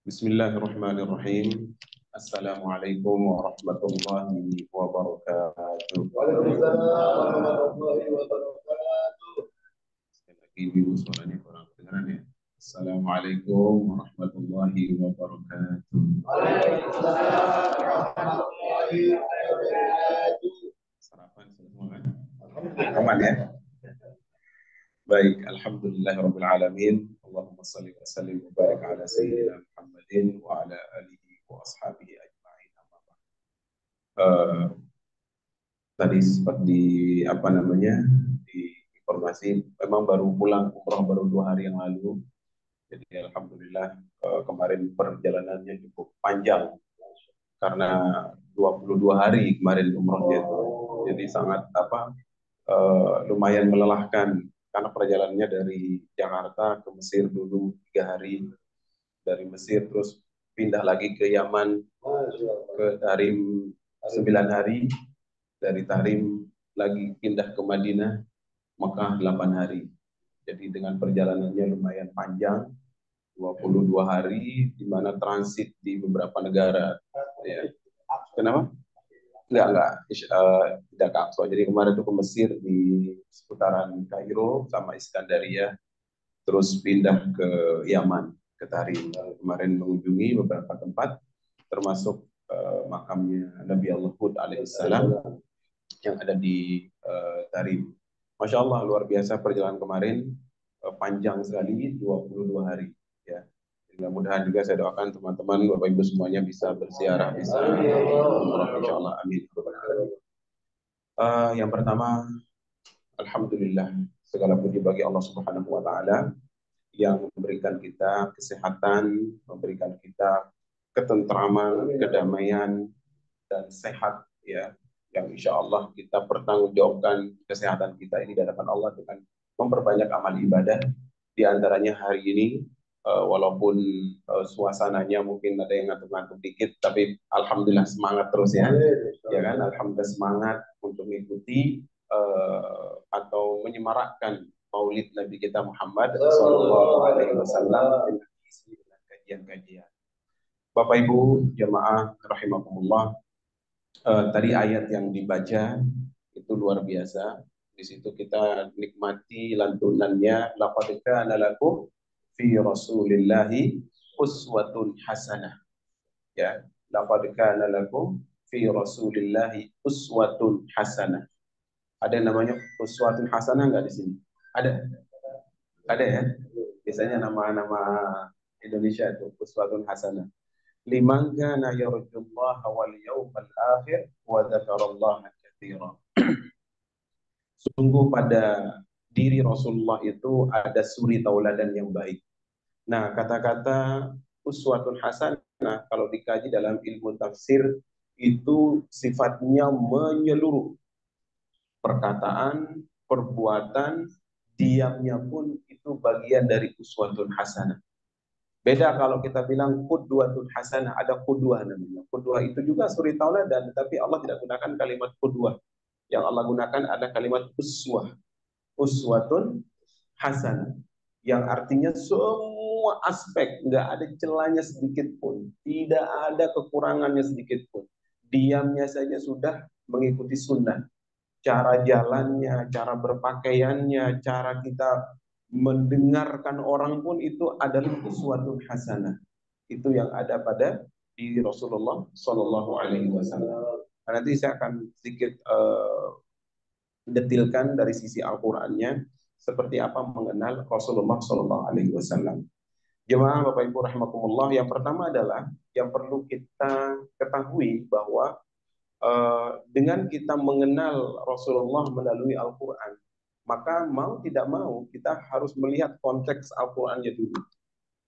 Bismillahirrahmanirrahim. Assalamualaikum warahmatullahi wabarakatuh. Waalaikumsalam warahmatullahi wabarakatuh. Sekali lagi ibu suaranya kurang kedengaran ya. Assalamualaikum warahmatullahi wabarakatuh. Waalaikumsalam warahmatullahi wabarakatuh. Sarapan semua kan? Aman ya? Baik, alhamdulillahirabbil alamin. Allahumma shalli wa sallim wa barik ala sayyidina Muhammadin wa ala alihi wa ashabihi ajma'in. Tadi seperti di informasi memang baru pulang umroh baru 2 hari yang lalu. Jadi alhamdulillah kemarin perjalanannya cukup panjang karena 22 hari kemarin umrohnya itu. Jadi sangat lumayan melelahkan karena perjalanannya dari Jakarta ke Mesir dulu 3 hari, dari Mesir terus pindah lagi ke Yaman, ke Tarim 9 hari, dari Tarim lagi pindah ke Madinah, Mekah 8 hari. Jadi dengan perjalanannya lumayan panjang, 22 hari, di mana transit di beberapa negara. Ya. Kenapa? Enggak. Tidak Kak. So, jadi kemarin itu ke Mesir di seputaran Kairo sama Iskandaria, terus pindah ke Yaman, ke Tarim. Kemarin mengunjungi beberapa tempat, termasuk makamnya Nabi Allah Hud alaihissalam yang ada di Tarim. Masya Allah, luar biasa perjalanan kemarin, panjang sekali, 22 hari. Ya. Mudah-mudahan juga saya doakan teman-teman, Bapak Ibu semuanya bisa berziarah, bisa umrah, insya Allah. Amin. Yang pertama, alhamdulillah, segala puji bagi Allah Subhanahu wa taala yang memberikan kita kesehatan, memberikan kita ketentraman, kedamaian dan sehat, ya, yang insya Allah kita pertanggungjawabkan kesehatan kita ini di hadapan Allah dengan memperbanyak amal ibadah. Di antaranya hari ini, walaupun suasananya mungkin ada yang ngantuk-ngantuk dikit, tapi alhamdulillah semangat terus ya, ya kan? Alhamdulillah semangat untuk mengikuti atau menyemarakkan Maulid Nabi kita Muhammad SAW dengan kajian-kajian. Bapak Ibu jamaah rahimakumullah, tadi ayat yang dibaca itu luar biasa. Di situ kita nikmati lantunannya, laqad kana lakum fi Rasulillahi uswatun hasanah. Ya, laqad kana lakum fi Rasulillahi uswatun hasanah. Ada yang namanya uswatun hasanah nggak di sini? Ada? Ada ya? Biasanya nama-nama Indonesia itu uswatun hasanah. Liman kana yarjullaha wal yawmal akhir wa dzakarallaha katsiran. Sungguh pada diri Rasulullah itu ada suri tauladan yang baik. Nah, kata-kata uswatun hasanah kalau dikaji dalam ilmu tafsir itu sifatnya menyeluruh. Perkataan, perbuatan, diamnya pun itu bagian dari uswatun hasanah. Beda kalau kita bilang qudwatun hasanah, ada qudwah namanya. Qudwah itu juga suri tauladan, tapi Allah tidak gunakan kalimat qudwah. Yang Allah gunakan ada kalimat uswah. Uswatun hasanah, yang artinya semua aspek, nggak ada celahnya sedikit pun, tidak ada kekurangannya sedikit pun. Diamnya saja sudah mengikuti sunnah. Cara jalannya, cara berpakaiannya, cara kita mendengarkan orang pun itu adalah uswatun hasanah. Itu yang ada pada diri Rasulullah Shallallahu Alaihi Wasallam. Nanti saya akan sedikit detilkan dari sisi Al-Qur'annya seperti apa mengenal Rasulullah Shallallahu Alaihi Wasallam. Jemaah Bapak Ibu rahimakumullah, yang pertama adalah yang perlu kita ketahui bahwa dengan kita mengenal Rasulullah melalui Al-Quran, maka mau tidak mau kita harus melihat konteks Al-Qurannya dulu.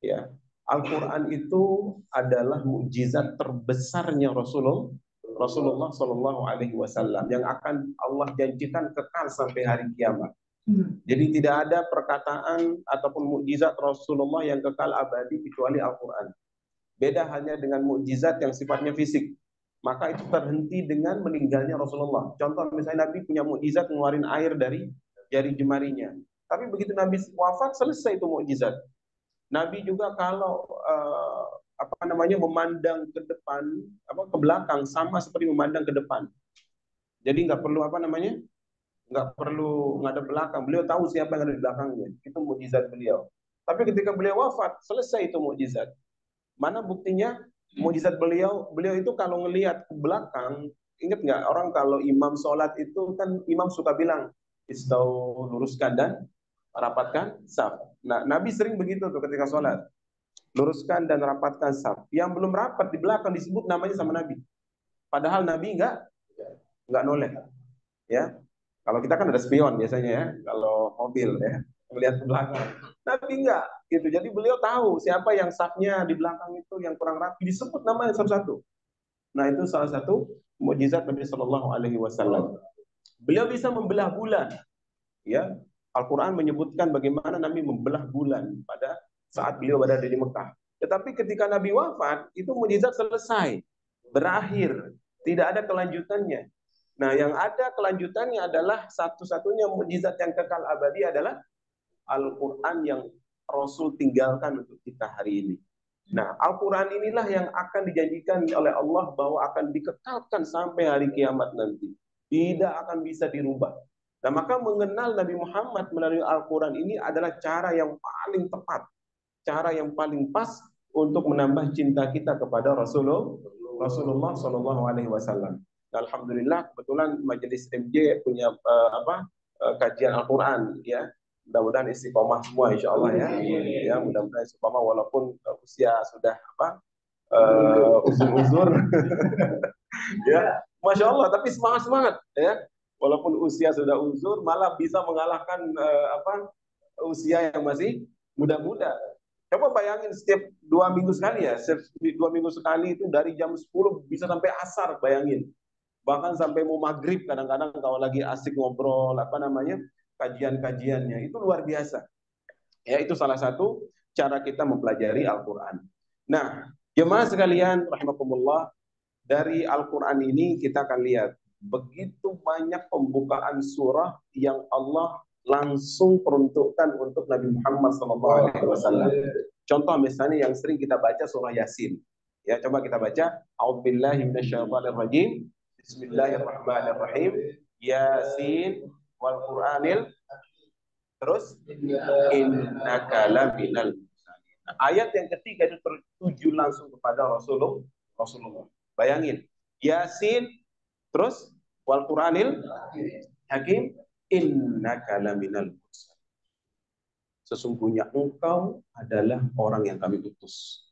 Ya, Al-Quran itu adalah mukjizat terbesarnya Rasulullah Shallallahu Alaihi Wasallam yang akan Allah janjikan kekal sampai hari kiamat. Jadi tidak ada perkataan ataupun mukjizat Rasulullah yang kekal abadi kecuali Al-Quran. Beda hanya dengan mukjizat yang sifatnya fisik. Maka itu terhenti dengan meninggalnya Rasulullah. Contoh misalnya Nabi punya mukjizat ngeluarin air dari jari jemarinya. Tapi begitu Nabi wafat selesai itu mukjizat. Nabi juga kalau apa namanya memandang ke depan, ke belakang sama seperti memandang ke depan. Jadi nggak perlu apa namanya, nggak perlu ngadep belakang. Beliau tahu siapa yang ada di belakangnya. Itu mukjizat beliau. Tapi ketika beliau wafat, selesai itu mukjizat. Mana buktinya? Mukjizat beliau, beliau itu kalau ngelihat ke belakang, ingat nggak orang kalau imam sholat itu kan imam suka bilang, istau luruskan dan rapatkan saf. Nah, Nabi sering begitu tuh ketika sholat, luruskan dan rapatkan saf. Yang belum rapat di belakang disebut namanya sama Nabi. Padahal Nabi nggak noleh, ya. Kalau kita kan ada spion biasanya ya, kalau mobil ya, melihat ke belakang. Tapi enggak, gitu. Jadi beliau tahu siapa yang safnya di belakang itu yang kurang rapi, disebut namanya satu-satu. Nah, itu salah satu mukjizat Nabi Shallallahu Alaihi Wasallam. Beliau bisa membelah bulan, ya. Al-Quran menyebutkan bagaimana Nabi membelah bulan pada saat beliau berada di Mekah. Tetapi ketika Nabi wafat, itu mukjizat selesai, berakhir, tidak ada kelanjutannya. Nah, yang ada kelanjutannya adalah satu-satunya mukjizat yang kekal abadi adalah Al-Quran yang Rasul tinggalkan untuk kita hari ini. Nah, Al-Quran inilah yang akan dijanjikan oleh Allah bahwa akan dikekalkan sampai hari kiamat nanti. Tidak akan bisa dirubah. Nah, maka mengenal Nabi Muhammad melalui Al-Quran ini adalah cara yang paling tepat, cara yang paling pas untuk menambah cinta kita kepada Rasulullah Shallallahu Alaihi Wasallam. Alhamdulillah kebetulan Majelis MJ punya kajian Al-Quran, ya. Mudah-mudahan istiqomah semua insya Allah, ya. Ya, mudah-mudahan istiqomah walaupun usia sudah uzur-uzur. Ya, Masya Allah, tapi semangat-semangat, ya. Walaupun usia sudah uzur, malah bisa mengalahkan usia yang masih muda-muda. Coba bayangin setiap 2 minggu sekali, ya, setiap 2 minggu sekali itu dari jam 10 bisa sampai asar, bayangin. Bahkan sampai mau maghrib kadang-kadang kalau lagi asik ngobrol, kajian-kajiannya, itu luar biasa. Ya, itu salah satu cara kita mempelajari Al-Quran. Nah, jemaah sekalian, rahimakumullah, dari Al-Quran ini kita akan lihat begitu banyak pembukaan surah yang Allah langsung peruntukkan untuk Nabi Muhammad SAW. Contoh misalnya yang sering kita baca surah Yasin. Ya, coba kita baca. A'udzubillahi minasyaitonirrajim. Bismillahirrahmanirrahim. Yasin wal Qur'anil. Terus innaka laminal. Ayat yang ketiga itu tertuju langsung kepada Rasulullah. Bayangin, Yasin, terus wal Qur'anil Hakim, innaka laminal mursalin. Sesungguhnya engkau adalah orang yang kami utus.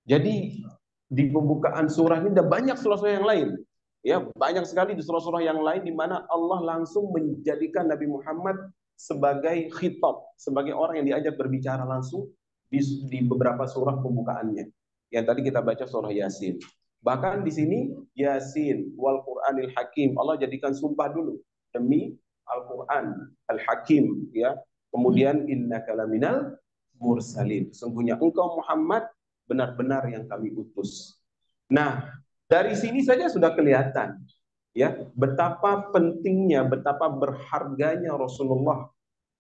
Jadi di pembukaan surah ini ada banyak surah-surah yang lain. Ya, banyak sekali di surah-surah yang lain di mana Allah langsung menjadikan Nabi Muhammad sebagai khitab, sebagai orang yang diajak berbicara langsung di beberapa surah pembukaannya. Yang tadi kita baca surah Yasin. Bahkan di sini Yasin wal Qur'anil Hakim, Allah jadikan sumpah dulu demi Al-Qur'an Al-Hakim, ya. Kemudian innaka laminal mursalin. Sesungguhnya engkau Muhammad benar-benar yang kami utus. Nah, dari sini saja sudah kelihatan, ya, betapa pentingnya, betapa berharganya Rasulullah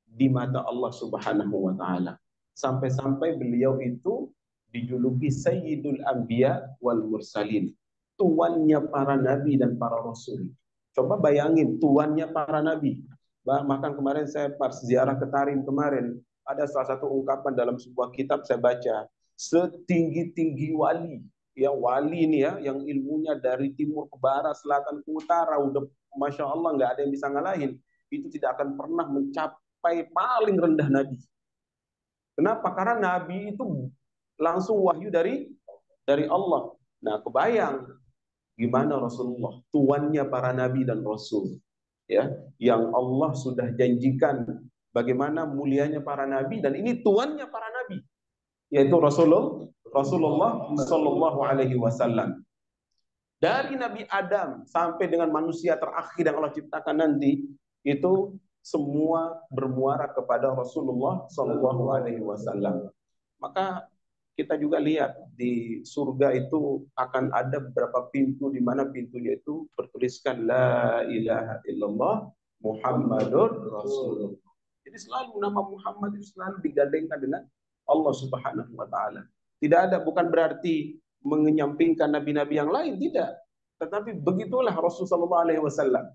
di mata Allah Subhanahu wa taala. Sampai-sampai beliau itu dijuluki Sayyidul Anbiya wal Mursalin, tuannya para nabi dan para rasul. Coba bayangin, tuannya para nabi. Bahkan kemarin saya pas ziarah ke Tarim kemarin, ada salah satu ungkapan dalam sebuah kitab saya baca, setinggi-tinggi wali, ya, wali ini ya, yang ilmunya dari timur ke barat, selatan ke utara, udah Masya Allah nggak ada yang bisa ngalahin, itu tidak akan pernah mencapai paling rendah nabi. Kenapa? Karena nabi itu langsung wahyu dari Allah. Nah, kebayang gimana Rasulullah, tuannya para nabi dan rasul, ya, yang Allah sudah janjikan bagaimana mulianya para nabi, dan ini tuannya para nabi, yaitu Rasulullah Shallallahu Alaihi Wasallam. Dari Nabi Adam sampai dengan manusia terakhir yang Allah ciptakan nanti, itu semua bermuara kepada Rasulullah Shallallahu Alaihi Wasallam. Maka kita juga lihat di surga itu akan ada beberapa pintu, di mana pintunya itu bertuliskan La ilaha illallah Muhammadur Rasulullah. Jadi selalu nama Muhammad itu selalu digandengkan dengan Allah Subhanahu wa taala. Tidak ada, bukan berarti menyampingkan nabi-nabi yang lain, tidak. Tetapi begitulah Rasulullah SAW.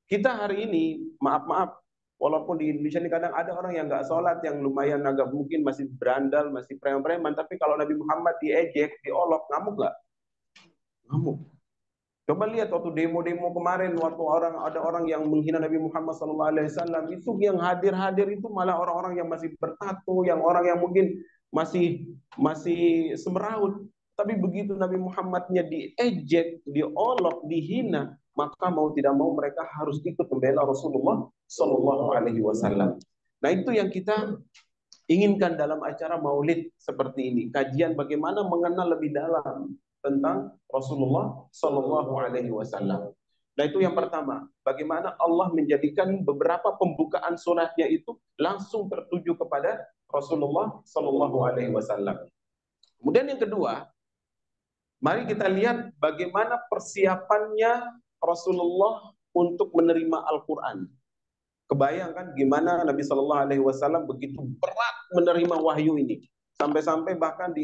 Kita hari ini, maaf-maaf, walaupun di Indonesia ini kadang ada orang yang nggak sholat, yang lumayan agak mungkin masih berandal, masih preman-preman, tapi kalau Nabi Muhammad diejek, diolok, ngamuk nggak? Ngamuk. Coba lihat waktu demo-demo kemarin, waktu ada orang yang menghina Nabi Muhammad SAW, itu yang hadir-hadir itu malah orang-orang yang masih bertato, yang orang yang mungkin masih masih semeraut. Tapi begitu Nabi Muhammadnya diejek, diolok, dihina, maka mau tidak mau mereka harus ikut membela Rasulullah Shallallahu Alaihi Wasallam. Nah, itu yang kita inginkan dalam acara Maulid seperti ini. Kajian bagaimana mengenal lebih dalam tentang Rasulullah Shallallahu Alaihi Wasallam. Nah, itu yang pertama. Bagaimana Allah menjadikan beberapa pembukaan suratnya itu langsung tertuju kepada Rasulullah Shallallahu Alaihi Wasallam. Kemudian yang kedua, mari kita lihat bagaimana persiapannya Rasulullah untuk menerima Al-Quran. Kebayangkan gimana Nabi Shallallahu Alaihi Wasallam begitu berat menerima wahyu ini, sampai-sampai bahkan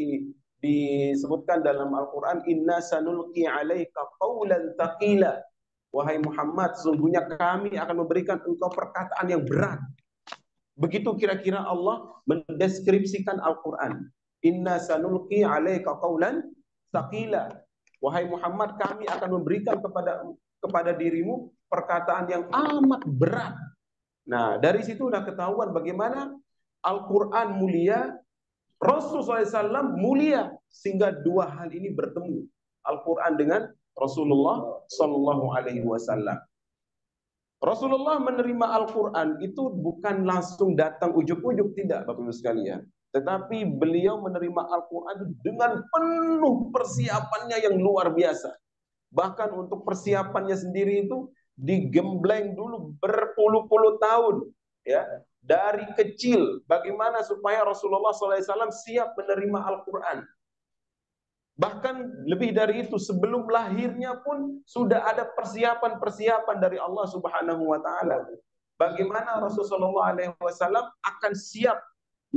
disebutkan dalam Al-Quran, Inna sanulqi alaika qawlan taqila. Wahai Muhammad, sungguhnya kami akan memberikan engkau perkataan yang berat. Begitu kira-kira Allah mendeskripsikan Al-Quran. Inna sanulqi alaika qawlan taqila. Wahai Muhammad, kami akan memberikan kepada dirimu perkataan yang amat berat. Nah, dari situ udah ketahuan bagaimana Al-Quran mulia, Rasulullah SAW mulia, sehingga dua hal ini bertemu, Al-Quran dengan Rasulullah Sallallahu Alaihi Wasallam. Rasulullah menerima Al-Quran itu bukan langsung datang ujuk-ujuk, tidak, Bapak Ibu sekalian. Tetapi beliau menerima Al-Quran dengan penuh persiapannya yang luar biasa. Bahkan untuk persiapannya sendiri itu digembleng dulu berpuluh-puluh tahun, ya, dari kecil. Bagaimana supaya Rasulullah SAW siap menerima Al-Quran? Bahkan lebih dari itu, sebelum lahirnya pun sudah ada persiapan-persiapan dari Allah Subhanahu Wa Taala. Bagaimana Rasulullah SAW akan siap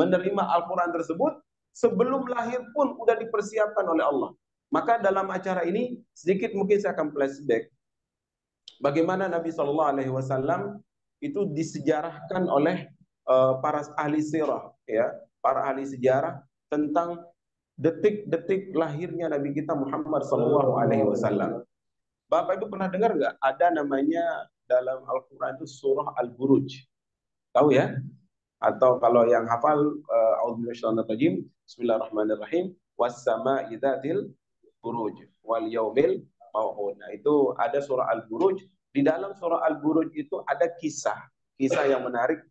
menerima Al-Quran tersebut sebelum lahir pun sudah dipersiapkan oleh Allah. Maka dalam acara ini sedikit mungkin saya akan flashback bagaimana Nabi Shallallahu Alaihi Wasallam itu disejarahkan oleh para ahli sirah, ya, para ahli sejarah tentang detik-detik lahirnya Nabi kita Muhammad Shallallahu Alaihi Wasallam. Bapak Ibu pernah dengar nggak ada namanya dalam Al-Quran itu surah Al-Buruj? Tahu ya? Atau kalau yang hafal, A'udzubillahi Bismillahirrahmanirrahim. Was-sama'i dzatil buruj wal yaumil mau'ud. Nah, itu ada surah Al-Buruj. Di dalam surah Al-Buruj itu ada kisah yang menarik.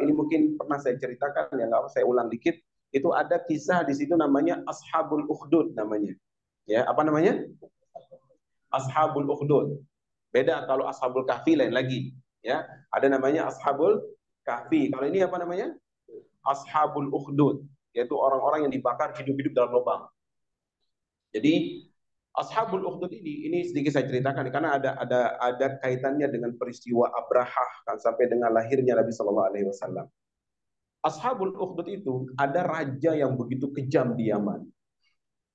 Ini mungkin pernah saya ceritakan, ya nggak, saya ulang dikit. Itu ada kisah di situ namanya Ashabul Ukhdud namanya. Ya, apa namanya? Ashabul Ukhdud. Beda kalau Ashabul Kahfi lain lagi. Ya, ada namanya Ashabul Kahfi. Kalau ini apa namanya? Ashabul Ukhdud, yaitu orang-orang yang dibakar hidup-hidup dalam lubang. Jadi Ashabul Ukhdud ini sedikit saya ceritakan karena ada kaitannya dengan peristiwa Abrahah kan, sampai dengan lahirnya Nabi Shallallahu Alaihi Wasallam. Ashabul Ukhdud itu ada raja yang begitu kejam di Yaman.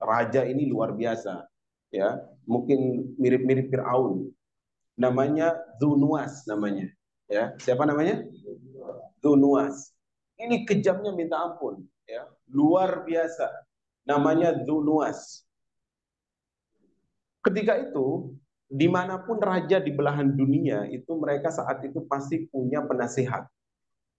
Raja ini luar biasa, ya, mungkin mirip-mirip Fir'aun. Namanya Dzunnuwas namanya. Ya, siapa namanya? Dzunnuwas. Ini kejamnya minta ampun, ya, luar biasa. Namanya Dzunnuwas. Ketika itu, dimanapun raja di belahan dunia itu mereka saat itu pasti punya penasehat.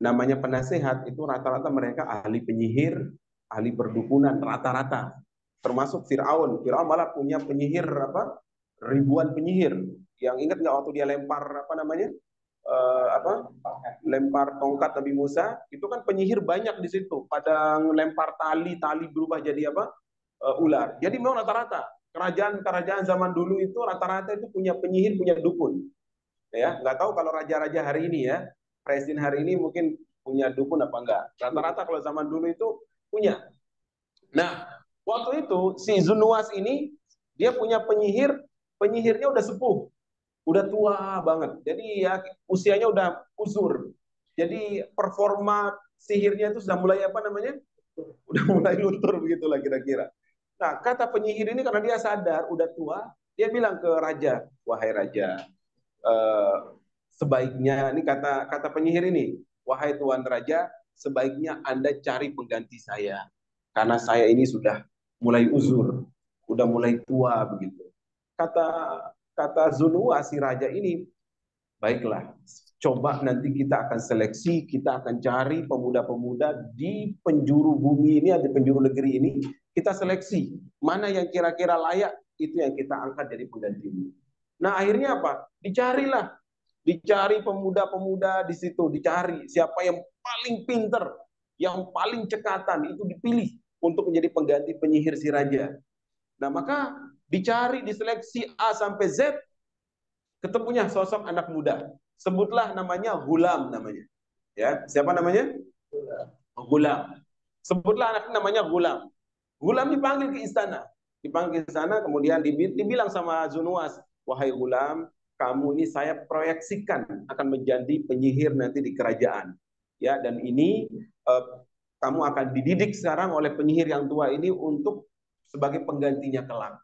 Namanya penasehat itu rata-rata mereka ahli penyihir, ahli perdukunan, rata-rata. Termasuk Fir'aun. Fir'aun malah punya penyihir ribuan penyihir. Yang ingat nggak waktu dia lempar lempar tongkat Nabi Musa, itu kan penyihir banyak di situ. Pada lempar tali berubah jadi ular. Jadi memang rata-rata kerajaan zaman dulu itu rata-rata itu punya penyihir, punya dukun. Ya, nggak tahu kalau raja-raja hari ini, ya, presiden hari ini mungkin punya dukun apa enggak. Rata-rata kalau zaman dulu itu punya. Nah, waktu itu si Dzunnuwas ini dia punya penyihirnya udah sepuh, udah tua banget. Jadi ya usianya udah uzur. Jadi performa sihirnya itu sudah mulai Udah mulai luntur begitulah kira-kira. Nah, kata penyihir ini karena dia sadar udah tua, dia bilang ke raja, wahai raja, eh, sebaiknya ini kata kata penyihir ini, wahai tuan raja, sebaiknya Anda cari pengganti saya karena saya ini sudah mulai uzur, udah mulai tua begitu. Kata kata Zunwa si raja ini, baiklah, coba nanti kita akan seleksi, kita akan cari pemuda-pemuda di penjuru bumi ini, di penjuru negeri ini, kita seleksi mana yang kira-kira layak, itu yang kita angkat jadi penggantimu. Nah akhirnya apa? Dicari pemuda-pemuda di situ, dicari siapa yang paling pinter, yang paling cekatan, itu dipilih untuk menjadi pengganti penyihir si raja. Nah maka dicari, diseleksi A sampai Z, ketemunya sosok anak muda. Sebutlah namanya Gulam namanya. Ya, siapa namanya? Gulam. Sebutlah anak namanya Gulam. Gulam dipanggil ke istana. Dipanggil ke istana, kemudian dibilang sama Zunuas, wahai Gulam, kamu ini saya proyeksikan akan menjadi penyihir nanti di kerajaan. Ya, dan ini kamu akan dididik sekarang oleh penyihir yang tua ini untuk sebagai penggantinya kelak.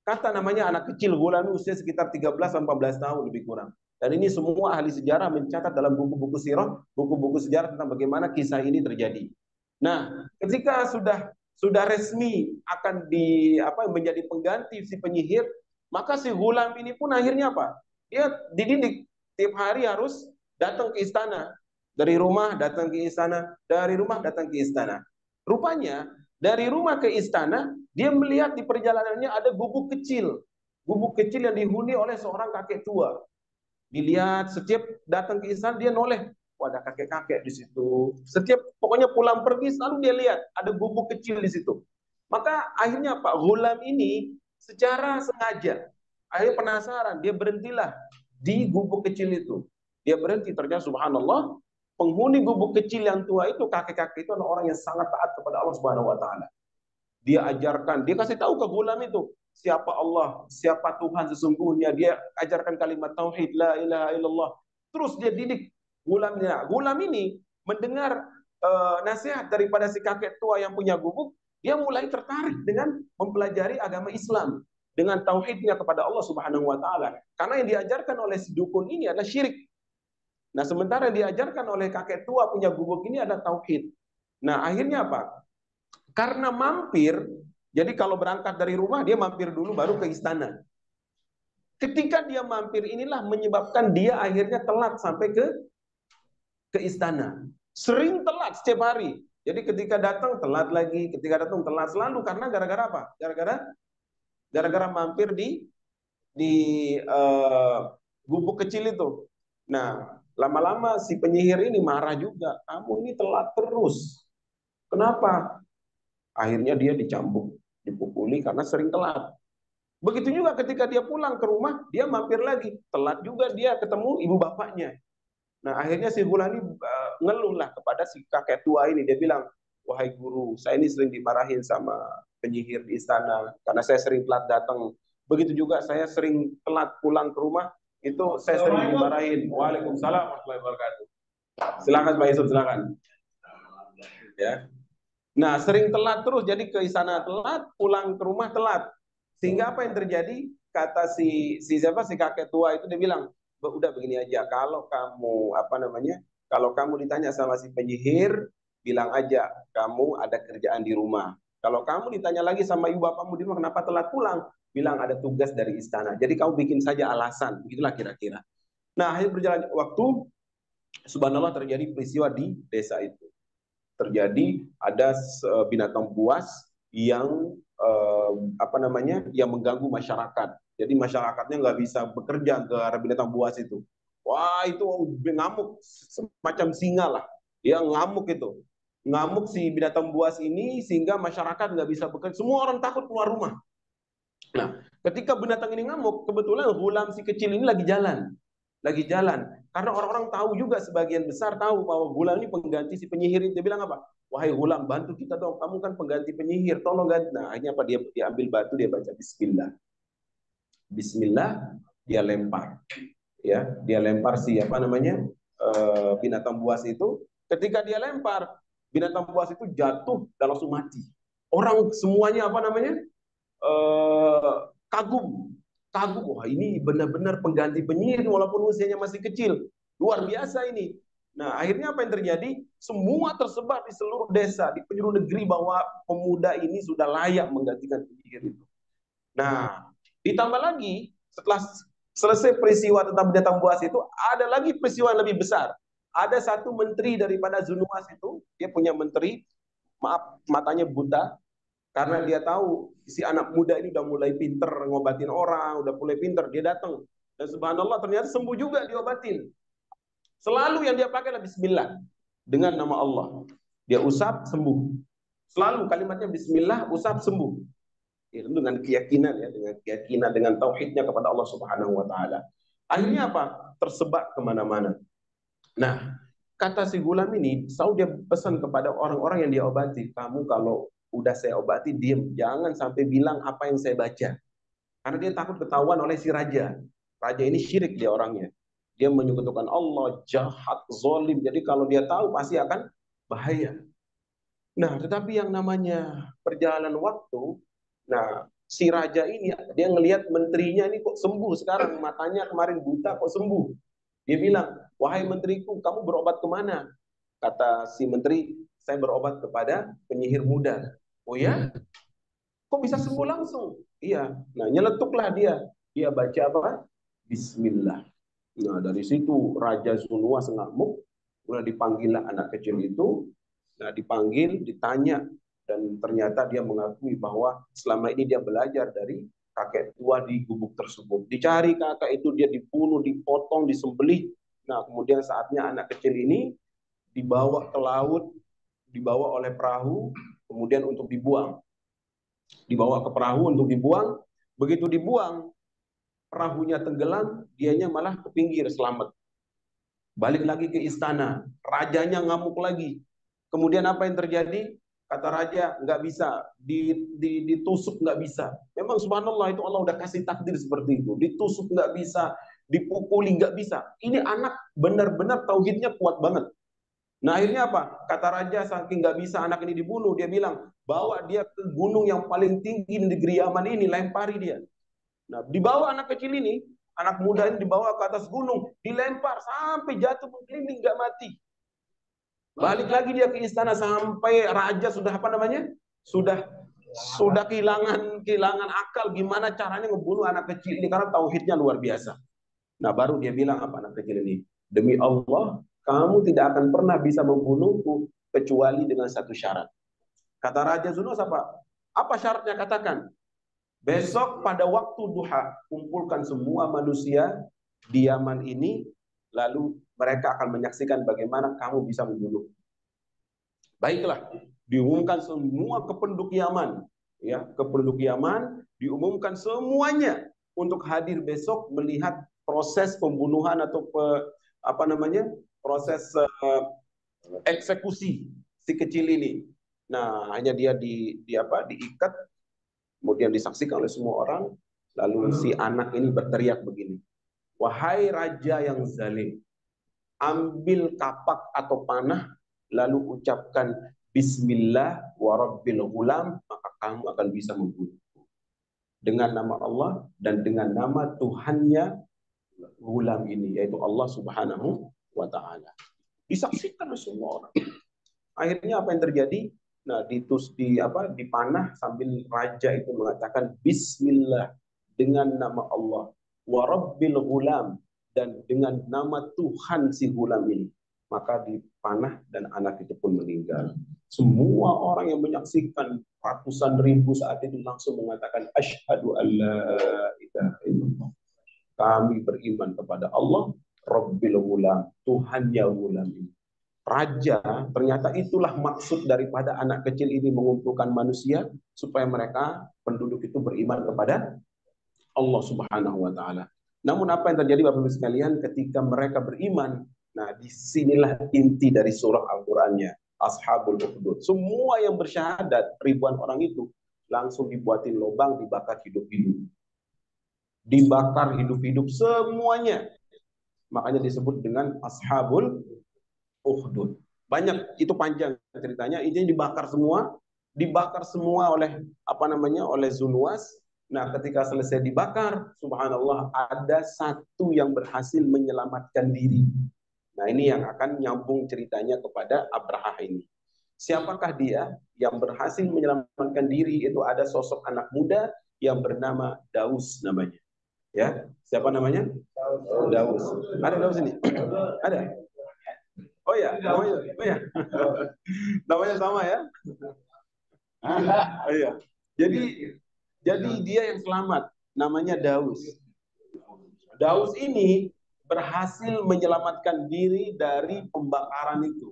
Kata namanya anak kecil, Gulam usia sekitar 13-14 tahun lebih kurang. Dan ini semua ahli sejarah mencatat dalam buku-buku sirah, buku-buku sejarah tentang bagaimana kisah ini terjadi. Nah, ketika sudah resmi akan menjadi pengganti si penyihir, maka si Gulam ini pun akhirnya apa? Dia dididik tiap hari harus datang ke istana. Dari rumah datang ke istana, dari rumah datang ke istana. Rupanya dari rumah ke istana, dia melihat di perjalanannya ada gubuk kecil. Gubuk kecil yang dihuni oleh seorang kakek tua. Dilihat setiap datang ke istana dia noleh. Wah, ada kakek-kakek di situ. Setiap pokoknya pulang pergi selalu dia lihat ada gubuk kecil di situ. Maka akhirnya Pak Gulam ini secara sengaja, akhirnya penasaran, dia berhentilah di gubuk kecil itu. Dia berhenti, ternyata subhanallah, penghuni gubuk kecil yang tua itu, kakek-kakek itu adalah orang yang sangat taat kepada Allah Subhanahu wa taala. Dia ajarkan, dia kasih tahu ke Gulam itu siapa Allah, siapa Tuhan sesungguhnya. Dia ajarkan kalimat tauhid, la ilaha illallah. Terus dia didik Gulamnya. Gulam ini mendengar nasihat daripada si kakek tua yang punya gubuk, dia mulai tertarik dengan mempelajari agama Islam dengan tauhidnya kepada Allah Subhanahu wa taala. Karena yang diajarkan oleh si dukun ini adalah syirik. Nah, sementara yang diajarkan oleh kakek tua punya gubuk ini adalah tauhid. Nah, akhirnya apa? Karena mampir, jadi kalau berangkat dari rumah dia mampir dulu baru ke istana. Ketika dia mampir inilah menyebabkan dia akhirnya telat sampai ke istana. Sering telat setiap hari. Jadi ketika datang telat lagi, ketika datang telat selalu karena gara-gara apa? Gara-gara mampir di gubuk kecil itu. Nah, lama-lama si penyihir ini marah juga. Kamu ini telat terus. Kenapa? Akhirnya dia dicambuk, dipukuli karena sering telat. Begitu juga ketika dia pulang ke rumah, dia mampir lagi. Telat juga dia ketemu ibu bapaknya. Nah akhirnya si Gulani ngeluhlah kepada si kakek tua ini. Dia bilang, wahai guru, saya ini sering dimarahin sama penyihir di istana karena saya sering telat datang. Begitu juga saya sering telat pulang ke rumah, itu saya sering dimarahin. Waalaikumsalam warahmatullahi wabarakatuh. Silakan Pak Yusuf, silakan. Ya. Nah, sering telat terus, jadi ke istana telat, pulang ke rumah telat. Sehingga apa yang terjadi? Kata si siapa si kakek tua itu dia bilang, udah begini aja, kalau kamu Kalau kamu ditanya sama si penyihir, bilang aja kamu ada kerjaan di rumah. Kalau kamu ditanya lagi sama ibu bapakmu di rumah kenapa telat pulang, bilang ada tugas dari istana. Jadi kamu bikin saja alasan, begitulah kira-kira. Nah, akhirnya berjalan waktu, subhanallah terjadi peristiwa di desa itu. Terjadi ada binatang buas yang yang mengganggu masyarakat. Jadi masyarakatnya nggak bisa bekerja ke arah binatang buas itu. Wah itu ngamuk semacam singa lah. Dia ngamuk itu. Ngamuk si binatang buas ini sehingga masyarakat nggak bisa bekerja. Semua orang takut keluar rumah. Nah, ketika binatang ini ngamuk, kebetulan Gulam si kecil ini lagi jalan. Lagi jalan. Karena orang-orang tahu juga, sebagian besar tahu bahwa Gulam ini pengganti si penyihir. Dia bilang apa? Wahai Gulam, bantu kita dong. Kamu kan pengganti penyihir. Tolong ganti. Nah, akhirnya apa? Dia ambil batu, dia baca Bismillah. Bismillah, dia lempar. Ya, dia lempar si binatang buas itu. Ketika dia lempar, binatang buas itu jatuh dan langsung mati. Orang semuanya apa namanya? Kagum, kagum. Wah, ini benar-benar pengganti penyihir walaupun usianya masih kecil. Luar biasa ini. Nah, akhirnya apa yang terjadi? Semua tersebar di seluruh desa, di penjuru negeri bahwa pemuda ini sudah layak menggantikan penyihir itu. Nah, ditambah lagi setelah selesai peristiwa tentang binatang buas itu, ada lagi peristiwa yang lebih besar. Ada satu menteri daripada Zunuwas itu, dia punya menteri, maaf, matanya buta, karena dia tahu si anak muda ini udah mulai pinter ngobatin orang, udah mulai pinter, dia datang. Dan subhanallah ternyata sembuh juga diobatin. Selalu yang dia pakai adalah bismillah, dengan nama Allah. Dia usap sembuh. Selalu kalimatnya bismillah, usap sembuh. Itu dengan keyakinan ya, dengan tauhidnya kepada Allah Subhanahu wa taala. Akhirnya apa? Tersebar kemana-mana. Nah, kata si Gulam ini, selalu dia pesan kepada orang-orang yang dia obati, kamu kalau udah saya obati, diem. Jangan sampai bilang apa yang saya baca. Karena dia takut ketahuan oleh si raja. Raja ini syirik dia orangnya. Dia menyekutukan Allah, jahat, zolim. Jadi kalau dia tahu pasti akan bahaya. Nah, tetapi yang namanya perjalanan waktu, nah si raja ini dia ngelihat menterinya ini kok sembuh sekarang, matanya kemarin buta kok sembuh. Dia bilang, wahai menteriku, kamu berobat kemana? Kata si menteri, saya berobat kepada penyihir muda. Oh ya? Kok bisa sembuh langsung? Iya. Nah, nyeletuklah dia. Dia baca apa? Bismillah. Nah, dari situ Raja Zunuwas ngamuk. Udah dipanggillah anak kecil itu. Nah, dipanggil, ditanya. Dan ternyata dia mengakui bahwa selama ini dia belajar dari kakek tua di gubuk tersebut. Dicari kakek itu, dia dibunuh, dipotong, disembelih. Nah, kemudian saatnya anak kecil ini dibawa ke laut, dibawa oleh perahu, kemudian untuk dibuang. Dibawa ke perahu untuk dibuang. Begitu dibuang, perahunya tenggelam, dianya malah ke pinggir selamat. Balik lagi ke istana, rajanya ngamuk lagi. Kemudian apa yang terjadi? Kata raja, nggak bisa, ditusuk nggak bisa. Memang subhanallah itu Allah udah kasih takdir seperti itu. Ditusuk nggak bisa, dipukuli nggak bisa. Ini anak benar-benar tauhidnya kuat banget. Nah akhirnya apa? Kata raja saking nggak bisa anak ini dibunuh, dia bilang bawa dia ke gunung yang paling tinggi di negeri Yaman ini, lempari dia. Nah dibawa anak kecil ini, anak muda ini dibawa ke atas gunung, dilempar sampai jatuh menggelinding nggak mati. Balik lagi dia ke istana sampai raja sudah apa namanya? Sudah kehilangan akal gimana caranya ngebunuh anak kecil ini karena tauhidnya luar biasa. Nah baru dia bilang apa anak kecil ini? Demi Allah, kamu tidak akan pernah bisa membunuhku kecuali dengan satu syarat. Kata Raja Zunus apa? Apa syaratnya? Katakan. Besok pada waktu duha, kumpulkan semua manusia di Yaman ini, lalu mereka akan menyaksikan bagaimana kamu bisa membunuh. Baiklah, diumumkan semua ke penduduk Yaman, ya, ke penduduk Yaman, diumumkan semuanya untuk hadir besok melihat proses pembunuhan atau proses eksekusi si kecil ini. Nah, hanya dia diikat, kemudian disaksikan oleh semua orang, lalu si anak ini berteriak begini, wahai raja yang zalim, ambil kapak atau panah, lalu ucapkan Bismillah wa rabbil ghulam, maka kamu akan bisa membunuhku dengan nama Allah dan dengan nama Tuhannya ghulam ini, yaitu Allah Subhanahu wa ta'ala. Disaksikan oleh semua orang. Akhirnya apa yang terjadi? Nah, dipanah sambil raja itu mengatakan Bismillah dengan nama Allah, wa rabbil ghulam, dan dengan nama Tuhan si ghulam ini. Maka dipanah dan anak itu pun meninggal. Semua orang yang menyaksikan ratusan ribu saat itu langsung mengatakan asyhadu alla ilaha illallah. Kami beriman kepada Allah, Rabbil ghulam, Tuhannya ghulam ini. Raja, ternyata itulah maksud daripada anak kecil ini mengumpulkan manusia supaya mereka penduduk itu beriman kepada Allah Subhanahu wa taala. Namun apa yang terjadi Bapak Ibu sekalian ketika mereka beriman? Nah, disinilah inti dari surah Al-Qur'annya, Ashabul Ukhdud. Semua yang bersyahadat, ribuan orang itu langsung dibuatin lubang, dibakar hidup-hidup. Dibakar hidup-hidup semuanya. Makanya disebut dengan Ashabul Ukhdud. Banyak, itu panjang ceritanya. Intinya dibakar semua oleh oleh Zunuwas. Nah, ketika selesai dibakar, subhanallah, ada satu yang berhasil menyelamatkan diri. Nah, ini yang akan nyambung ceritanya kepada Abraha ini. Siapakah dia? Yang berhasil menyelamatkan diri itu ada sosok anak muda yang bernama Daus namanya. Ya, siapa namanya? Daus. Ada Daus ini? Ada. Oh ya, namanya. Oh ya. Namanya sama ya? Oh iya. Jadi dia yang selamat, namanya Daus. Daus ini berhasil menyelamatkan diri dari pembakaran itu.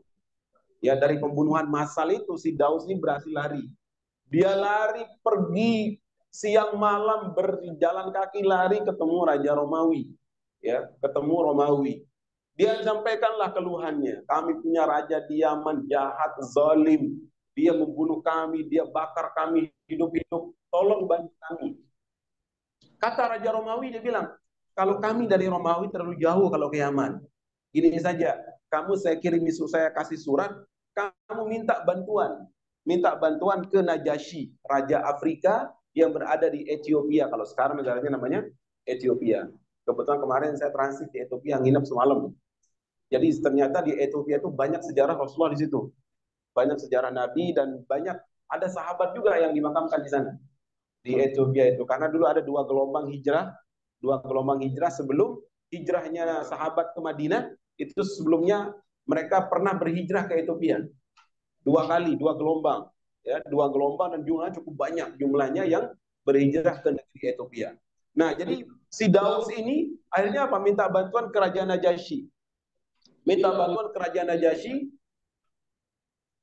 Ya, dari pembunuhan massal itu si Daus ini berhasil lari. Dia lari pergi siang malam berjalan kaki lari ketemu Raja Romawi. Ya, ketemu Romawi. Dia sampaikanlah keluhannya. Kami punya raja di Yaman jahat, zalim. Dia membunuh kami, dia bakar kami hidup-hidup. Tolong bantu kami. Kata Raja Romawi, dia bilang, kalau kami dari Romawi terlalu jauh kalau ke Yaman. Gini saja, kamu saya kasih surat, kamu minta bantuan. Minta bantuan ke Najasyi, Raja Afrika yang berada di Ethiopia. Kalau sekarang negaranya namanya Ethiopia. Kebetulan kemarin saya transit di Ethiopia, nginep semalam. Jadi ternyata di Ethiopia itu banyak sejarah Rasulullah di situ. Banyak sejarah Nabi dan banyak ada sahabat juga yang dimakamkan di sana. Di Ethiopia itu karena dulu ada dua gelombang hijrah sebelum hijrahnya sahabat ke Madinah. Itu sebelumnya mereka pernah berhijrah ke Ethiopia dua kali, dua gelombang, ya, dua gelombang dan jumlahnya cukup banyak jumlahnya yang berhijrah ke negeri Ethiopia. Nah, jadi si Daus ini akhirnya apa? Minta bantuan kerajaan Najasyi. Minta bantuan kerajaan Najasyi.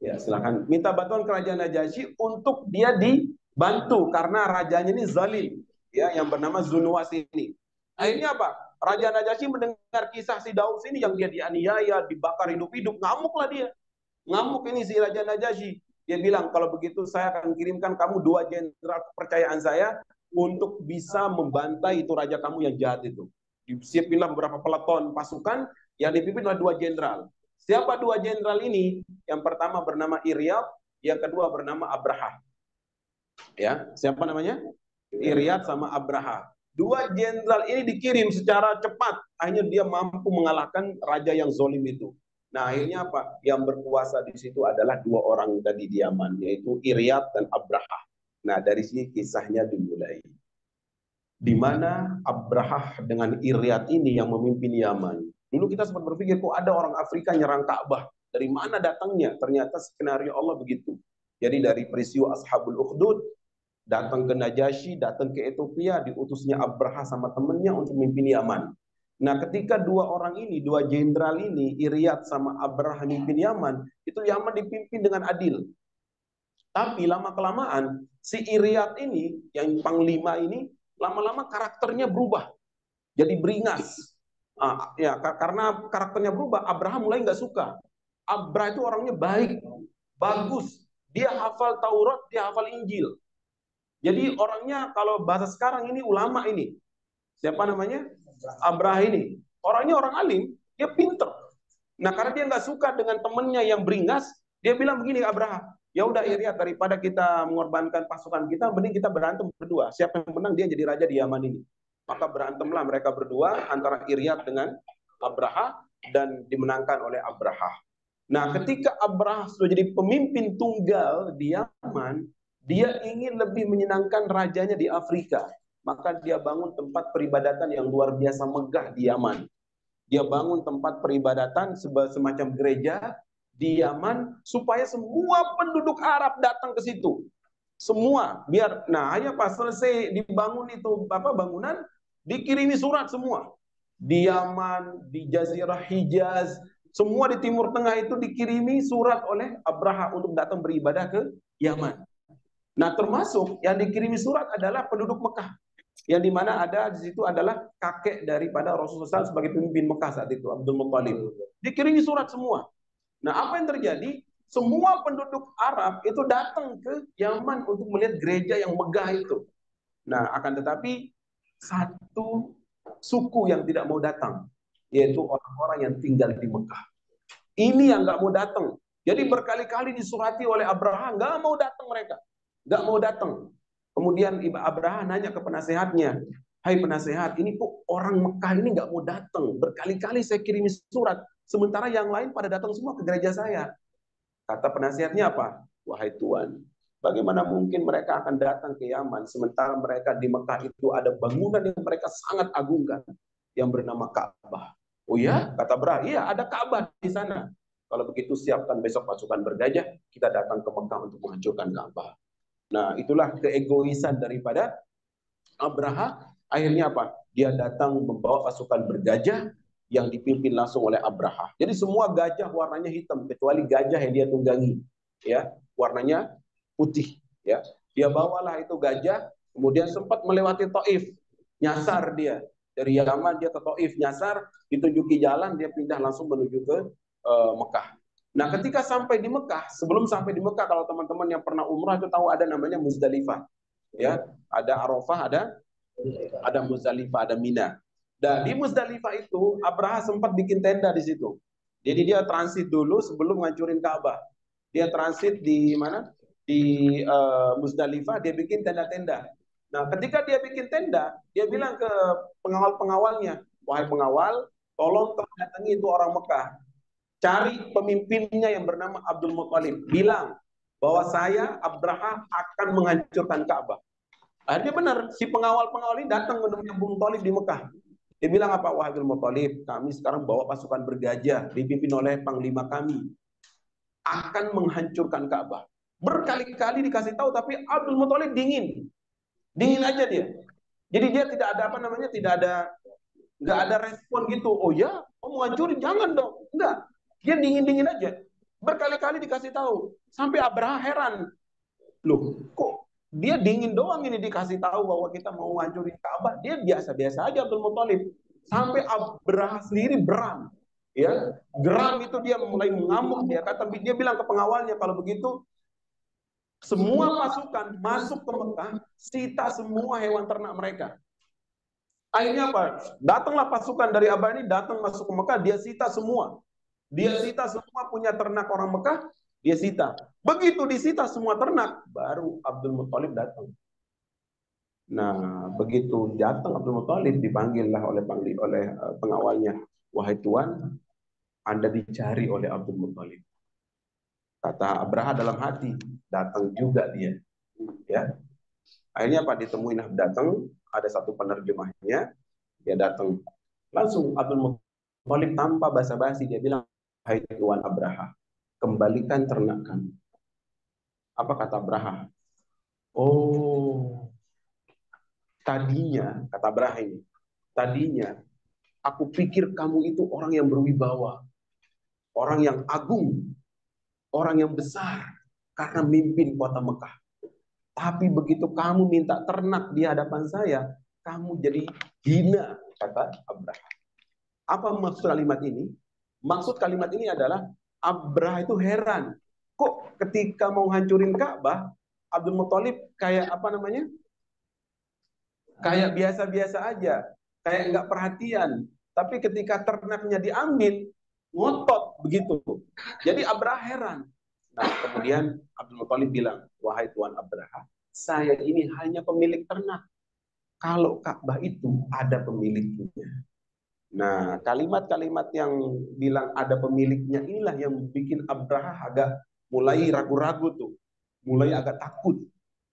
Ya, silakan. Minta bantuan kerajaan Najasyi untuk dia dibantu karena rajanya ini zalim, ya, yang bernama Zunuwas ini. Akhirnya apa? Raja Najasyi mendengar kisah si Daus ini yang dia dianiaya, dibakar hidup-hidup, ngamuklah dia. Ngamuk ini si Raja Najasyi. Dia bilang, kalau begitu saya akan kirimkan kamu 2 jenderal kepercayaan saya untuk bisa membantai itu raja kamu yang jahat itu. Disiapinlah beberapa peleton pasukan yang dipimpin oleh 2 jenderal. Siapa 2 jenderal ini? Yang pertama bernama Iryad, yang kedua bernama Abraha. Ya, siapa namanya? Iryad sama Abraha. 2 jenderal ini dikirim secara cepat. Akhirnya dia mampu mengalahkan raja yang zolim itu. Nah, akhirnya apa? Yang berkuasa di situ adalah 2 orang tadi di Yaman, yaitu Iryad dan Abraha. Nah, dari sini kisahnya dimulai. Di mana Abraha dengan Iryad ini yang memimpin Yaman. Dulu kita sempat berpikir, kok ada orang Afrika nyerang Ka'bah? Dari mana datangnya? Ternyata skenario Allah begitu. Jadi dari peristiwa Ashabul Ukhdud, datang ke Najasyi, datang ke Ethiopia, diutusnya Abraha sama temennya untuk memimpin Yaman. Nah, ketika 2 orang ini, 2 jenderal ini, Iryad sama Abraha memimpin Yaman, itu Yaman dipimpin dengan adil. Tapi lama-kelamaan, si Iryad ini, yang panglima ini, lama-lama karakternya berubah. Jadi beringas. Ya, karena karakternya berubah, Abraha mulai nggak suka. Abraha itu orangnya baik, bagus. Dia hafal Taurat, dia hafal Injil. Jadi orangnya kalau bahasa sekarang ini ulama ini. Siapa namanya? Abraha ini. Orangnya orang alim, dia pinter. Nah, karena dia nggak suka dengan temennya yang beringas, dia bilang begini, Abraha, ya udah Iryad, daripada kita mengorbankan pasukan kita, mending kita berantem berdua. Siapa yang menang dia jadi raja di Yaman ini. Maka berantemlah mereka berdua antara Iryad dengan Abraha dan dimenangkan oleh Abraha. Nah, ketika Abraha sudah jadi pemimpin tunggal di Yaman, dia ingin lebih menyenangkan rajanya di Afrika. Maka dia bangun tempat peribadatan yang luar biasa megah di Yaman. Dia bangun tempat peribadatan semacam gereja di Yaman supaya semua penduduk Arab datang ke situ. Semua biar ya pas selesai dibangun itu bangunan, dikirimi surat semua. Di Yaman, di Jazirah Hijaz, semua di Timur Tengah itu dikirimi surat oleh Abraha untuk datang beribadah ke Yaman. Nah, termasuk yang dikirimi surat adalah penduduk Mekah, yang dimana ada di situ adalah kakek daripada Rasulullah SAW sebagai pemimpin Mekah saat itu, Abdul Muttalib. Dikirimi surat semua. Nah, apa yang terjadi? Semua penduduk Arab itu datang ke Yaman untuk melihat gereja yang megah itu. Nah, akan tetapi satu suku yang tidak mau datang, yaitu orang-orang yang tinggal di Mekah. Ini yang nggak mau datang. Jadi berkali-kali disurati oleh Abraha, nggak mau datang mereka, nggak mau datang. Kemudian Abraha nanya ke penasehatnya, hai penasehat, ini kok orang Mekah ini nggak mau datang? Berkali-kali saya kirim surat, sementara yang lain pada datang semua ke gereja saya. Kata penasihatnya apa? Wahai Tuhan, bagaimana mungkin mereka akan datang ke Yaman sementara mereka di Mekah itu ada bangunan yang mereka sangat agungkan yang bernama Ka'bah. Oh ya, kata Abraha, iya ada Ka'bah di sana. Kalau begitu siapkan besok pasukan bergajah, kita datang ke Mekah untuk menghancurkan Ka'bah. Nah, itulah keegoisan daripada Abraha. Akhirnya apa? Dia datang membawa pasukan bergajah yang dipimpin langsung oleh Abraha. Jadi semua gajah warnanya hitam kecuali gajah yang dia tunggangi, ya, warnanya putih, ya. Dia bawalah itu gajah, kemudian sempat melewati Taif, nyasar dia dari Yaman dia ke Taif, nyasar, ditunjuki jalan, dia pindah langsung menuju ke Mekah. Nah, ketika sampai di Mekah, sebelum sampai di Mekah, kalau teman-teman yang pernah umrah itu tahu ada namanya Muzdalifah, ya, ada Arafah, ada Muzdalifah, ada Mina. Dan di Muzdalifah itu Abraha sempat bikin tenda di situ. Jadi dia transit dulu sebelum ngancurin Ka'bah. Dia transit di mana? Di Muzdalifah, dia bikin tenda-tenda. Nah, ketika dia bikin tenda, dia bilang ke pengawal-pengawalnya, wahai pengawal, tolong kau datangi itu orang Mekah. Cari pemimpinnya yang bernama Abdul Muthalib. Bilang bahwa saya, Abraha, akan menghancurkan Ka'bah. Akhirnya benar, si pengawal-pengawal ini datang menemui Abu Thalib di Mekah. Dia bilang apa? Wahai Abdul Muthalib, kami sekarang bawa pasukan bergajah dipimpin oleh panglima kami akan menghancurkan Ka'bah. Berkali-kali dikasih tahu, tapi Abdul Muthalib dingin, dingin aja dia. Jadi dia tidak ada apa namanya, nggak ada respon gitu. Oh ya, mau hancurin, jangan dong. Enggak, dia dingin-dingin aja. Berkali-kali dikasih tahu, sampai Abraha heran, loh kok dia dingin doang ini dikasih tahu bahwa kita mau hancurin Ka'bah, dia biasa-biasa aja Abdul Muthalib. Sampai Abraha sendiri beram, ya, geram itu dia mulai mengamuk, dia bilang ke pengawalnya, kalau begitu semua pasukan masuk ke Mekah, sita semua hewan ternak mereka. Akhirnya apa? Datanglah pasukan dari Abraha ini, datang masuk ke Mekah, dia sita semua. Dia sita semua punya ternak orang Mekah, dia sita. Begitu disita semua ternak, baru Abdul Muthalib datang. Nah, begitu datang Abdul Muthalib, dipanggillah oleh pengawalnya, wahai Tuan, Anda dicari oleh Abdul Muthalib. Kata Abraha dalam hati, datang juga dia. Ya, akhirnya apa? Ditemuin datang, ada satu penerjemahnya, dia datang. Langsung Abdul Muthalib tanpa basa-basi dia bilang, hai Tuan Abraha, kembalikan ternak kami. Apa kata Abraha? Oh, tadinya, kata Abraha ini, tadinya aku pikir kamu itu orang yang berwibawa, orang yang agung, orang yang besar, karena mimpin kota Mekah. Tapi begitu kamu minta ternak di hadapan saya, kamu jadi hina, kata Abraha. Apa maksud kalimat ini? Maksud kalimat ini adalah Abraha itu heran. Kok ketika mau hancurin Ka'bah, Abdul Muthalib kayak apa namanya? Kayak biasa-biasa aja, kayak nggak perhatian. Tapi ketika ternaknya diambil, ngotot begitu. Jadi Abraha heran. Nah, kemudian Abdul Muthalib bilang, wahai Tuan Abraha, saya ini hanya pemilik ternak. Kalau Ka'bah itu ada pemiliknya. Nah, kalimat-kalimat yang bilang ada pemiliknya inilah yang bikin Abraha agak mulai ragu-ragu tuh. Mulai agak takut.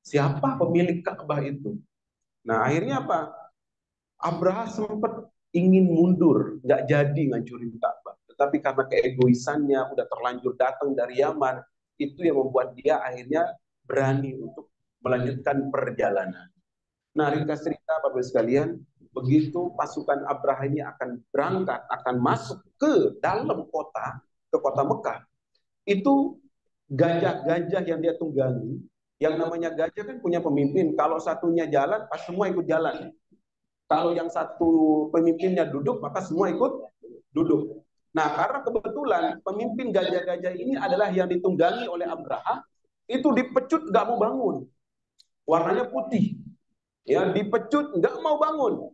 Siapa pemilik Ka'bah itu? Nah, akhirnya apa? Abraha sempat ingin mundur, nggak jadi ngancurin Ka'bah. Tetapi karena keegoisannya udah terlanjur datang dari Yaman, itu yang membuat dia akhirnya berani untuk melanjutkan perjalanan. Nah, ringkas cerita Bapak sekalian, begitu pasukan Abraha ini akan berangkat, akan masuk ke dalam kota, ke kota Mekah, itu gajah-gajah yang dia tunggangi, yang namanya gajah kan punya pemimpin, kalau satunya jalan, pas semua ikut jalan. Kalau yang satu pemimpinnya duduk, maka semua ikut duduk. Nah, karena kebetulan pemimpin gajah-gajah ini adalah yang ditunggangi oleh Abraha, itu dipecut nggak mau bangun. Warnanya putih. Ya, dipecut nggak mau bangun.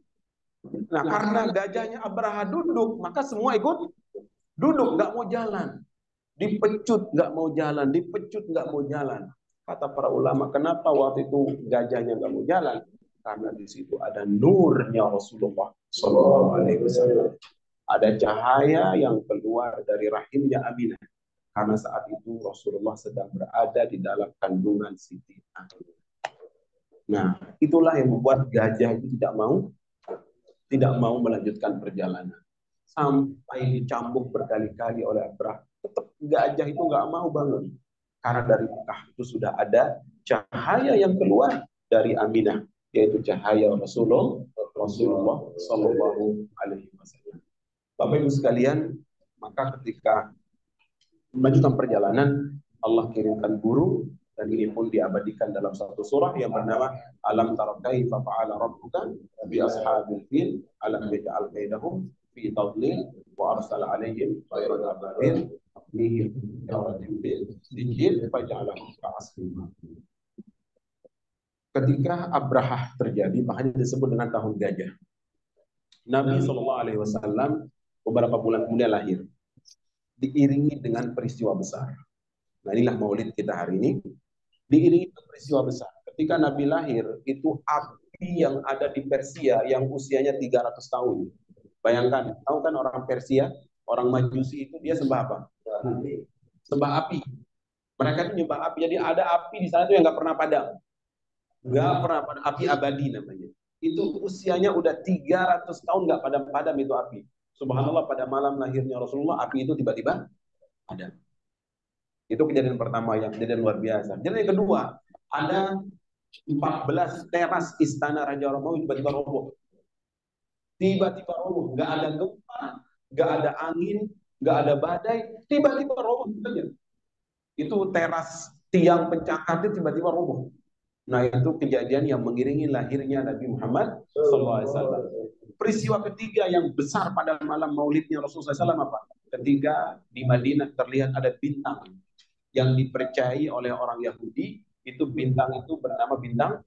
Nah, karena gajahnya Abraha duduk, maka semua ikut duduk, nggak mau jalan. dipecut nggak mau jalan, dipecut nggak mau jalan. Kata para ulama, kenapa waktu itu gajahnya nggak mau jalan? Karena di situ ada nurnya Rasulullah Shallallahu Alaihi Wasallam. Ada cahaya yang keluar dari rahimnya Aminah. Karena saat itu Rasulullah sedang berada di dalam kandungan Siti Aminah. Nah, itulah yang membuat gajah itu tidak mau melanjutkan perjalanan. Sampai dicambuk berkali-kali oleh Abrah. Tetap gajah itu nggak mau bangun. Karena dari Mekah itu sudah ada cahaya yang keluar dari Aminah, yaitu cahaya Rasulullah Shallallahu Alaihi Wasallam. Bapak Ibu sekalian, maka ketika melanjutkan perjalanan, Allah kirimkan burung, dan ini pun diabadikan dalam satu surah yang bernama Alam tara kaifa fa'ala rabbuka bi ashabil fil alam yaj'al kaidahum fi tadlil wa arsala alaihim tayran ababil tarmihim bil sijil faj'alahum ka'asfin ma'kul. Ketika Abrahah terjadi, makanya disebut dengan tahun gajah. Nabi SAW beberapa bulan kemudian lahir, diiringi dengan peristiwa besar. Nah, inilah maulid kita hari ini, diiringi dengan peristiwa besar. Ketika Nabi lahir, itu api yang ada di Persia yang usianya 300 tahun. Bayangkan, tahu kan orang Persia, orang Majusi itu dia sembah apa? Sembah api. Mereka itu nyembah api. Jadi ada api di sana itu yang nggak pernah padam. Nggak pernah padam. Api abadi namanya. Itu usianya udah 300 tahun nggak padam-padam itu api. Subhanallah, pada malam lahirnya Rasulullah, api itu tiba-tiba ada. Itu kejadian pertama, yang kejadian luar biasa. Jadi yang kedua, ada 14 teras istana Raja Romawi tiba-tiba roboh. Tiba-tiba roboh, nggak ada gempa, nggak ada angin, nggak ada badai, tiba-tiba roboh saja. Itu teras tiang pencakar itu tiba-tiba roboh. Nah, itu kejadian yang mengiringi lahirnya Nabi Muhammad SAW. Peristiwa ketiga yang besar pada malam maulidnya Rasulullah SAW apa? Ketika di Madinah terlihat ada bintang yang dipercayai oleh orang Yahudi, itu bintang itu bernama bintang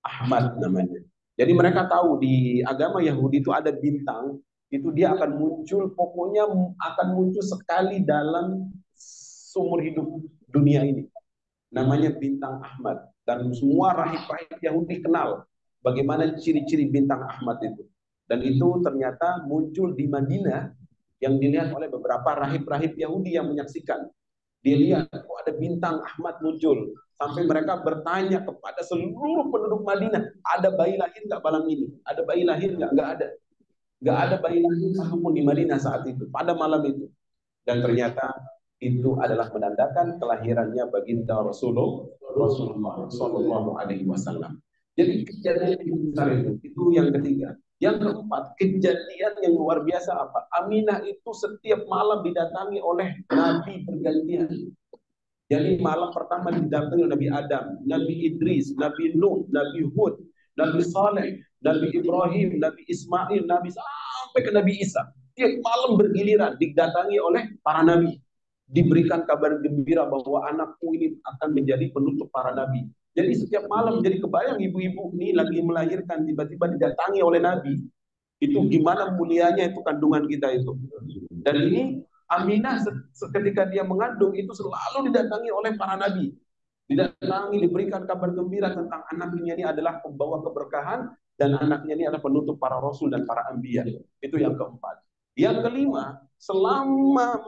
Ahmad namanya. Jadi mereka tahu di agama Yahudi itu ada bintang, itu dia akan muncul, pokoknya akan muncul sekali dalam seumur hidup dunia ini. Namanya bintang Ahmad. Dan semua rahib-rahib Yahudi kenal bagaimana ciri-ciri bintang Ahmad itu. Dan itu ternyata muncul di Madinah, yang dilihat oleh beberapa rahib-rahib Yahudi yang menyaksikan. Dia lihat, kok ada bintang Ahmad muncul. Sampai mereka bertanya kepada seluruh penduduk Madinah, ada bayi lahir nggak malam ini? Ada bayi lahir nggak? Nggak ada. Nggak ada bayi lahir satupun di Madinah saat itu, pada malam itu. Dan ternyata itu adalah menandakan kelahirannya baginda Rasulullah Shallallahu Alaihi Wasallam. Jadi kejadian yang besar itu yang ketiga. Yang keempat, kejadian yang luar biasa apa? Aminah itu setiap malam didatangi oleh Nabi bergantian. Jadi malam pertama didatangi oleh Nabi Adam, Nabi Idris, Nabi Nuh, Nabi Hud, Nabi Saleh, Nabi Ibrahim, Nabi Ismail, Nabi sampai ke Nabi Isa. Tiap malam bergiliran didatangi oleh para nabi. Diberikan kabar gembira bahwa anakku ini akan menjadi penutup para nabi. Jadi setiap malam jadi kebayang ibu-ibu ini lagi melahirkan tiba-tiba didatangi oleh nabi. Itu gimana mulianya itu kandungan kita itu. Dan ini Aminah ketika dia mengandung itu selalu didatangi oleh para nabi. Didatangi, diberikan kabar gembira tentang anaknya ini adalah pembawa keberkahan dan anaknya ini adalah penutup para rasul dan para anbiya. Itu yang keempat. Yang kelima, selama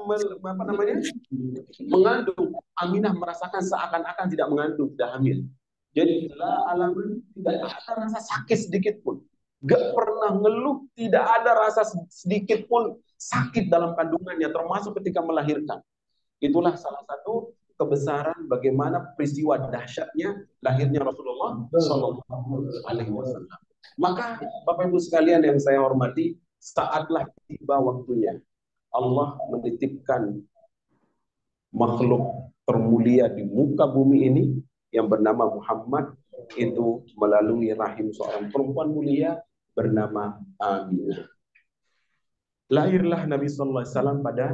mengandung, Aminah merasakan seakan-akan tidak mengandung, tidak hamil. Jadi alamin tidak ada rasa sakit sedikit pun. Gak pernah ngeluh, tidak ada rasa sedikit pun sakit dalam kandungannya, termasuk ketika melahirkan. Itulah salah satu kebesaran bagaimana peristiwa dahsyatnya lahirnya Rasulullah Shallallahu Alaihi Wasallam. Maka Bapak Ibu sekalian yang saya hormati, saatlah tiba waktunya Allah menitipkan makhluk termulia di muka bumi ini yang bernama Muhammad itu melalui rahim seorang perempuan mulia bernama Aminah. Lahirlah Nabi Sallallahu Alaihi Wasallam pada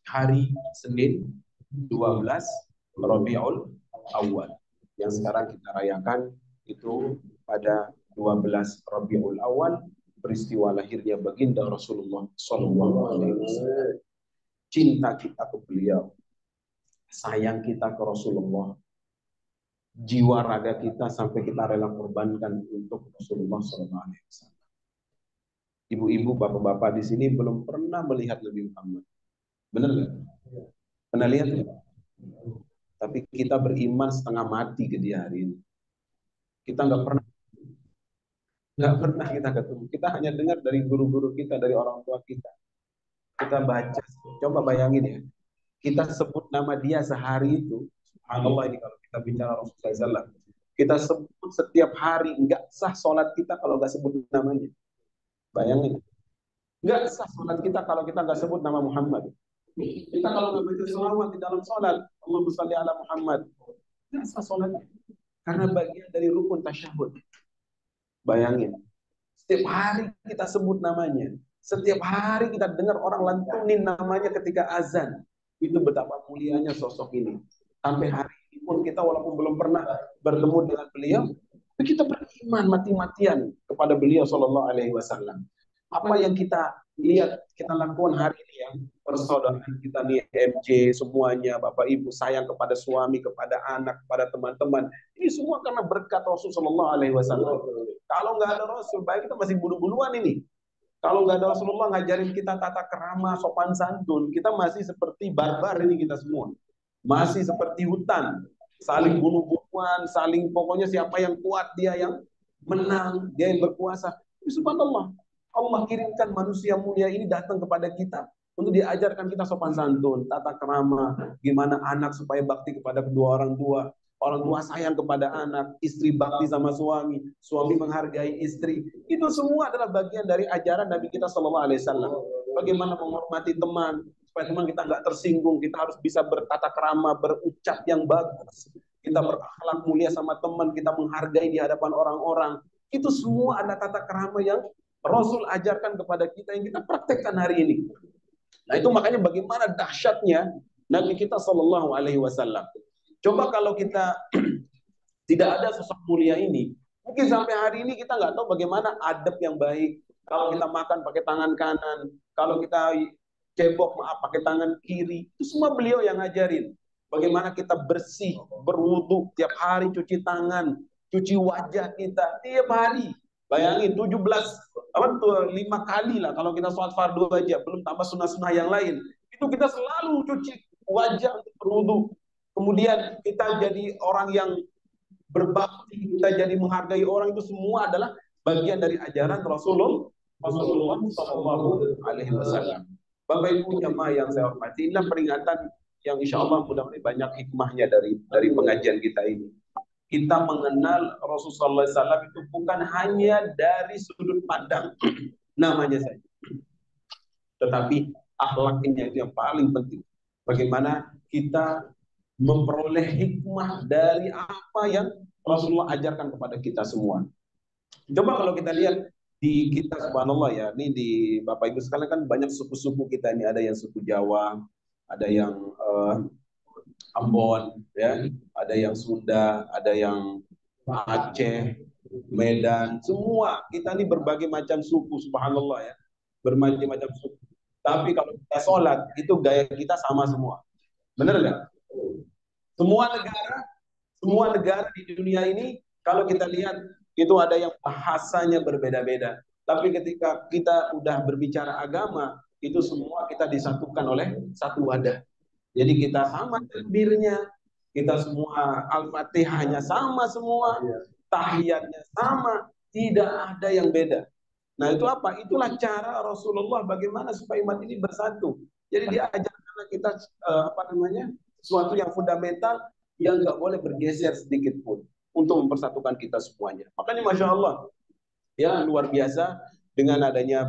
hari Senin 12 Rabiul Awal yang sekarang kita rayakan itu pada 12 Rabiul Awal, peristiwa lahirnya baginda Rasulullah Sallallahu Alaihi Wasallam. Cinta kita ke beliau, sayang kita ke Rasulullah, jiwa raga kita sampai kita rela korbankan untuk Rasulullah SAW. Ibu-ibu, bapak-bapak di sini belum pernah melihat Nabi Muhammad, benar nggak? Pernah lihat nggak? Tapi kita beriman setengah mati ke dia hari ini. Kita nggak pernah kita ketemu. Kita hanya dengar dari guru-guru kita, dari orang tua kita. Kita baca, coba bayangin ya. Kita sebut nama dia sehari itu, subhanallah, ini kalau kita bicara Rasulullah SAW, kita sebut setiap hari, nggak sah sholat kita kalau nggak sebut namanya. Bayangin, nggak sah sholat kita kalau kita nggak sebut nama Muhammad. Kita kalau nggak baca sholawat di dalam sholat, Allahumma sholli ala Muhammad, nggak sah sholatnya. Karena bagian dari rukun tasyahud. Bayangin, setiap hari kita sebut namanya. Setiap hari kita dengar orang lantunin namanya ketika azan. Itu betapa mulianya sosok ini. Sampai hari ini pun kita walaupun belum pernah bertemu dengan beliau, tapi kita beriman mati-matian kepada beliau Shallallahu Alaihi Wasallam. Apa yang kita lihat, kita lakukan hari ini ya, persaudaraan kita di MJ semuanya, Bapak Ibu sayang kepada suami, kepada anak, kepada teman-teman. Ini semua karena berkat Rasul Shallallahu Alaihi Wasallam. Kalau nggak ada Rasul, baik kita masih bulu-buluan ini. Kalau nggak ada Rasulullah ngajarin kita tata kerama, sopan santun, kita masih seperti barbar ini kita semua. Masih seperti hutan, saling bunuh-bunuhan, saling pokoknya siapa yang kuat dia yang menang, dia yang berkuasa. Subhanallah, Allah kirimkan manusia mulia ini datang kepada kita untuk diajarkan kita sopan santun, tata kerama, gimana anak supaya bakti kepada kedua orang tua sayang kepada anak, istri bakti sama suami, suami menghargai istri. Itu semua adalah bagian dari ajaran Nabi kita Shallallahu Alaihi Wasallam. Bagaimana menghormati teman, supaya teman kita nggak tersinggung, kita harus bisa bertata krama, berucap yang bagus, kita berakhlak mulia sama teman, kita menghargai di hadapan orang-orang. Itu semua ada tata krama yang Rasul ajarkan kepada kita yang kita praktekkan hari ini. Nah itu makanya bagaimana dahsyatnya Nabi kita Shallallahu Alaihi Wasallam. Coba kalau kita tidak ada sosok mulia ini, mungkin sampai hari ini kita nggak tahu bagaimana adab yang baik. Kalau kita makan pakai tangan kanan, kalau kita cebok pakai tangan kiri, itu semua beliau yang ngajarin. Bagaimana kita bersih, berwudu tiap hari, cuci tangan, cuci wajah kita tiap hari. Bayangin 5 kali lah kalau kita sholat fardu aja, belum tambah sunnah-sunnah yang lain. Itu kita selalu cuci wajah untuk berwudu. Kemudian kita jadi orang yang berbakti, kita jadi menghargai orang, itu semua adalah bagian dari ajaran Rasulullah Shallallahu Alaihi Wasallam. Bapak Ibu jamaah yang saya hormati, inilah peringatan yang insya Allah mudah-mudahan banyak hikmahnya dari pengajian kita ini. Kita mengenal Rasulullah SAW itu bukan hanya dari sudut pandang namanya saja, tetapi akhlaknya itu yang paling penting. Bagaimana kita memperoleh hikmah dari apa yang Rasulullah ajarkan kepada kita semua. Coba kalau kita lihat di kita, subhanallah ya, ini di Bapak Ibu sekalian kan banyak suku-suku kita ini, ada yang suku Jawa, ada yang Ambon, ya, ada yang Sunda, ada yang Aceh, Medan, semua kita ini berbagai macam suku, subhanallah ya, berbagai macam suku. Tapi kalau kita sholat itu gaya kita sama semua, benar nggak? Semua negara di dunia ini kalau kita lihat itu ada yang bahasanya berbeda-beda. Tapi ketika kita udah berbicara agama, itu semua kita disatukan oleh satu wadah. Jadi kita sama takbirnya, kita semua Al-Fatihahnya sama semua, tahiyatnya sama, tidak ada yang beda. Nah itu apa? Itulah cara Rasulullah bagaimana supaya umat ini bersatu. Jadi dia ajarkan kita sesuatu yang fundamental yang nggak boleh bergeser sedikit pun untuk mempersatukan kita semuanya. Makanya masya Allah, ya luar biasa dengan adanya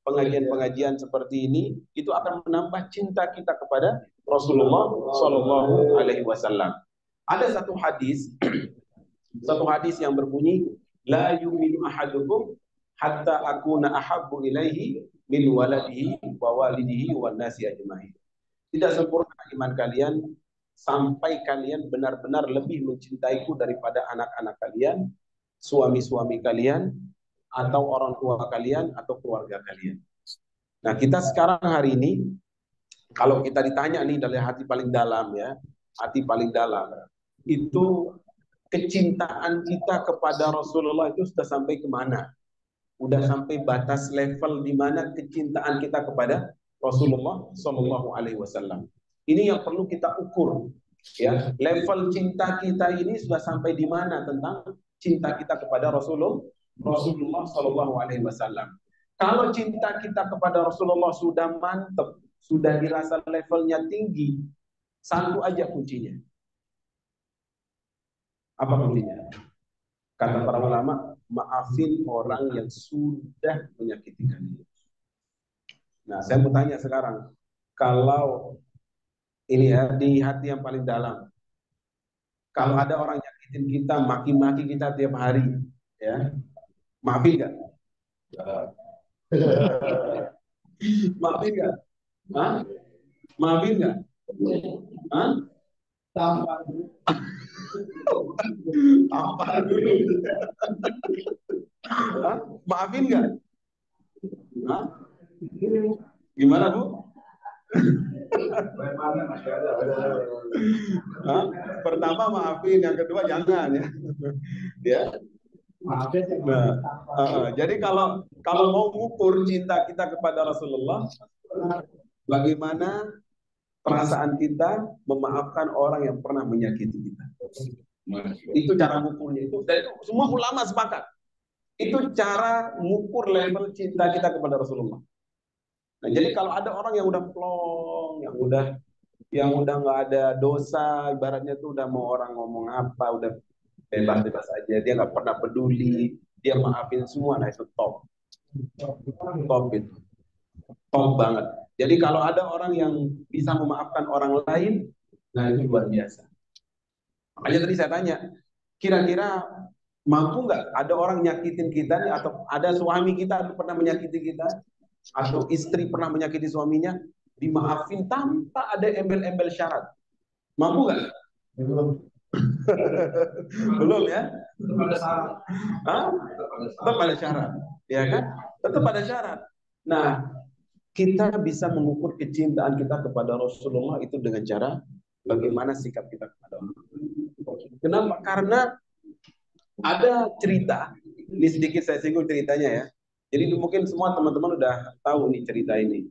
pengajian-pengajian seperti ini, itu akan menambah cinta kita kepada Rasulullah Shallallahu Alaihi Wasallam. Ada satu hadis yang berbunyi, la yu'minu ahadukum hatta akuna ahabbu ilaihi min waladihi wa walidihi wan nasi ajma'in. Tidak sempurna iman kalian sampai kalian benar-benar lebih mencintaiku daripada anak-anak kalian, suami-suami kalian, atau orang tua kalian, atau keluarga kalian. Nah, kita sekarang hari ini Kalau kita ditanya nih dari hati paling dalam ya, hati paling dalam itu kecintaan kita kepada Rasulullah itu sudah sampai kemana? Udah sampai batas level di mana kecintaan kita kepada Rasulullah Shallallahu Alaihi Wasallam. Ini yang perlu kita ukur, ya. Level cinta kita ini sudah sampai di mana tentang cinta kita kepada Rasulullah Shallallahu Alaihi Wasallam. Kalau cinta kita kepada Rasulullah sudah mantap, sudah dirasa levelnya tinggi, satu aja kuncinya. Apa kuncinya? Kata para ulama, maafin orang yang sudah menyakiti kalian. Nah, saya mau tanya sekarang, kalau ini ya di hati yang paling dalam, kalau ada orang nyakitin kita, maki-maki kita tiap hari, ya, maafin nggak? Maafin nggak? Hah? Maafin nggak? Hah? Tampar dulu. Hah? Maafin nggak? Hah? Gimana, Bu? Hah? Pertama maafin, yang kedua jangan ya. Ya. Nah, jadi kalau mau mengukur cinta kita kepada Rasulullah, bagaimana perasaan kita memaafkan orang yang pernah menyakiti kita. Itu cara mengukurnya. Itu semua ulama sepakat. Itu cara mengukur level cinta kita kepada Rasulullah. Nah, jadi kalau ada orang yang udah plong, yang udah nggak ada dosa, ibaratnya tuh udah mau orang ngomong apa, udah bebas-bebas aja, dia nggak pernah peduli, dia maafin semua, nah itu top itu, top banget. Jadi kalau ada orang yang bisa memaafkan orang lain, nah itu luar biasa. Makanya tadi saya tanya, kira-kira mampu nggak ada orang nyakitin kita nih, atau ada suami kita pernah menyakiti kita, atau istri pernah menyakiti suaminya, dimaafin tanpa ada embel-embel syarat. Mampu nggak? Belum ya? Tetap ada syarat. Tetap ada syarat, ya kan? Tetap ada syarat. Nah, kita bisa mengukur kecintaan kita kepada Rasulullah itu dengan cara bagaimana sikap kita kepada Allah. Kenapa? Karena ada cerita, ini sedikit saya singgung ceritanya ya. Jadi mungkin semua teman-teman udah tahu nih cerita ini.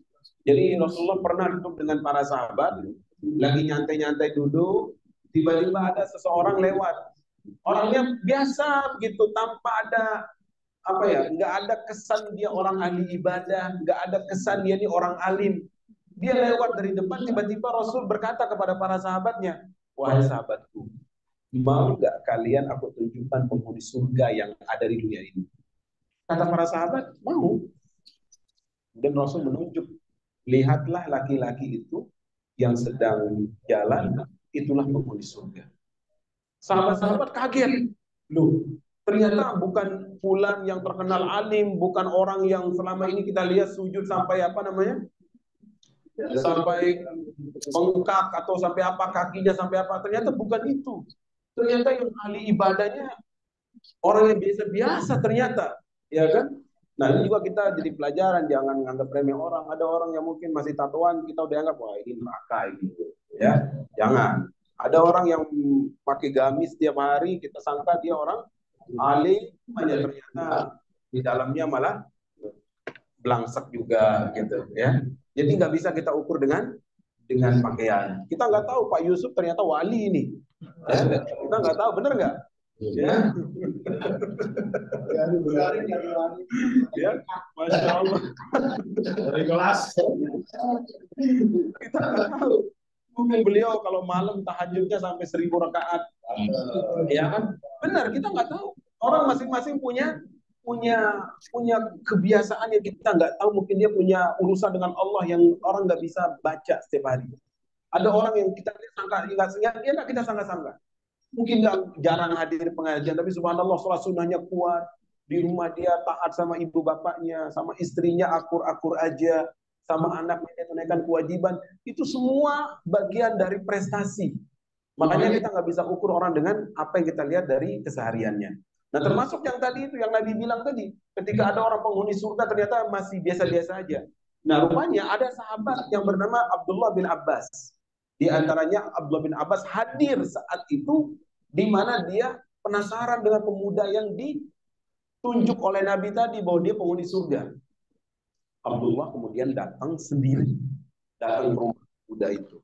Jadi Rasulullah pernah duduk dengan para sahabat, lagi nyantai-nyantai duduk, tiba-tiba ada seseorang lewat. Orangnya biasa begitu, tanpa ada apa ya, nggak ada kesan dia orang ahli ibadah, nggak ada kesan dia ini orang alim. Dia lewat dari depan, tiba-tiba Rasul berkata kepada para sahabatnya, wahai sahabatku, mau nggak kalian aku tunjukkan penghuni surga yang ada di dunia ini? Kata para sahabat, mau. Dan Rasul menunjuk, lihatlah laki-laki itu yang sedang jalan, itulah penghuni surga. Sahabat-sahabat kaget, loh, ternyata bukan fulan yang terkenal alim, bukan orang yang selama ini kita lihat sujud sampai apa namanya, sampai bengkak atau sampai apa kakinya sampai apa, ternyata bukan itu. Ternyata yang ahli ibadahnya orang yang biasa-biasa ternyata, ya kan? Nah, ini juga kita jadi pelajaran, jangan menganggap remeh orang. Ada orang yang mungkin masih tatoan, kita udah anggap wah ini neraka ini, ya. Jangan. Ada orang yang pakai gamis tiap hari, kita sangka dia orang alim, hanya ternyata di dalamnya malah belangsak juga gitu, ya. Jadi nggak bisa kita ukur dengan pakaian. Kita nggak tahu Pak Yusuf ternyata wali ini. Ya, kita nggak tahu, bener nggak? Ya. Ya, Masya Allah. Dari kelas. Kita nggak tahu. Mungkin beliau kalau malam tahajudnya sampai 1000 rakaat. Ya kan? Benar, kita nggak tahu. Orang masing-masing punya kebiasaan yang kita nggak tahu. Mungkin dia punya urusan dengan Allah yang orang nggak bisa baca setiap hari. Ada orang yang kita sangka nggak kita sangka-sangka. Mungkin jarang hadir pengajian, tapi subhanallah sholat sunnahnya kuat. Di rumah dia taat sama ibu bapaknya, sama istrinya akur-akur aja, sama anaknya tunaikan kewajiban. Itu semua bagian dari prestasi. Makanya kita nggak bisa ukur orang dengan apa yang kita lihat dari kesehariannya. Nah, termasuk yang tadi itu, yang Nabi bilang tadi, ketika ada orang penghuni surga ternyata masih biasa-biasa aja. Nah, rupanya ada sahabat yang bernama Abdullah bin Abbas. Di antaranya Abdullah bin Abbas hadir saat itu, di mana dia penasaran dengan pemuda yang ditunjuk oleh Nabi tadi bahwa dia penghuni surga. Abdullah kemudian datang sendiri, datang ke rumah pemuda itu.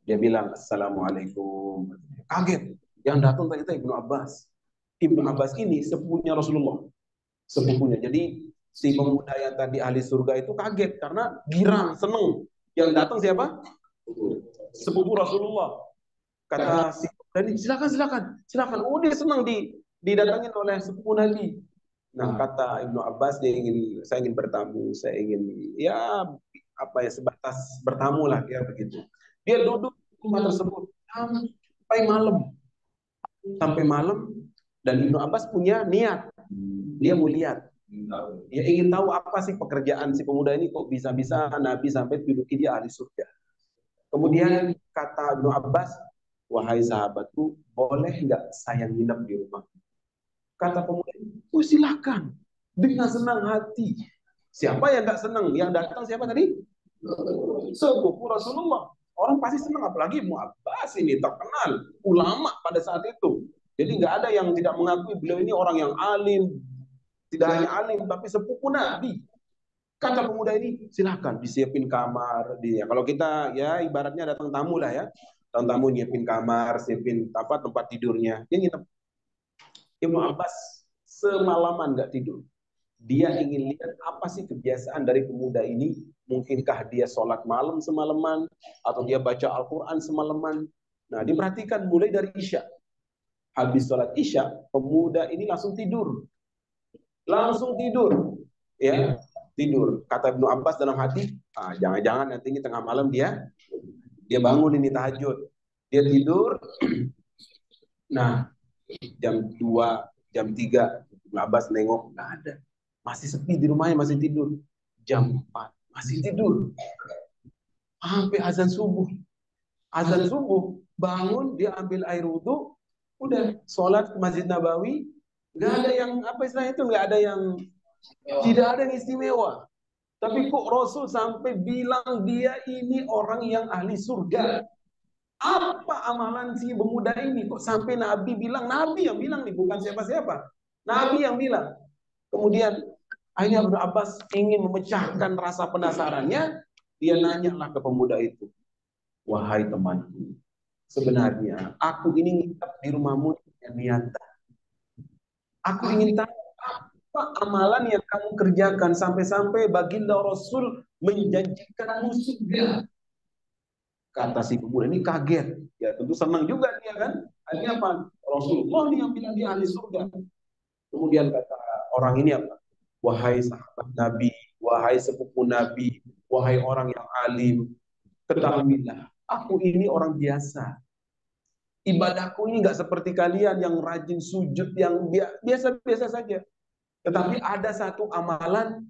Dia bilang, Assalamualaikum. Kaget. Yang datang ternyata Ibnu Abbas. Ibnu Abbas ini sepupunya Rasulullah. Sepupunya. Jadi si pemuda yang tadi ahli surga itu kaget karena girang, seneng. Yang datang siapa? Sepupu Rasulullah. Kata si pemuda ini, silakan, silakan, silakan. Oh, dia senang didatangin oleh sepupu Nabi. Nah, kata Ibnu Abbas, saya ingin bertamu, saya ingin ya apa ya sebatas bertamu lah ya begitu. Dia duduk di rumah tersebut sampai malam, dan Ibnu Abbas punya niat, dia mau lihat, dia ingin tahu apa sih pekerjaan si pemuda ini kok bisa-bisa Nabi sampai duduki dia ahli surga. Kemudian kata Ibnu Abbas, wahai sahabatku, boleh nggak saya nginep di rumah? Kata pemuda ini, oh silahkan, dengan senang hati. Siapa yang nggak senang? Yang datang siapa tadi? Sepupu Rasulullah. Orang pasti senang, apalagi Ibnu Abbas ini terkenal ulama pada saat itu. Jadi nggak ada yang tidak mengakui beliau ini orang yang alim, tidak hanya alim tapi sepupu Nabi. Kata pemuda ini, silahkan disiapin kamar dia. Kalau kita ya ibaratnya datang tamu lah ya, datang tamu nyiapin kamar, siapin apa tempat tidurnya. Dia nginep. Ibnu Abbas semalaman nggak tidur. Dia ingin lihat apa sih kebiasaan dari pemuda ini. Mungkinkah dia sholat malam semalaman, atau dia baca Al-Quran semalaman. Nah, diperhatikan mulai dari Isya. Habis sholat Isya, pemuda ini langsung tidur. Langsung tidur. Ya, tidur. Kata Ibnu Abbas dalam hati, jangan-jangan nanti ini tengah malam dia bangun ini tahajud. Dia tidur. Nah, jam 2, jam 3, Ibnu Abbas nengok, nggak ada. Masih sepi di rumahnya, masih tidur. Jam 4, masih tidur. Sampai azan subuh. Azan subuh, bangun, dia ambil air wudhu, udah sholat ke Masjid Nabawi. Nggak ada yang, apa istilahnya itu, nggak ada yang, tidak ada yang istimewa. Tapi kok Rasul sampai bilang dia ini orang yang ahli surga. Apa amalan si pemuda ini? Kok sampai Nabi bilang, Nabi yang bilang nih, bukan siapa-siapa. Nabi yang bilang. Kemudian akhirnya Ibnu Abbas ingin memecahkan rasa penasarannya. Dia nanyalah ke pemuda itu, wahai temanku, sebenarnya aku ini nginep di rumahmu dengan niatan. Aku ingin tahu apa amalan yang kamu kerjakan sampai-sampai baginda Rasul menjanjikanmu surga. Kata si pemuda ini kaget. Ya tentu senang juga dia kan. Akhirnya apa? Rasulullah yang bilang dia ahli surga. Kemudian kata orang ini apa? Wahai sahabat Nabi, wahai sepupu Nabi, wahai orang yang alim, ketahuilah, aku ini orang biasa. Ibadahku ini nggak seperti kalian yang rajin sujud, yang biasa-biasa saja. Tetapi ada satu amalan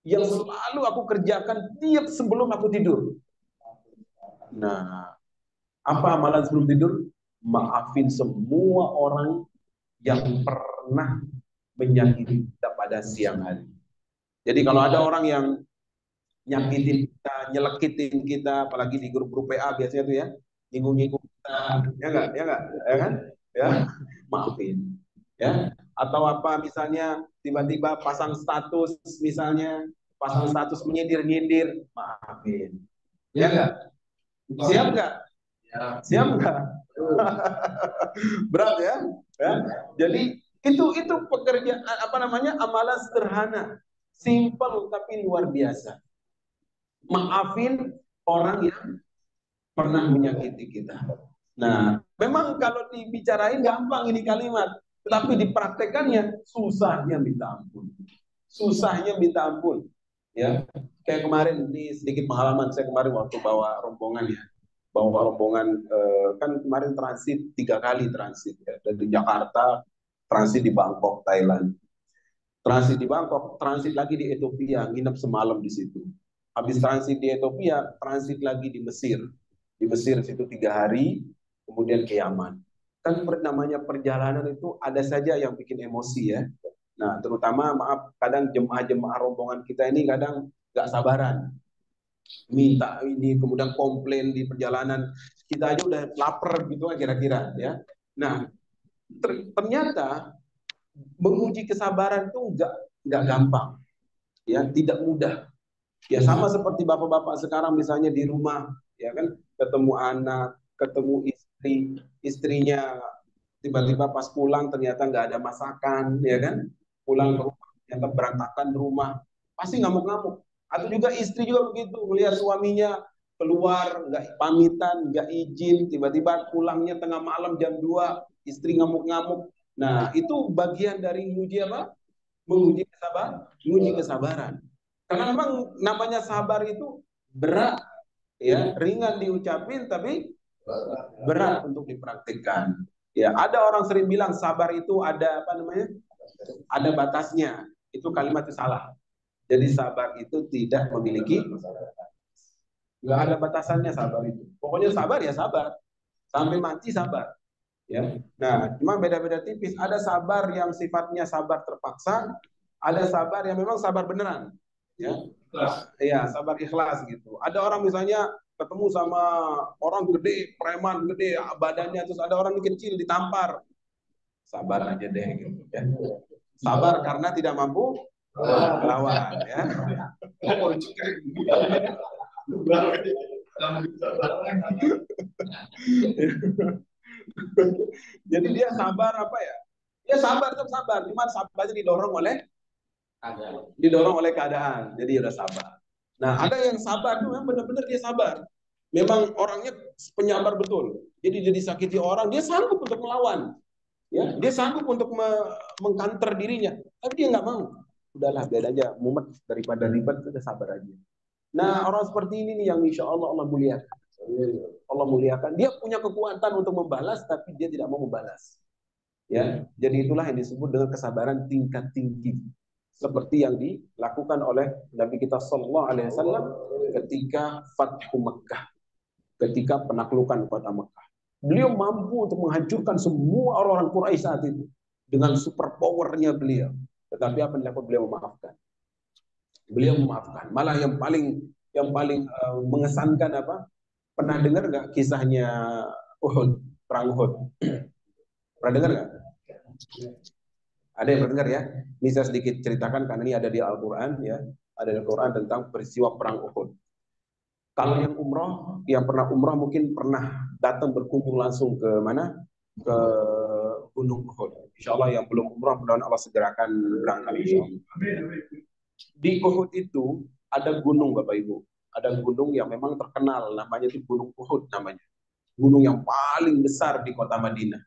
yang selalu aku kerjakan tiap sebelum aku tidur. Nah, apa amalan sebelum tidur? Maafin semua orang yang pernah menyakiti kita pada siang hari. Jadi kalau ada orang yang nyakitin kita, nyelekitin kita, apalagi di grup-grup PA biasanya tuh ya, nyinggung-nyinggung kita, ya kan, ya, maafin, ya. Atau apa misalnya tiba-tiba pasang status, misalnya pasang status menyindir-nyindir, maafin, ya nggak? Siap nggak? Siap nggak? Berat ya? Ya. Jadi itu pekerjaan apa namanya amalan sederhana, simple tapi luar biasa. Maafin orang yang pernah menyakiti kita. Nah, memang kalau dibicarain gampang ini kalimat, tetapi dipraktekannya susahnya minta ampun. Susahnya minta ampun. Ya, kayak kemarin ini sedikit pengalaman saya kemarin waktu bawa rombongan ya. Bawa rombongan kan kemarin transit 3 kali transit ya, dari Jakarta transit di Bangkok Thailand, transit di Bangkok, transit lagi di Ethiopia, nginep semalam di situ. Habis transit di Ethiopia, transit lagi di Mesir. Di Mesir situ 3 hari, kemudian ke Yaman. Kan namanya perjalanan itu ada saja yang bikin emosi ya. Nah, terutama maaf, kadang jemaah-jemaah rombongan kita ini kadang nggak sabaran, minta ini, kemudian komplain di perjalanan, kita aja udah lapar gitu kan kira-kira ya. Nah, ternyata menguji kesabaran itu nggak gampang, ya, tidak mudah. Ya sama seperti bapak-bapak sekarang misalnya di rumah, ya kan, ketemu anak, ketemu istri, istrinya tiba-tiba pas pulang ternyata nggak ada masakan, ya kan, pulang ke rumah ternyata berantakan rumah, pasti ngamuk-ngamuk. Atau juga istri juga begitu, melihat suaminya keluar nggak pamitan, nggak izin, tiba-tiba pulangnya tengah malam jam 2, istri ngamuk-ngamuk. Nah itu bagian dari menguji apa? Menguji kesabaran. Karena memang namanya sabar itu berat, ya, ringan diucapin tapi berat untuk dipraktikkan. Ya, ada orang sering bilang sabar itu ada apa namanya? Ada batasnya. Itu kalimat itu salah. Jadi sabar itu tidak memiliki, nggak ada batasannya sabar itu. Pokoknya sabar ya sabar, sampai mati sabar. Ya, nah, cuma beda-beda tipis. Ada sabar yang sifatnya sabar terpaksa, ada sabar yang memang sabar beneran. Ya, iya, sabar ikhlas gitu. Ada orang misalnya ketemu sama orang gede, preman gede, badannya, terus ada orang kecil ditampar, sabar aja deh gitu ya. Sabar karena tidak mampu melawan ya. Jadi dia sabar apa ya? Dia sabar tetap sabar, cuma sabarnya didorong oleh keadaan. Jadi udah sabar. Nah, ada yang sabar tuh memang benar-benar dia sabar. Memang orangnya penyabar betul. Jadi dia disakiti orang, dia sanggup untuk melawan. Ya, dia sanggup untuk mengkanter dirinya, tapi dia nggak mau. Udahlah, biar aja mumet daripada ribet, sudah sabar aja. Nah, orang seperti ini nih yang insya Allah Allah muliakan. Allah muliakan. Dia punya kekuatan untuk membalas, tapi dia tidak mau membalas. Ya, jadi itulah yang disebut dengan kesabaran tingkat tinggi, seperti yang dilakukan oleh Nabi kita Sallallahu Alaihi Wasallam ketika Fathu Mekah, ketika penaklukan kota Mekah. Beliau mampu untuk menghancurkan semua orang-orang Quraisy saat itu dengan super powernya beliau. Tetapi apa yang dilakukan? Beliau memaafkan. Beliau memaafkan. Malah yang paling mengesankan apa? Pernah dengar nggak kisahnya Uhud, perang Uhud? Pernah dengar nggak? Ada yang pernah dengar ya? Ini saya sedikit ceritakan karena ini ada di Al-Quran ya. Ada di Al-Quran tentang peristiwa perang Uhud. Kalau yang umroh, yang pernah umroh mungkin pernah datang berkunjung langsung ke mana? Ke Gunung Uhud. Insya Allah yang belum umroh, mudah-mudahan Allah segerakan berangkat. Di Uhud itu ada gunung Bapak Ibu. Ada gunung yang memang terkenal, namanya itu Gunung Uhud namanya. Gunung yang paling besar di kota Madinah.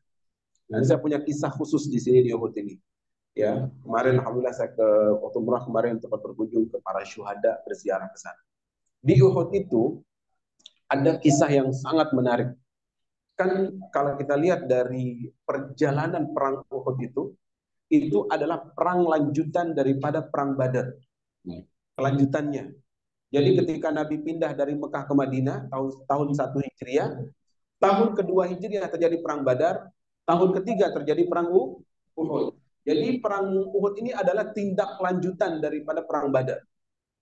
Nah, saya punya kisah khusus di sini di Uhud ini. Ya, kemarin alhamdulillah saya ke waktu umrah kemarin tempat berkunjung ke para syuhada, berziarah ke sana. Di Uhud itu ada kisah yang sangat menarik. Kan kalau kita lihat dari perjalanan perang Uhud itu adalah perang lanjutan daripada perang Badar. Kelanjutannya. Jadi ketika Nabi pindah dari Mekah ke Madinah tahun 1 Hijriah, tahun kedua Hijriah terjadi perang Badar, tahun ketiga terjadi perang Uhud. Jadi perang Uhud ini adalah tindak lanjutan daripada perang Badar.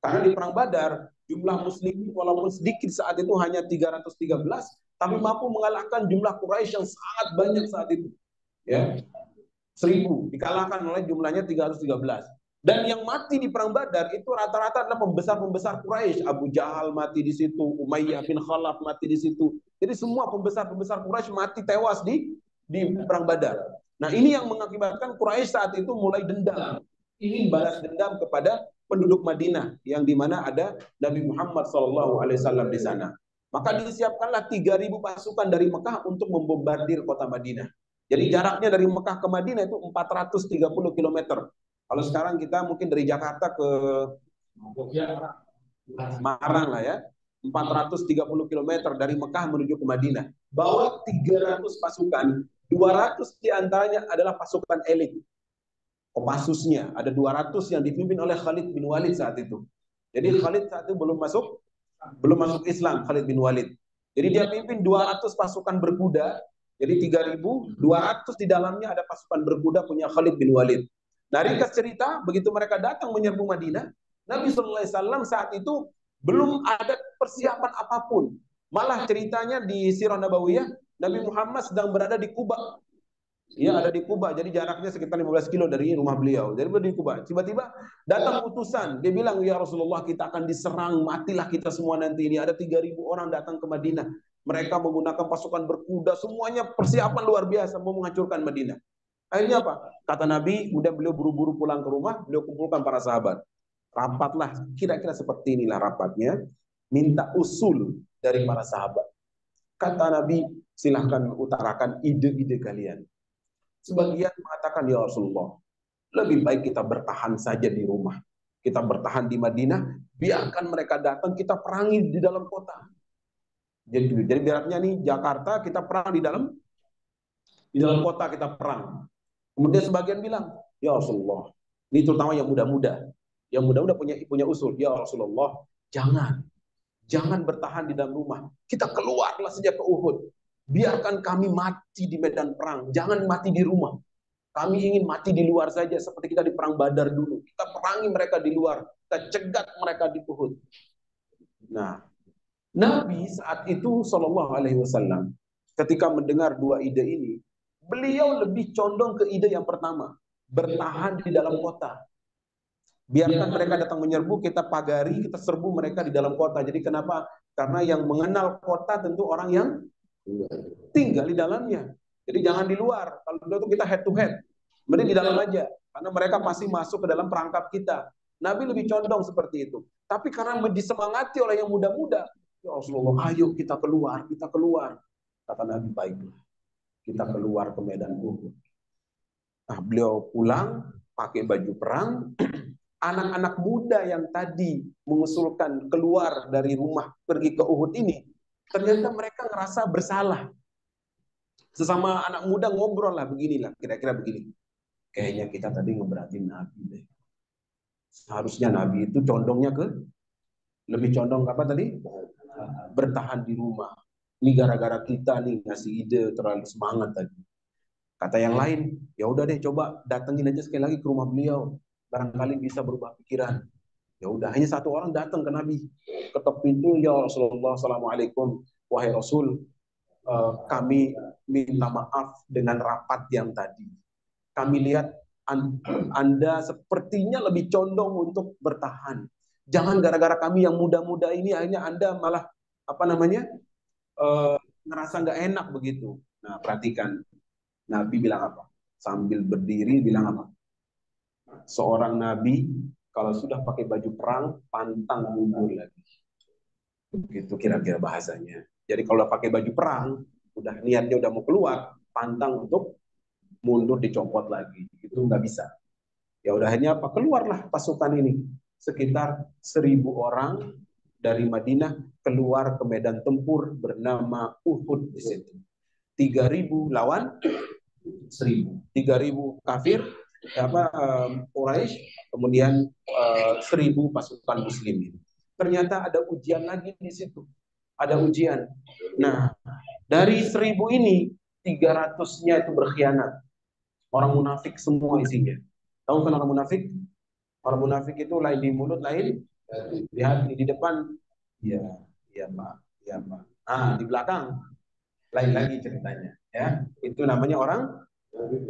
Karena di perang Badar jumlah muslimin walaupun sedikit saat itu hanya 313, tapi mampu mengalahkan jumlah Quraisy yang sangat banyak saat itu. Ya. 1000 dikalahkan oleh jumlahnya 313. Dan yang mati di perang Badar itu rata-rata adalah pembesar-pembesar Quraisy. Abu Jahal mati di situ, Umayyah bin Khalaf mati di situ. Jadi semua pembesar-pembesar Quraisy mati tewas di perang Badar. Nah, ini yang mengakibatkan Quraisy saat itu mulai dendam. Ingin balas dendam kepada penduduk Madinah yang dimana ada Nabi Muhammad SAW di sana. Maka disiapkanlah 3.000 pasukan dari Mekah untuk membombardir kota Madinah. Jadi jaraknya dari Mekah ke Madinah itu 430 km. Kalau sekarang kita mungkin dari Jakarta ke Semarang lah ya. 430 km dari Mekah menuju ke Madinah. Bawa 300 pasukan, 200 diantaranya adalah pasukan elit. Kopassusnya ada 200 yang dipimpin oleh Khalid bin Walid saat itu. Jadi Khalid saat itu belum masuk Islam, Khalid bin Walid. Jadi dia pimpin 200 pasukan berkuda. Jadi 3.200 di dalamnya ada pasukan berkuda punya Khalid bin Walid. Nah, ringkas cerita, begitu mereka datang menyerbu Madinah, Nabi SAW saat itu belum ada persiapan apapun. Malah ceritanya di Sirah Nabawiyah, Nabi Muhammad sedang berada di Kuba. Ia ada di Kuba, jadi jaraknya sekitar 15 kilo dari rumah beliau. Jadi berada di Kuba. Tiba-tiba datang utusan. Dia bilang, ya Rasulullah, kita akan diserang, matilah kita semua nanti ini. Ada 3.000 orang datang ke Madinah. Mereka menggunakan pasukan berkuda, semuanya persiapan luar biasa mau menghancurkan Madinah. Akhirnya apa? Kata Nabi, kemudian beliau buru-buru pulang ke rumah, beliau kumpulkan para sahabat. Rapatlah, kira-kira seperti inilah rapatnya. Minta usul dari para sahabat. Kata Nabi, silahkan utarakan ide-ide kalian. Sebagian mengatakan, ya Rasulullah, lebih baik kita bertahan saja di rumah. Kita bertahan di Madinah, biarkan mereka datang, kita perangi di dalam kota. Jadi biarnya nih Jakarta kita perang di dalam kota kita perang. Kemudian sebagian bilang, ya Rasulullah, ini terutama yang muda-muda. Yang muda-muda punya usul, ya Rasulullah, jangan bertahan di dalam rumah. Kita keluarlah saja ke Uhud. Biarkan kami mati di medan perang. Jangan mati di rumah. Kami ingin mati di luar saja seperti kita di perang Badar dulu. Kita perangi mereka di luar. Kita cegat mereka di Uhud. Nah, Nabi saat itu Shallallahu Alaihi Wasallam ketika mendengar dua ide ini, beliau lebih condong ke ide yang pertama, bertahan di dalam kota. Biarkan mereka datang menyerbu, kita pagari, kita serbu mereka di dalam kota. Jadi kenapa? Karena yang mengenal kota tentu orang yang tinggal di dalamnya. Jadi jangan di luar. Kalau itu kita head to head, mending di dalam aja. Karena mereka pasti masuk ke dalam perangkap kita. Nabi lebih condong seperti itu. Tapi karena disemangati oleh yang muda-muda, ya Rasulullah, ayo kita keluar, kita keluar. Kata Nabi, baiklah, kita keluar ke medan Uhud. Nah, beliau pulang pakai baju perang. Anak-anak muda yang tadi mengusulkan keluar dari rumah pergi ke Uhud ini, ternyata mereka ngerasa bersalah. Sesama anak muda ngobrol lah, beginilah, kira-kira begini. Kayaknya kita tadi ngeberatin Nabi deh. Seharusnya Nabi itu condongnya lebih condong apa tadi? Bertahan di rumah. Ini gara-gara kita nih ngasih ide terlalu semangat tadi. Kata yang lain, ya udah deh coba datengin aja sekali lagi ke rumah beliau. Barangkali bisa berubah pikiran. Ya udah, hanya satu orang datang ke Nabi, ketok pintu, ya Rasulullah, assalamualaikum, wahai Rasul, kami minta maaf dengan rapat yang tadi. Kami lihat Anda sepertinya lebih condong untuk bertahan. Jangan gara-gara kami yang muda-muda ini akhirnya Anda malah apa namanya ngerasa nggak enak begitu. Nah, perhatikan Nabi bilang apa? Sambil berdiri bilang apa? Seorang nabi kalau sudah pakai baju perang pantang mundur lagi. Begitu kira-kira bahasanya. Jadi kalau pakai baju perang, udah niatnya udah mau keluar, pantang untuk mundur dicopot lagi. Itu nggak bisa. Ya udah hanya apa? Keluarlah pasukan ini. Sekitar 1.000 orang dari Madinah keluar ke medan tempur bernama Uhud di situ. 3.000 lawan 1.000. 3.000 kafir Quraisy, kemudian 1.000 pasukan muslimin. Ternyata ada ujian lagi di situ. Ada ujian. Nah, dari 1.000 ini 300-nya itu berkhianat. Orang munafik semua isinya. Tahu kan orang munafik? Orang munafik itu lain di mulut, lain di hati. Di depan, iya, iya Pak, iya Pak. Di belakang lain lagi ceritanya. Ya, itu namanya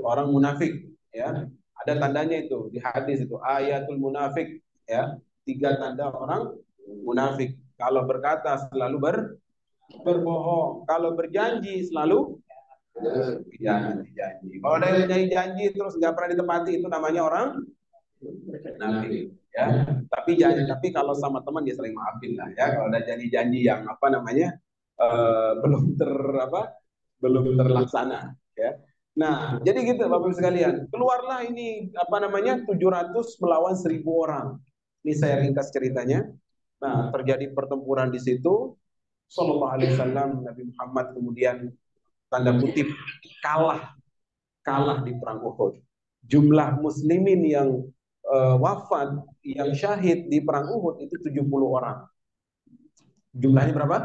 orang munafik. Ya, ada tandanya itu di hadis itu ayatul munafik, ya, 3 tanda orang munafik. Kalau berkata selalu berbohong, kalau berjanji selalu janji. Kalau ada yang janji terus nggak pernah ditepati, itu namanya orang munafik, ya. Tapi kalau sama teman dia sering maafin lah, ya. Kalau ada janji-janji yang apa namanya belum terlaksana, ya. Nah, jadi gitu Bapak Ibu sekalian. Keluarlah ini apa namanya 700 melawan 1.000 orang. Ini saya ringkas ceritanya. Nah, terjadi pertempuran di situ. Sallallahu alaihi wasallam, Nabi Muhammad kemudian tanda kutip kalah di perang Uhud. Jumlah muslimin yang wafat, yang syahid di perang Uhud itu 70 orang. Jumlahnya berapa?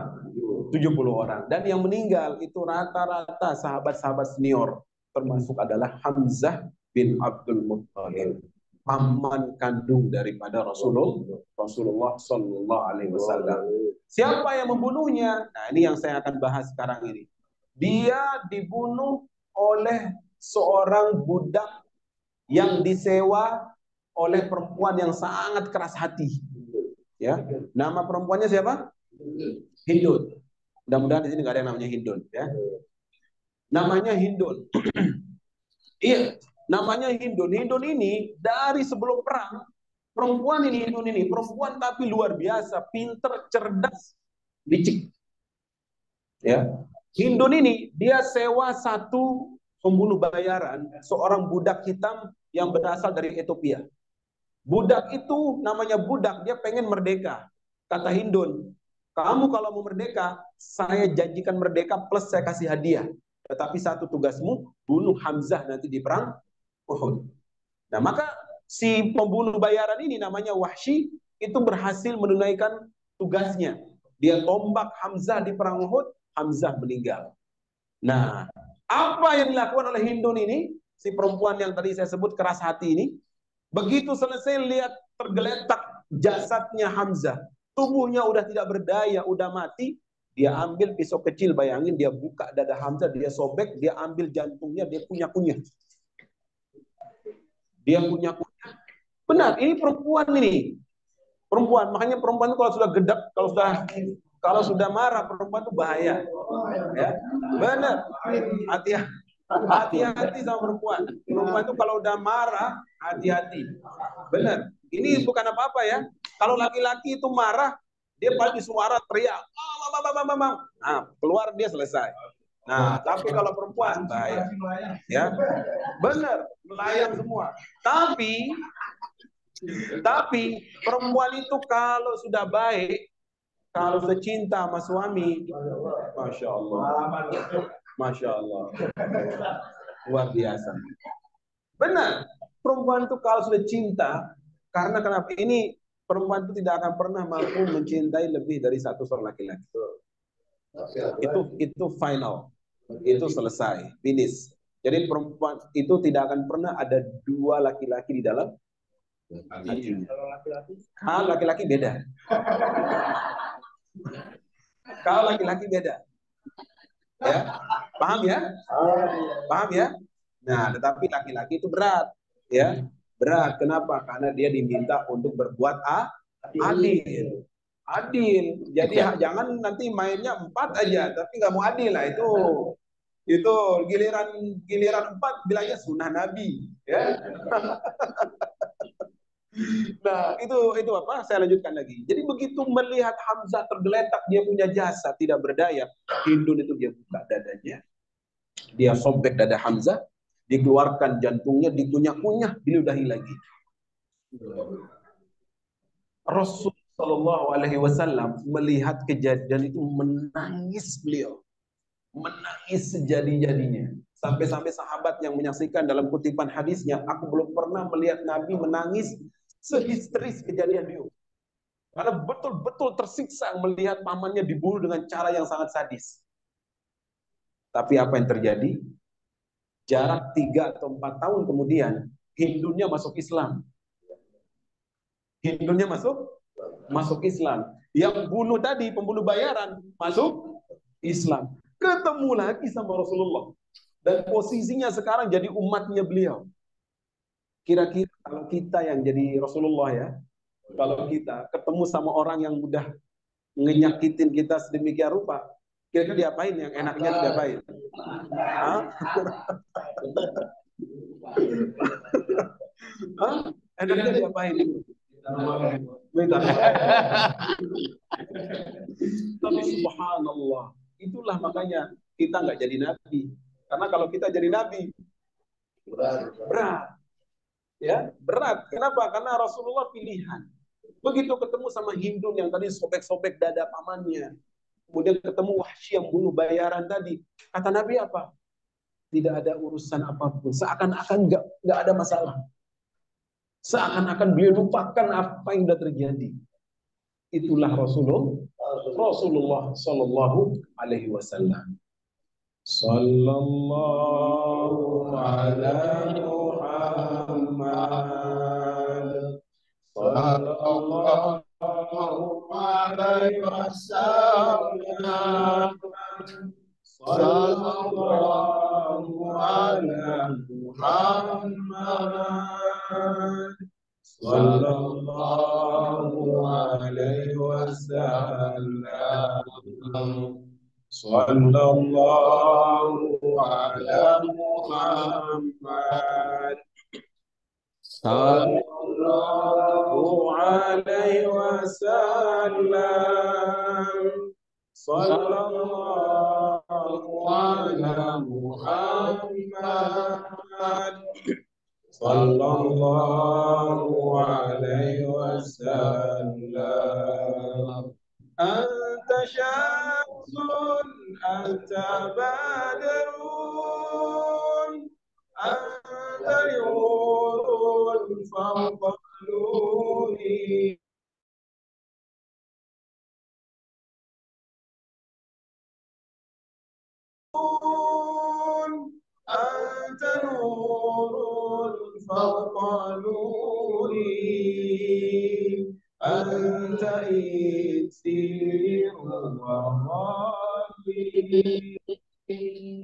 70 orang. Dan yang meninggal itu rata-rata sahabat-sahabat senior. Termasuk adalah Hamzah bin Abdul Muttalib. paman kandung daripada Rasulullah Sallallahu Alaihi Wasallam. Siapa yang membunuhnya? Nah, ini yang saya akan bahas sekarang ini. Dia dibunuh oleh seorang budak yang disewa oleh perempuan yang sangat keras hati. Ya, nama perempuannya siapa? Hindun. Mudah-mudahan di sini nggak ada yang namanya Hindun. Ya, namanya Hindun. Iya, namanya Hindun. Hindun ini dari sebelum perang, perempuan ini Hindun ini, perempuan tapi luar biasa, pinter, cerdas, licik. Ya, Hindun ini dia sewa satu pembunuh bayaran, seorang budak hitam yang berasal dari Ethiopia. Budak itu namanya budak, dia pengen merdeka. Kata Hindun, kamu kalau mau merdeka, saya janjikan merdeka plus saya kasih hadiah. Tetapi satu tugasmu, bunuh Hamzah nanti di perang Uhud. Nah, maka si pembunuh bayaran ini namanya Wahsy itu berhasil menunaikan tugasnya. Dia tombak Hamzah di perang Uhud, Hamzah meninggal. Nah, apa yang dilakukan oleh Hindun ini, si perempuan yang tadi saya sebut keras hati ini, begitu selesai lihat tergeletak jasadnya Hamzah, tubuhnya udah tidak berdaya, udah mati, dia ambil pisau kecil, bayangin, dia buka dada Hamzah, dia sobek, dia ambil jantungnya, dia kunyah-kunyah. Dia kunyah-kunyah. Benar, ini perempuan ini. Perempuan, makanya perempuan itu kalau sudah gedap, kalau sudah marah, perempuan itu bahaya. Ya, benar. Hati-hati sama perempuan. Perempuan itu kalau udah marah, hati-hati. Benar. Ini bukan apa-apa ya. Kalau laki-laki itu marah, dia pasti suara teriak. Nah, keluar dia selesai. Nah, tapi kalau perempuan bahaya. Ya. Benar, melayang semua. Tapi perempuan itu kalau sudah baik, kalau sudah cinta sama suami, Masya Allah. Masya Allah. Luar biasa. Benar. Perempuan itu kalau sudah cinta, karena kenapa? Ini perempuan itu tidak akan pernah mampu mencintai lebih dari satu seorang laki-laki. Itu final. Itu selesai. Finish. Jadi perempuan itu tidak akan pernah ada dua laki-laki di dalam hatinya. Kalau laki-laki beda. Kalau laki-laki beda. Ya, paham ya? Paham ya? Nah, tetapi laki-laki itu berat, ya, berat. Kenapa? Karena dia diminta untuk berbuat adil, adil. Jadi jangan nanti mainnya 4 aja, tapi nggak mau adil lah itu giliran 4 bilangnya sunnah Nabi, ya. Nah, itu apa? Saya lanjutkan lagi. Jadi begitu melihat Hamzah tergeletak, dia punya jasa tidak berdaya, Hindun itu dia buka dadanya, dia sobek dada Hamzah, dikeluarkan jantungnya, dikunyah-kunyah, diludahi lagi. Rasul Shallallahu Alaihi Wasallam melihat kejadian itu menangis beliau, menangis sejadi-jadinya. Sampai-sampai sahabat yang menyaksikan dalam kutipan hadisnya, aku belum pernah melihat Nabi menangis sehisteris kejadian itu. Karena betul-betul tersiksa melihat pamannya dibunuh dengan cara yang sangat sadis. Tapi apa yang terjadi? Jarak 3 atau 4 tahun kemudian, Hindunnya masuk Islam. Hindunnya masuk Islam. Yang bunuh tadi, pembunuh bayaran, masuk Islam. Ketemu lagi sama Rasulullah. Dan posisinya sekarang jadi umatnya beliau. Kira-kira kalau kita yang jadi Rasulullah ya, kalau kita ketemu sama orang yang udah ngenyakitin kita sedemikian rupa, kira-kira diapain yang enaknya diapain? Hah? Hah? Enaknya diapain? Minta. Tapi subhanallah, itulah makanya kita nggak jadi nabi. Karena kalau kita jadi nabi, berat. Ya, berat. Kenapa? Karena Rasulullah pilihan. Begitu ketemu sama Hindun yang tadi sobek-sobek dada pamannya, kemudian ketemu Wahsy yang bunuh bayaran tadi, kata Nabi apa? Tidak ada urusan apapun. Seakan-akan nggak ada masalah. Seakan-akan beliau lupakan apa yang sudah terjadi. Itulah Rasulullah Sallallahu Alaihi Wasallam. Sallallahu ala Muhammad الله عليه وسلم. صلى الله على محمد. صلى الله عليه وسلم. صلى الله على محمد. صلى الله عليه وسلم. صلى الله على محمد. صلى الله عليه وسلم. أنت شمس أنت بدر أنت نور فوق نور أنت نور فوق نوري. أنت إكسير وغالي.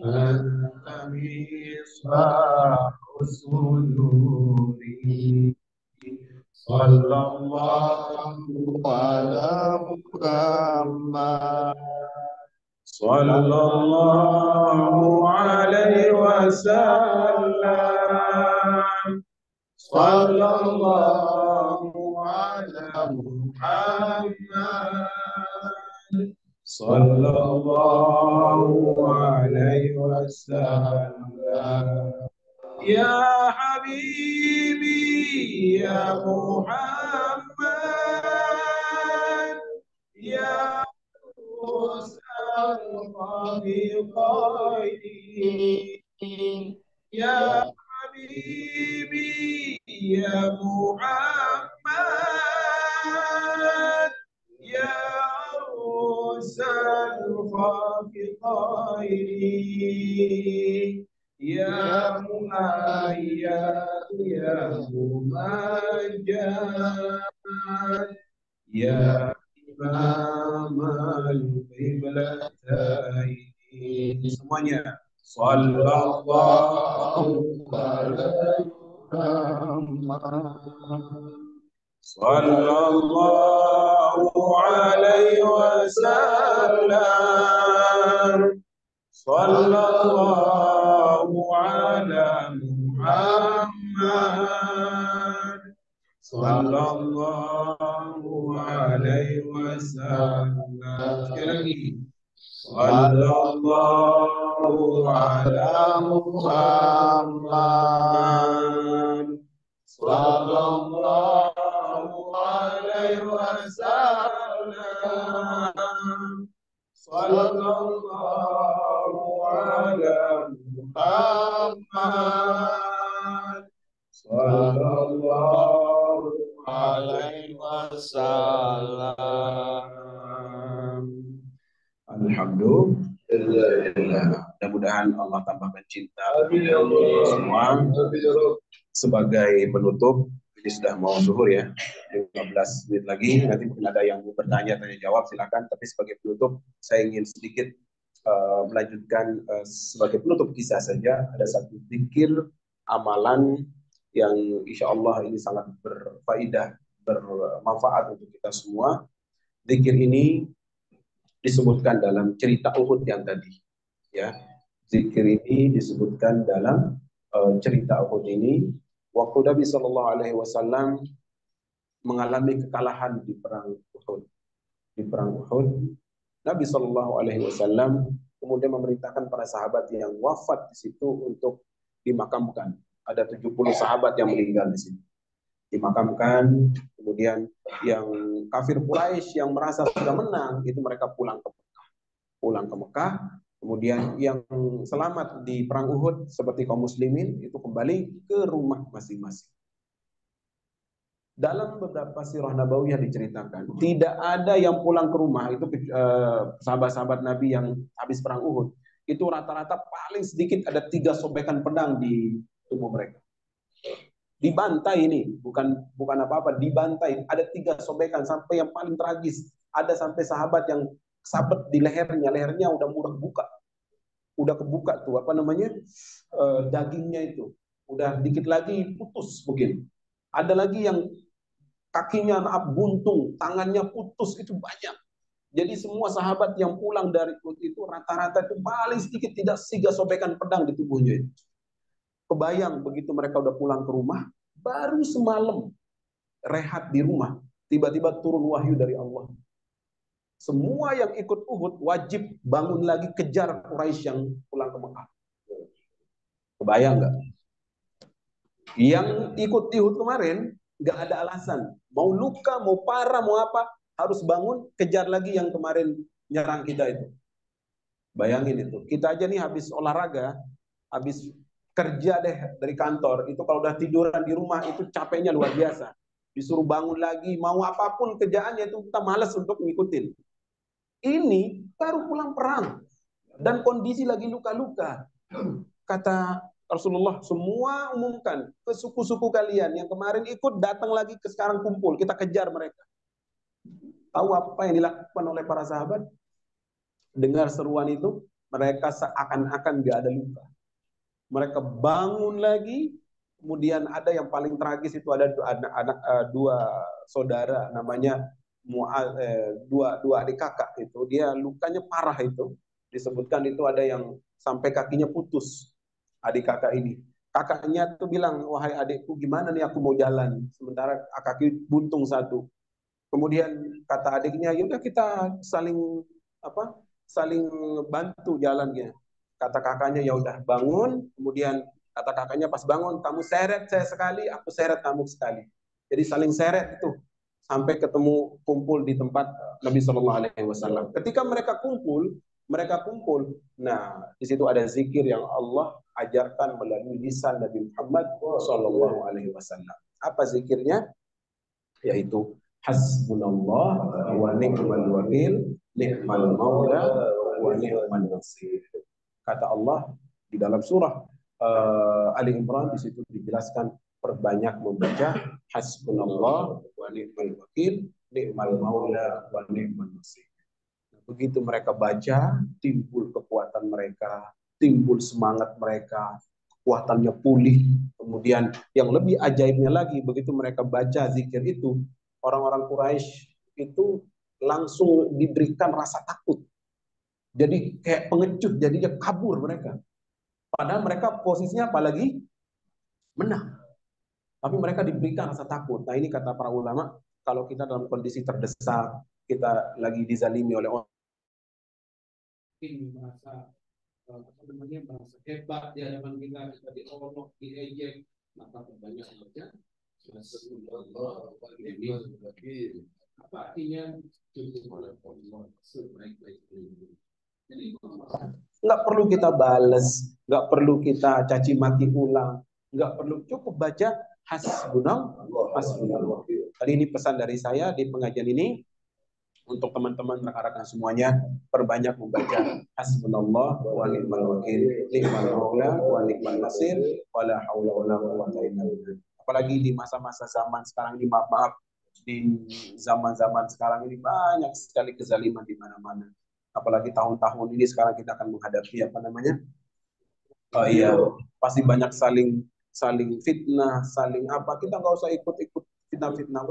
أنت مصباح السرور. صلى الله على محمد. صلى الله عليه وسلم. صلى الله على محمد. صلى الله عليه وسلم. يا حبيبي يا محمد. يا يا حبيبي يا محمد. يا عروس الخافقين. يا مؤيد يا ممجد. يا إمام القبلتين. Semuanya. Sallallahu alaihi wasallam. Sallallahu alaihi wasallam. Sallallahu ala Muhammad. Sallallahu alaihi wasallam. Sekali lagi. Sallallahu ala Muhammad. Sallallahu alaihi wasallam. Sallallahu ala Muhammad. Sallallahu alaihi wasallam. Alhamdulillah. Mudah-mudahan Allah tambahkan cinta semua. Sebagai penutup, ini sudah mau zuhur ya, 15 menit lagi. Nanti mungkin ada yang mau bertanya, tanya jawab, silakan. Tapi sebagai penutup, saya ingin sedikit melanjutkan sebagai penutup kisah saja. Ada satu zikir amalan yang insya Allah ini sangat berfaedah, bermanfaat untuk kita semua. Zikir ini disebutkan dalam cerita Uhud yang tadi, ya. Zikir ini disebutkan dalam cerita Uhud ini. Waktu Nabi Shallallahu Alaihi Wasallam mengalami kekalahan di perang Uhud, Nabi Shallallahu Alaihi Wasallam kemudian memerintahkan para sahabat yang wafat di situ untuk dimakamkan. Ada 70 sahabat yang meninggal di situ, dimakamkan. Kemudian yang kafir Quraisy yang merasa sudah menang itu mereka pulang ke Mekah. Kemudian yang selamat di perang Uhud seperti kaum muslimin itu kembali ke rumah masing-masing. Dalam beberapa sirah nabawiyah diceritakan tidak ada yang pulang ke rumah itu sahabat-sahabat Nabi yang habis perang Uhud itu rata-rata paling sedikit ada 3 sobekan pedang di tubuh mereka. dibantai ini, bukan apa-apa, dibantai. Ada 3 sobekan sampai yang paling tragis. Ada sampai sahabat yang sabet di lehernya udah kebuka tuh apa namanya dagingnya itu, udah dikit lagi putus mungkin. Ada lagi yang kakinya buntung, tangannya putus, itu banyak. Jadi semua sahabat yang pulang dari Uhud itu rata-rata itu paling sedikit tidak 3 sobekan pedang di tubuhnya itu. Kebayang begitu mereka udah pulang ke rumah, baru semalam rehat di rumah, tiba-tiba turun wahyu dari Allah. Semua yang ikut Uhud wajib bangun lagi kejar Quraisy yang pulang ke Mekah. Kebayang nggak? Yang ikut Uhud kemarin nggak ada alasan, mau luka, mau parah, mau apa, harus bangun kejar lagi yang kemarin nyerang kita itu. Bayangin itu, kita aja nih habis olahraga, habis kerja deh dari kantor, itu kalau udah tiduran di rumah itu capeknya luar biasa. Disuruh bangun lagi, mau apapun kerjaannya itu kita malas untuk ngikutin. Ini baru pulang perang dan kondisi lagi luka-luka. Kata Rasulullah, semua umumkan ke suku-suku kalian yang kemarin ikut datang lagi ke sekarang kumpul, kita kejar mereka. Tahu apa yang dilakukan oleh para sahabat? Dengar seruan itu, mereka seakan-akan gak ada luka. Mereka bangun lagi, kemudian ada yang paling tragis itu ada anak 2 saudara namanya dua adik kakak itu, dia lukanya parah itu. Disebutkan itu ada yang sampai kakinya putus. Adik kakak ini, kakaknya tuh bilang, wahai adikku, gimana nih aku mau jalan sementara kaki buntung satu. Kemudian kata adiknya, yaudah kita saling bantu jalannya. Kata kakaknya, ya udah bangun. Kemudian kata kakaknya, pas bangun kamu seret saya sekali, aku seret kamu sekali. Jadi saling seret itu sampai ketemu kumpul di tempat Nabi Shallallahu Alaihi Wasallam. Ketika mereka kumpul, nah di situ ada zikir yang Allah ajarkan melalui lisan Nabi Muhammad Shallallahu Alaihi Wasallam. Apa zikirnya? Yaitu hasbunallah wa ni'mal wakil, ni'mal maula wa ni'mal nasir. Kata Allah di dalam surah Ali Imran, di situ dijelaskan perbanyak membaca hasbunallah wa ni'mal wakil, ni'mal maula wa ni'mal nasir. Begitu mereka baca, timbul kekuatan mereka, timbul semangat mereka, kekuatannya pulih. Kemudian yang lebih ajaibnya lagi, begitu mereka baca zikir itu, orang-orang Quraisy itu langsung diberikan rasa takut. Jadi kayak pengecut, jadinya kabur mereka. Padahal mereka posisinya apalagi menang. Tapi mereka diberikan rasa takut. Nah ini kata para ulama, kalau kita dalam kondisi terdesak, kita lagi dizalimi oleh orang, merasa merasa hebat di hadapan kita diolok, diejek, maka banyak saja apa artinya nggak perlu kita balas, nggak perlu kita caci maki ulang, nggak perlu, cukup baca hasbunallah. Tadi ini pesan dari saya di pengajian ini untuk teman-teman rekan-rekan semuanya, perbanyak membaca hasbunallah wa ni'mal wakil, ni'mal maula wa ni'mal nasir, wala haula wala quwwata illa billah. Apalagi di masa-masa zaman sekarang ini, maaf, di zaman-zaman sekarang ini banyak sekali kezaliman di mana-mana. Apalagi tahun-tahun ini sekarang kita akan menghadapi apa namanya? Pasti banyak saling fitnah, saling apa. Kita nggak usah ikut-ikut fitnah-fitnah.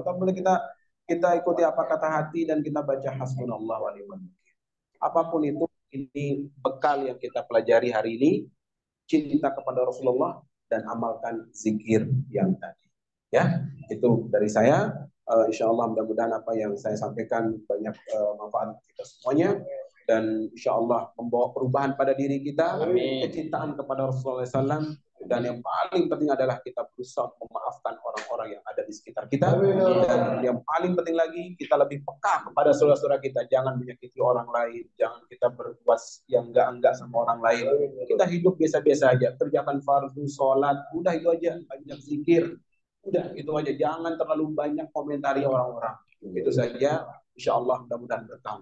Kita ikuti apa kata hati dan kita baca hasbunallah wa ni'mal wakil. Apapun itu, ini bekal yang kita pelajari hari ini. Cinta kepada Rasulullah dan amalkan zikir yang tadi. Ya, itu dari saya. Insya Allah mudah-mudahan apa yang saya sampaikan banyak manfaat kita semuanya, dan insya Allah membawa perubahan pada diri kita, kecintaan kepada Rasulullah SAW, dan yang paling penting adalah kita berusaha memaafkan orang-orang yang ada di sekitar kita, dan yang paling penting lagi kita lebih peka kepada saudara-saudara kita, jangan menyakiti orang lain, jangan kita berbuat yang enggak sama orang lain, kita hidup biasa-biasa aja, kerjakan fardu, sholat, udah itu aja, banyak zikir, udah itu aja, jangan terlalu banyak komentari orang-orang. Itu saja, insya Allah mudah-mudahan berkah.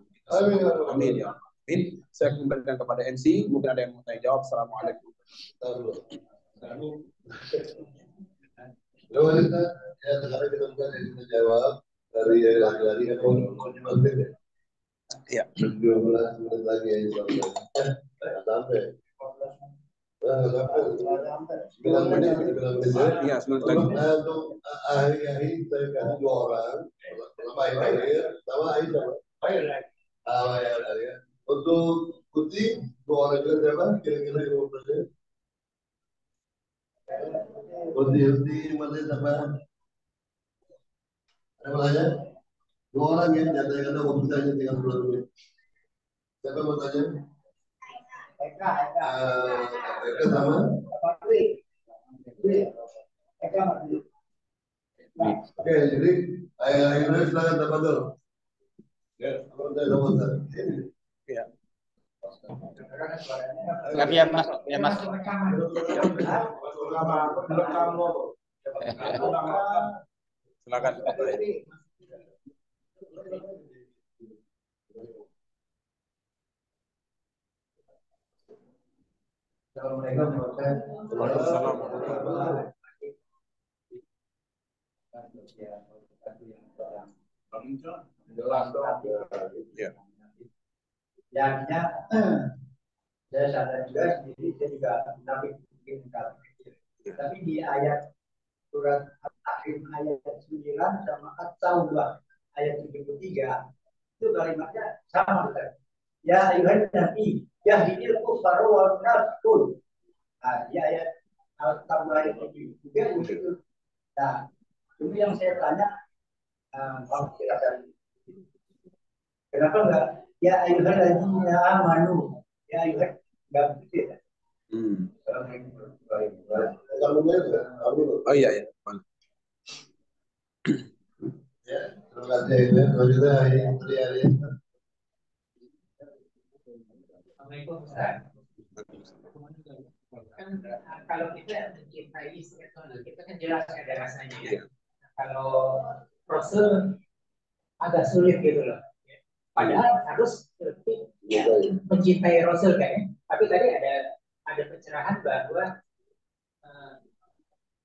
Amin ya. Amin. Saya kembalikan kepada MC, mungkin ada yang mau tanya jawab. Assalamualaikum. Ya wanita, ya sekarang kita buka dari kita jawab dari laki-laki kan mau maghrib ya. Iya. 12 menit lagi ya insya Allah. Nggak sampai. Nggak sampai. 9 menit, 9 menit ya. Iya, 9 menit lagi. Untuk ahli-ahli saya kasih 2 orang. Sama Air, sama Aisyah. Ya. Untuk Putih, 2 orang juga siapa? Kira-kira 50%. Putih, mana sama? Ada mana? 2 orang ya, nyatanya karena waktu kita hanya 30 menit. Siapa mau tanya? Eka sama? Oke, jadi akhirnya silakan dapat dulu. Ya, ya. Tapi ya mas, ya mas. Silakan. Ya. Jadinya saya sadar juga sendiri, saya juga menafik mungkin kalau kecil. Tapi di ayat surat At-Tahrim ayat 9 sama At-Taubah ayat 73 itu kalimatnya sama kan? Ya ayuhan nabi, ya hidil kufar wal kafir. Nah, di ayat Al-Taubah ayat 73 begitu. Nah, itu yang saya tanya, kalau silakan. Kenapa enggak? Ya ayuhan ladzina amanu. Ya ayuhan enggak begitu ya? Oh iya ya. Ya, terima kasih. Selanjutnya hari. Assalamualaikum Ustaz. Kan kalau kita mencintai kita kan jelas ada rasanya ya. Kalau Rasul agak sulit gitu loh. Padahal harus ya, mencintai Rasul kan. Tapi tadi ada pencerahan bahwa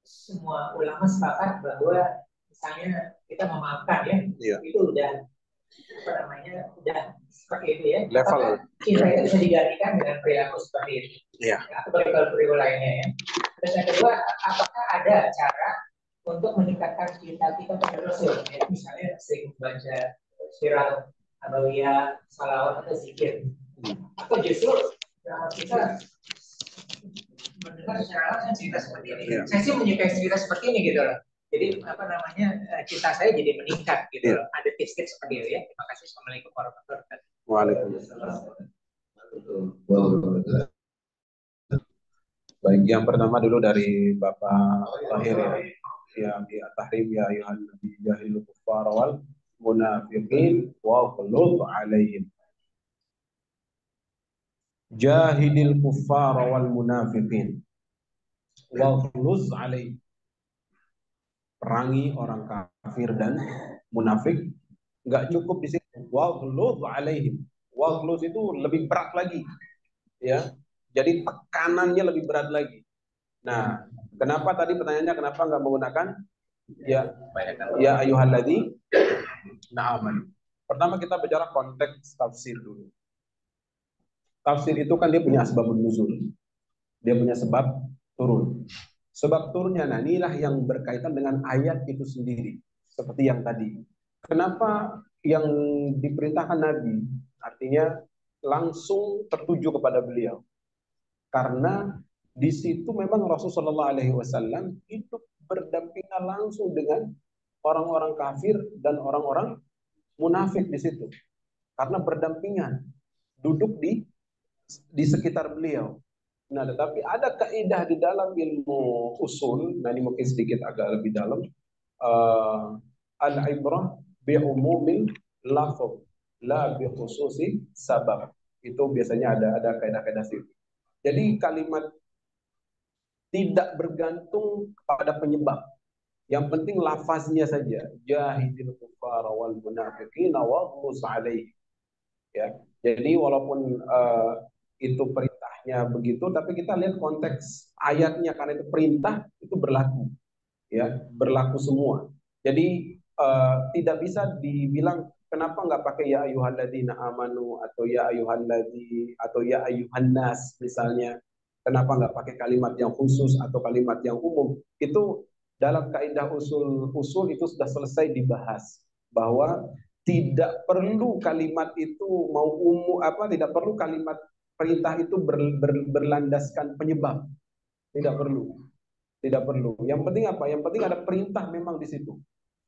semua ulama sepakat bahwa misalnya kita memaafkan ya, itu udah apa namanya udah seperti itu ya. Level cinta itu bisa digantikan dengan perilaku seperti itu. Iya. Atau perilaku lainnya ya. Terus yang kedua, apakah ada cara untuk meningkatkan cinta kita pada Rasul? Ya, misalnya sering membaca sirah Nabawiyah, salawat atau zikir. Atau justru kita mendengar secara langsung cerita seperti ini. Yeah. Saya sih menyukai cerita seperti ini gitu loh. Jadi apa namanya cinta saya jadi meningkat gitu loh. Ada tips-tips seperti itu ya. Terima kasih. Assalamualaikum warahmatullahi wabarakatuh. Waalaikumsalam. Baik, yang pertama dulu dari Bapak Tahir ya. Yang di At-Tahrim ya ayuhan nabi jahilul kuffar wal munafiqin wa qulub alaihim. Jahidil kuffar wal munafiqin wa qulub alaihim. Perangi orang kafir dan munafik. Enggak cukup di situ. Wa qulub alaihim. Wa qulub itu lebih berat lagi. Ya. Jadi tekanannya lebih berat lagi. Nah, kenapa tadi pertanyaannya kenapa nggak menggunakan ya ayyuhalladzi na'aman. Pertama kita bicara konteks tafsir dulu. Tafsir itu kan dia punya asbabun nuzul. Dia punya sebab turun. Sebab turunnya nah inilah yang berkaitan dengan ayat itu sendiri. Seperti yang tadi. Kenapa yang diperintahkan Nabi artinya langsung tertuju kepada beliau? Karena di situ memang Rasulullah SAW itu berdampingan langsung dengan orang-orang kafir dan orang-orang munafik di situ. Karena berdampingan, duduk di sekitar beliau. Nah, tetapi ada kaidah di dalam ilmu usul, nah ini mungkin sedikit agak lebih dalam. Al-ibrah bi umumil lafz la bi khususi sabab. Itu biasanya ada kaidah-kaidah situ. Jadi kalimat tidak bergantung pada penyebab. Yang penting lafaznya saja. Jahidil kuffar wal munafiqina waghluz alaihim. Ya. Jadi walaupun itu perintahnya begitu, tapi kita lihat konteks ayatnya karena itu perintah itu berlaku. ya, berlaku semua. Jadi tidak bisa dibilang kenapa nggak pakai ya ayyuhalladzina amanu atau ya ayyuhalladzi atau ya ayyuhannas misalnya. Kenapa nggak pakai kalimat yang khusus atau kalimat yang umum? Itu dalam kaidah usul itu sudah selesai dibahas bahwa tidak perlu kalimat itu mau umum apa, tidak perlu kalimat perintah itu berlandaskan penyebab. Tidak perlu. Tidak perlu. Yang penting apa? Yang penting ada perintah memang di situ.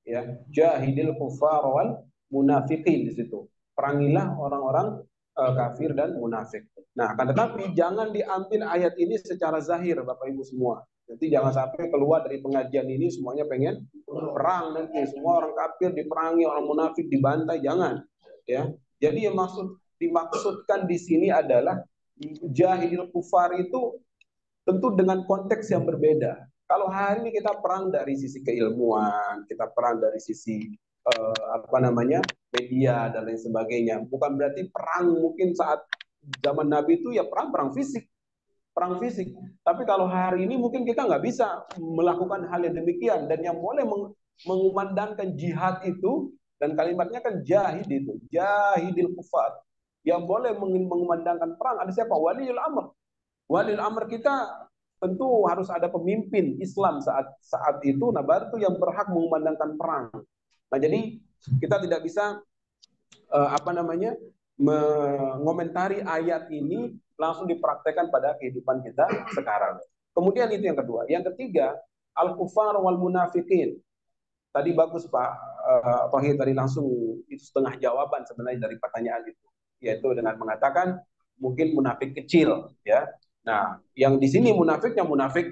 Ya, jahidil kufar wal munafiqin di situ. Perangilah orang-orang kafir dan munafik. Nah, akan tetapi jangan diambil ayat ini secara zahir, Bapak Ibu semua. Nanti jangan sampai keluar dari pengajian ini semuanya pengen perang nanti, semua orang kafir diperangi, orang munafik dibantai, jangan. Ya. Jadi yang dimaksudkan di sini adalah jahidil kufar itu tentu dengan konteks yang berbeda. Kalau hari ini kita perang dari sisi keilmuan, kita perang dari sisi media dan lain sebagainya. Bukan berarti perang mungkin saat zaman Nabi itu ya perang fisik, perang fisik. Tapi kalau hari ini mungkin kita nggak bisa melakukan hal yang demikian, dan yang boleh mengumandangkan jihad itu, dan kalimatnya kan jahid itu, jahidil kufar. Yang boleh mengumandangkan perang ada siapa? Waliul amr. Walil amr kita tentu harus ada pemimpin Islam saat itu, nah baru itu yang berhak mengumandangkan perang. Nah jadi kita tidak bisa mengomentari ayat ini langsung dipraktekkan pada kehidupan kita sekarang. Kemudian itu yang kedua. Yang ketiga, al-kufar wal munafikin. Tadi bagus Pak Tohir tadi langsung itu setengah jawaban sebenarnya dari pertanyaan itu, yaitu dengan mengatakan mungkin munafik kecil, ya. Nah, yang di sini munafiknya munafik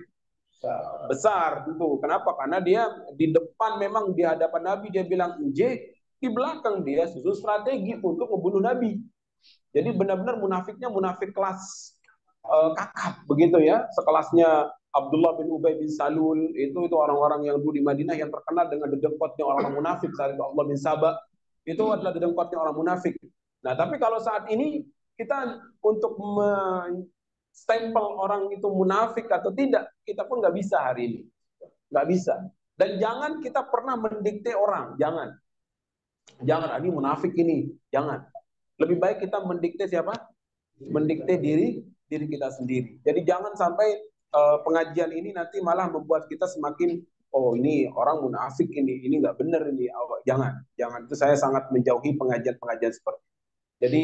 besar tentu. Kenapa? Karena dia di depan memang di hadapan Nabi dia bilang J, di belakang dia susun strategi untuk membunuh Nabi. Jadi benar-benar munafiknya munafik kelas kakap begitu ya, sekelasnya Abdullah bin Ubay bin Salul, itu orang-orang yang dulu di Madinah yang terkenal dengan dedengkotnya orang munafik. Saat itu Abdullah bin Sabah itu adalah dedengkotnya orang munafik. Nah, tapi kalau saat ini kita untuk stempel orang itu munafik atau tidak, kita pun nggak bisa hari ini, nggak bisa. Dan jangan kita pernah mendikte orang, jangan ini munafik ini, jangan. Lebih baik kita mendikte siapa? Mendikte diri kita sendiri. Jadi jangan sampai pengajian ini nanti malah membuat kita semakin oh ini orang munafik ini nggak benar ini. Oh, jangan itu saya sangat menjauhi pengajian seperti itu. Jadi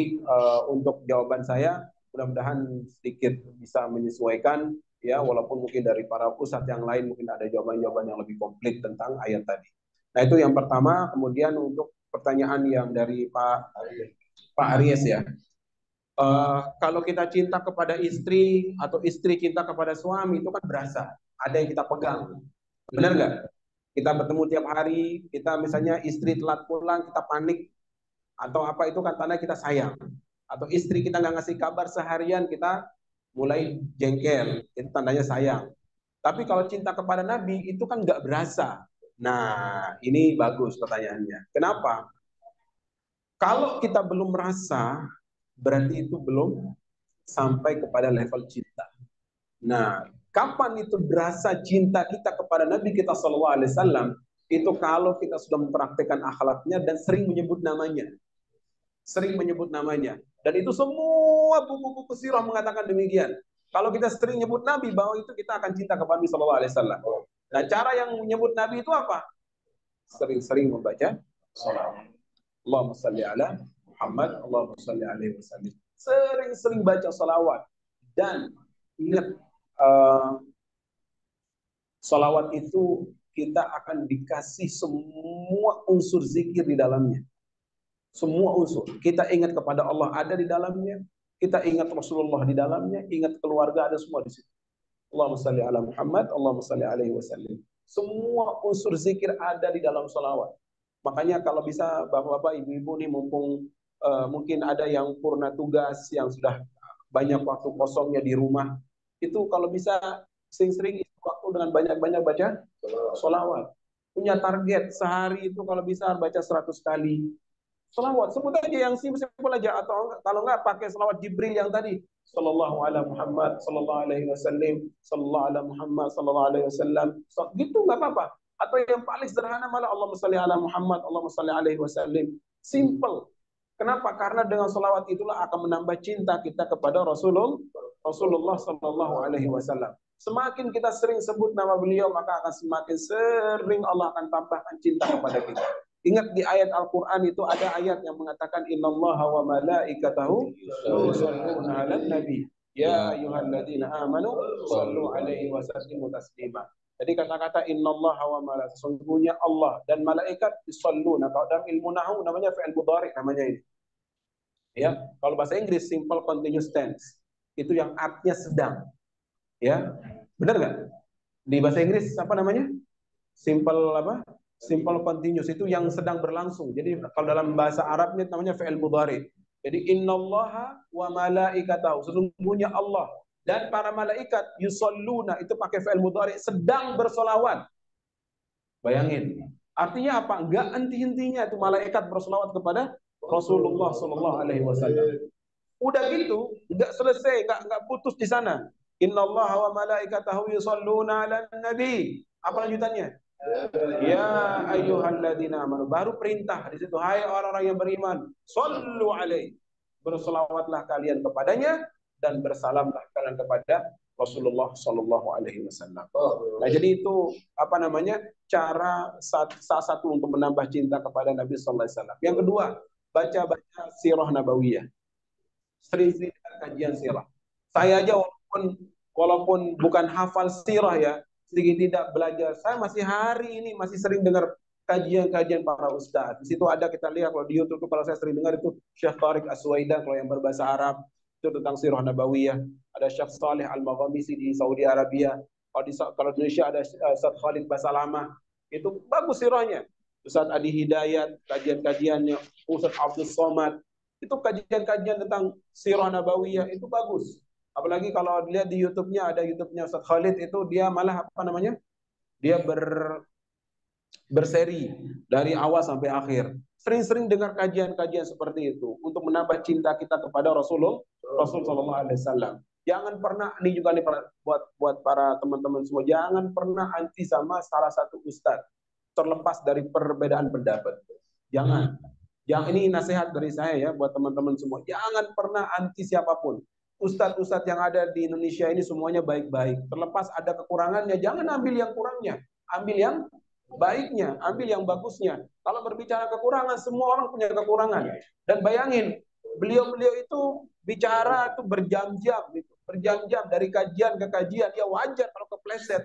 untuk jawaban saya mudah-mudahan sedikit bisa menyesuaikan ya, walaupun mungkin dari para ustadz yang lain mungkin ada jawaban-jawaban yang lebih komplit tentang ayat tadi. Nah itu yang pertama. Kemudian untuk pertanyaan yang dari Pak Aries ya, kalau kita cinta kepada istri atau istri cinta kepada suami itu kan berasa, ada yang kita pegang, benar nggak? Kita bertemu tiap hari, kita misalnya istri telat pulang kita panik atau apa, itu kan tanda kita sayang. Atau istri kita nggak ngasih kabar seharian kita mulai jengkel, itu tandanya sayang. Tapi kalau cinta kepada Nabi itu kan nggak berasa. Nah ini bagus pertanyaannya. Kenapa? Kalau kita belum merasa, berarti itu belum sampai kepada level cinta. Nah, kapan itu berasa cinta kita kepada Nabi kita SAW? Itu kalau kita sudah mempraktekkan akhlaknya dan sering menyebut namanya. Dan itu semua buku-buku sirah mengatakan demikian. Kalau kita sering nyebut Nabi, bahwa itu kita akan cinta kepada Nabi SAW. Nah, cara yang menyebut Nabi itu apa? Sering-sering membaca salawat. Allahumma salli ala Muhammad, Allahumma salli alaihi wasallam. Sering-sering baca salawat. Dan ingat, salawat itu kita akan dikasih semua unsur zikir di dalamnya. Semua unsur. Kita ingat kepada Allah ada di dalamnya. Kita ingat Rasulullah di dalamnya. Ingat keluarga ada semua di situ. Allahumma salli ala Muhammad, Allahumma salli alaihi wasallam. Semua unsur zikir ada di dalam salawat. Makanya kalau bisa bapak-bapak, ibu-ibu nih mumpung mungkin ada yang purna tugas, yang sudah banyak waktu kosongnya di rumah, itu kalau bisa sering-sering waktu dengan banyak-banyak baca salawat. Punya target sehari itu kalau bisa baca 100 kali. Selawat, sebut aja yang simpel aja, atau kalau nggak pakai selawat Jibril yang tadi, sallallahu ala Muhammad sallallahu alaihi wasallam, sallallahu ala Muhammad sallallahu alaihi wasallam. So, gitu nggak apa-apa. Atau yang paling sederhana malah Allahumma shalli ala Muhammad, Allahumma shalli alaihi wasallam. Simple. Kenapa? Karena dengan salawat itulah akan menambah cinta kita kepada Rasulullah sallallahu alaihi wasallam. Semakin kita sering sebut nama beliau, maka akan semakin sering Allah akan tambahkan cinta kepada kita. Ingat di ayat Al-Quran itu ada ayat yang mengatakan innallaha wa malaikatahu yusholluna 'alan nabi ya ayyuhalladzina amanu shallu 'alaihi wa sallimu taslima. Jadi kata-kata innallaha wa malaikatahu, sesungguhnya Allah dan malaikat yusholluna. Kalau dalam ilmu nahwu namanya fi'il mudhari namanya ini. Ya, kalau bahasa Inggris simple continuous tense. Itu yang artinya sedang. Ya. Benar nggak? Di bahasa Inggris apa namanya? Simple apa? Simple continuous itu yang sedang berlangsung. Jadi kalau dalam bahasa Arabnya namanya fi'il mudhari. Jadi innallaha wa malaikatahu, sesungguhnya Allah dan para malaikat yusholluna, itu pakai fi'il mudhari, sedang bersolawat. Bayangin. Artinya apa? Enggak henti-hentinya itu malaikat bersolawat kepada Rasulullah sallallahu alaihi wasallam. Udah gitu, enggak selesai, enggak putus di sana. Innallaha wa malaikatahu yusholluna 'alan nabi. Apa lanjutannya? Ya ayyuhalladzina amanu, baru perintah di situ, hai orang-orang yang beriman, shallu alaihi, berselawatlah kalian kepadanya dan bersalamlah kalian kepada Rasulullah sallallahu alaihi wasallam. Nah, jadi itu apa namanya? Cara salah satu untuk menambah cinta kepada Nabi sallallahu alaihi wasallam. Yang kedua, baca-baca sirah nabawiyah. Sering-sering kajian sirah. Saya aja walaupun bukan hafal sirah ya, sedikit tidak belajar. Saya masih hari ini masih sering dengar kajian-kajian para ustadz. Di situ ada, kita lihat kalau di YouTube itu, kalau saya sering dengar itu Syekh Tariq As-Suwaidan kalau yang berbahasa Arab itu tentang sirah nabawiyah. Ada Syekh Saleh Al-Maghamisi di Saudi Arabia. Kalau di Indonesia ada Ustaz Khalid Basalamah. Itu bagus sirahnya. Ustaz Adi Hidayat, kajian-kajiannya Ustaz Abdul Somad. Itu kajian-kajian tentang sirah nabawiyah itu bagus. Apalagi kalau dilihat di YouTube-nya, ada YouTube-nya Ustaz Khalid, itu dia malah apa namanya? Dia berseri dari awal sampai akhir. Sering-sering dengar kajian-kajian seperti itu untuk menambah cinta kita kepada Rasul sallallahu alaihi wasallam. Jangan pernah, ini juga nih buat para teman-teman semua, jangan pernah anti sama salah satu ustadz terlepas dari perbedaan pendapat. Jangan. Ini nasihat dari saya ya buat teman-teman semua. Jangan pernah anti siapapun. Ustadz-ustadz yang ada di Indonesia ini semuanya baik-baik. Terlepas ada kekurangannya, jangan ambil yang kurangnya. Ambil yang baiknya, ambil yang bagusnya. Kalau berbicara kekurangan, semua orang punya kekurangan. Dan bayangin, beliau-beliau itu bicara itu berjam-jam. Berjam-jam dari kajian ke kajian. Ya wajar kalau kepleset.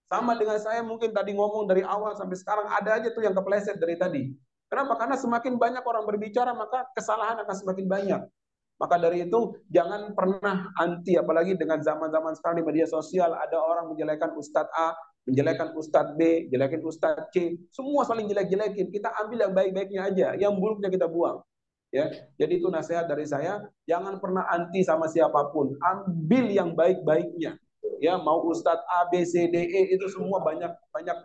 Sama dengan saya mungkin tadi ngomong dari awal sampai sekarang, ada aja tuh yang kepleset dari tadi. Kenapa? Karena semakin banyak orang berbicara, maka kesalahan akan semakin banyak. Maka dari itu jangan pernah anti, apalagi dengan zaman-zaman sekarang di media sosial ada orang menjelekan Ustadz A, menjelekan Ustadz B, menjelekan Ustadz C, semua saling jelek-jelekin. Kita ambil yang baik-baiknya aja, yang buruknya kita buang. Ya, jadi itu nasihat dari saya, jangan pernah anti sama siapapun, ambil yang baik-baiknya. Ya, mau Ustadz A, B, C, D, E, itu semua banyak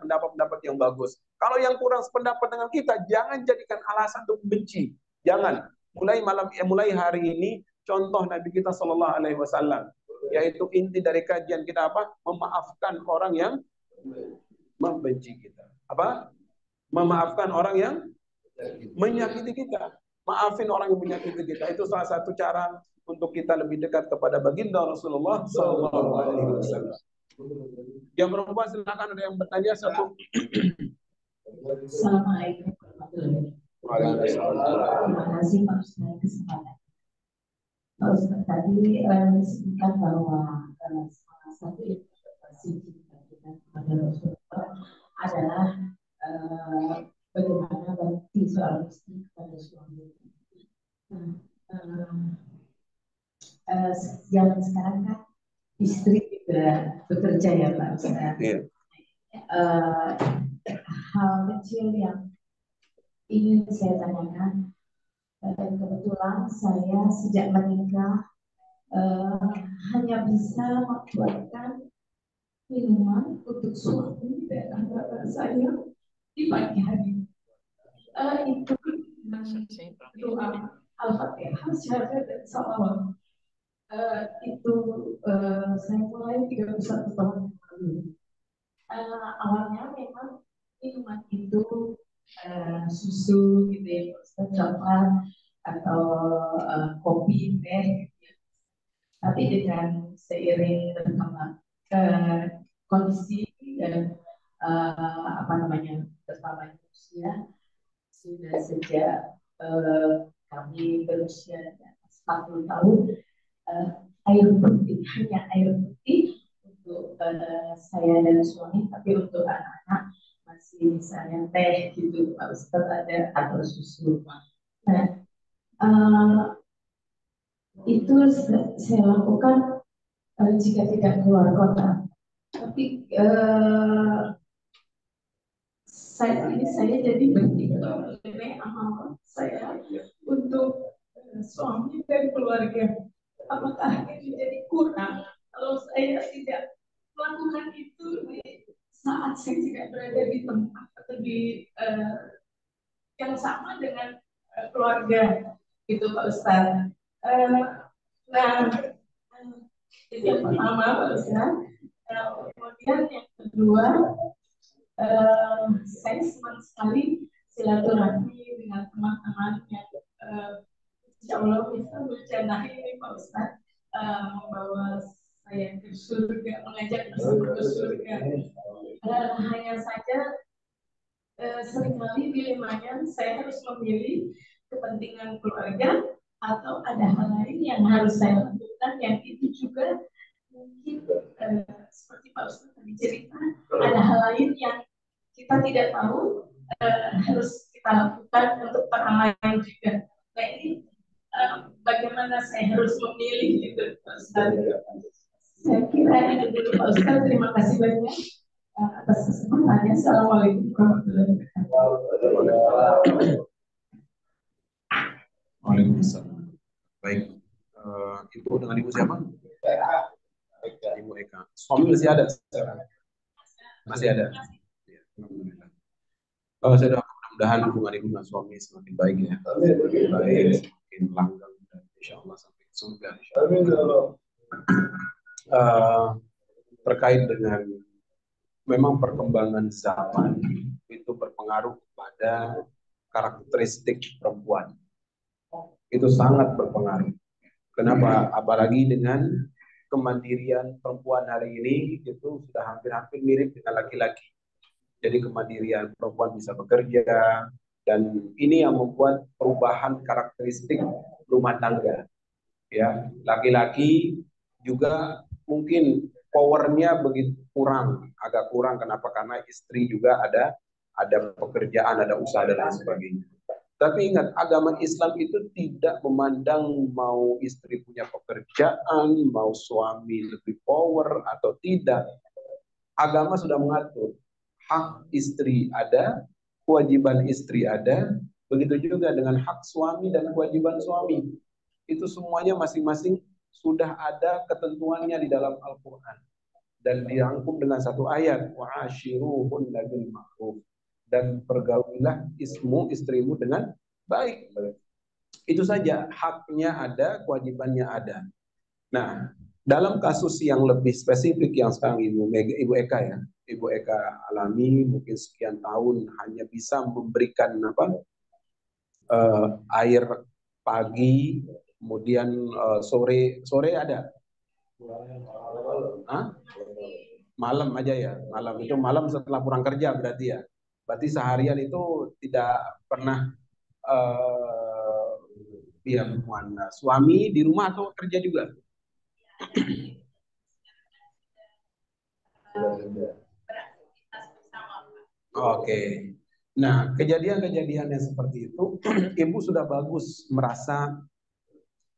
pendapat-pendapat yang bagus. Kalau yang kurang sependapat dengan kita, jangan jadikan alasan untuk benci. Jangan. Mulai hari ini contoh Nabi kita Shallallahu Alaihi Wasallam, yaitu inti dari kajian kita apa? Memaafkan orang yang membenci kita. Apa? Memaafkan orang yang menyakiti kita. Maafin orang yang menyakiti kita. Itu salah satu cara untuk kita lebih dekat kepada baginda Rasulullah Shallallahu Alaihi Wasallam. Yang perempuan silakan, ada yang bertanya satu. Assalamualaikum warahmatullahi wabarakatuh. Terima kasih Pak Ustaz kesempatan. Pak Ustaz tadi disebutkan bahwa salah satu interpretasi cinta kita kepada Rasulullah adalah bagaimana bakti seorang istri kepada suami. Zaman sekarang kan istri juga bekerja ya Pak Ustaz. Iya. Hal kecil yang ingin saya tanyakan, kebetulan saya sejak menikah hanya bisa membuatkan minuman untuk suami dan anak saya di pagi hari. Itu doa Al-Fatihah, syahadat dan salawat. itu saya mulai 31 tahun yang lalu. Awalnya memang minuman itu susu gitu ya, coklat atau kopi, teh, gitu ya. Tapi dengan seiring berkembang kondisi dan apa namanya bertambahnya usia, sudah sejak kami berusia 40 tahun, air putih, hanya air putih untuk saya dan suami, tapi untuk anak-anak masih misalnya teh gitu Pak Ustadz ada atau susu. Nah, itu saya lakukan jika tidak keluar kota. Tapi saya jadi berpikir lebih amal saya untuk suami dan keluarga. Apakah ini jadi kurang kalau saya tidak melakukan itu di saat saya tidak berada di tempat atau di yang sama dengan keluarga gitu Pak Ustadz. Nah, itu yang pertama Pak Ustadz. Kemudian yang kedua, saya senang sekali silaturahmi dengan teman-teman yang insya Allah bisa berjannah ini Pak Ustadz, membawa saya ke surga, mengajak masuk ke surga. Hanya saja seringkali dilemanya saya harus memilih kepentingan keluarga atau ada hal lain yang harus saya lakukan yang itu juga mungkin seperti Pak Ustadz tadi cerita, ada hal lain yang kita tidak tahu harus kita lakukan untuk orang lain juga. Nah ini bagaimana saya harus memilih gitu Pak Ustadz. Saya kira ini dulu Pak Ustadz, terima kasih banyak atas kesempatannya. Assalamualaikum warahmatullahi wabarakatuh. Waalaikumsalam. Baik, Ibu dengan Ibu siapa? Ibu Eka. Suami masih ada sekarang? Masih ada. Ya, alhamdulillah. Saya doakan mudah-mudahan hubungan ibu dengan suami semakin baik ya. Semakin baik, semakin langgeng dan insya Allah sampai ke surga. Terkait dengan memang perkembangan zaman itu berpengaruh pada karakteristik perempuan. Itu sangat berpengaruh. Kenapa? Apalagi dengan kemandirian perempuan hari ini itu sudah hampir-hampir mirip dengan laki-laki. Jadi kemandirian perempuan bisa bekerja dan ini yang membuat perubahan karakteristik rumah tangga. Ya, laki-laki juga mungkin powernya begitu kurang, agak kurang. Kenapa? Karena istri juga ada pekerjaan, ada usaha dan lain sebagainya. Tapi ingat, agama Islam itu tidak memandang mau istri punya pekerjaan, mau suami lebih power atau tidak. Agama sudah mengatur. Hak istri ada, kewajiban istri ada, begitu juga dengan hak suami dan kewajiban suami. Itu semuanya masing-masing sudah ada ketentuannya di dalam Al-Quran. Dan dirangkum dengan satu ayat, wa'ashiruhunna bil ma'ruf. Dan pergaulilah istrimu dengan baik. Itu saja, haknya ada, kewajibannya ada. Nah, dalam kasus yang lebih spesifik yang sekarang Ibu Eka ya, Ibu Eka alami mungkin sekian tahun hanya bisa memberikan air pagi, kemudian sore ada, malam aja ya, malam setelah pulang kerja berarti ya, berarti seharian itu tidak pernah suami di rumah atau kerja juga. Oke. Nah, kejadian-kejadian yang seperti itu, ibu sudah bagus merasa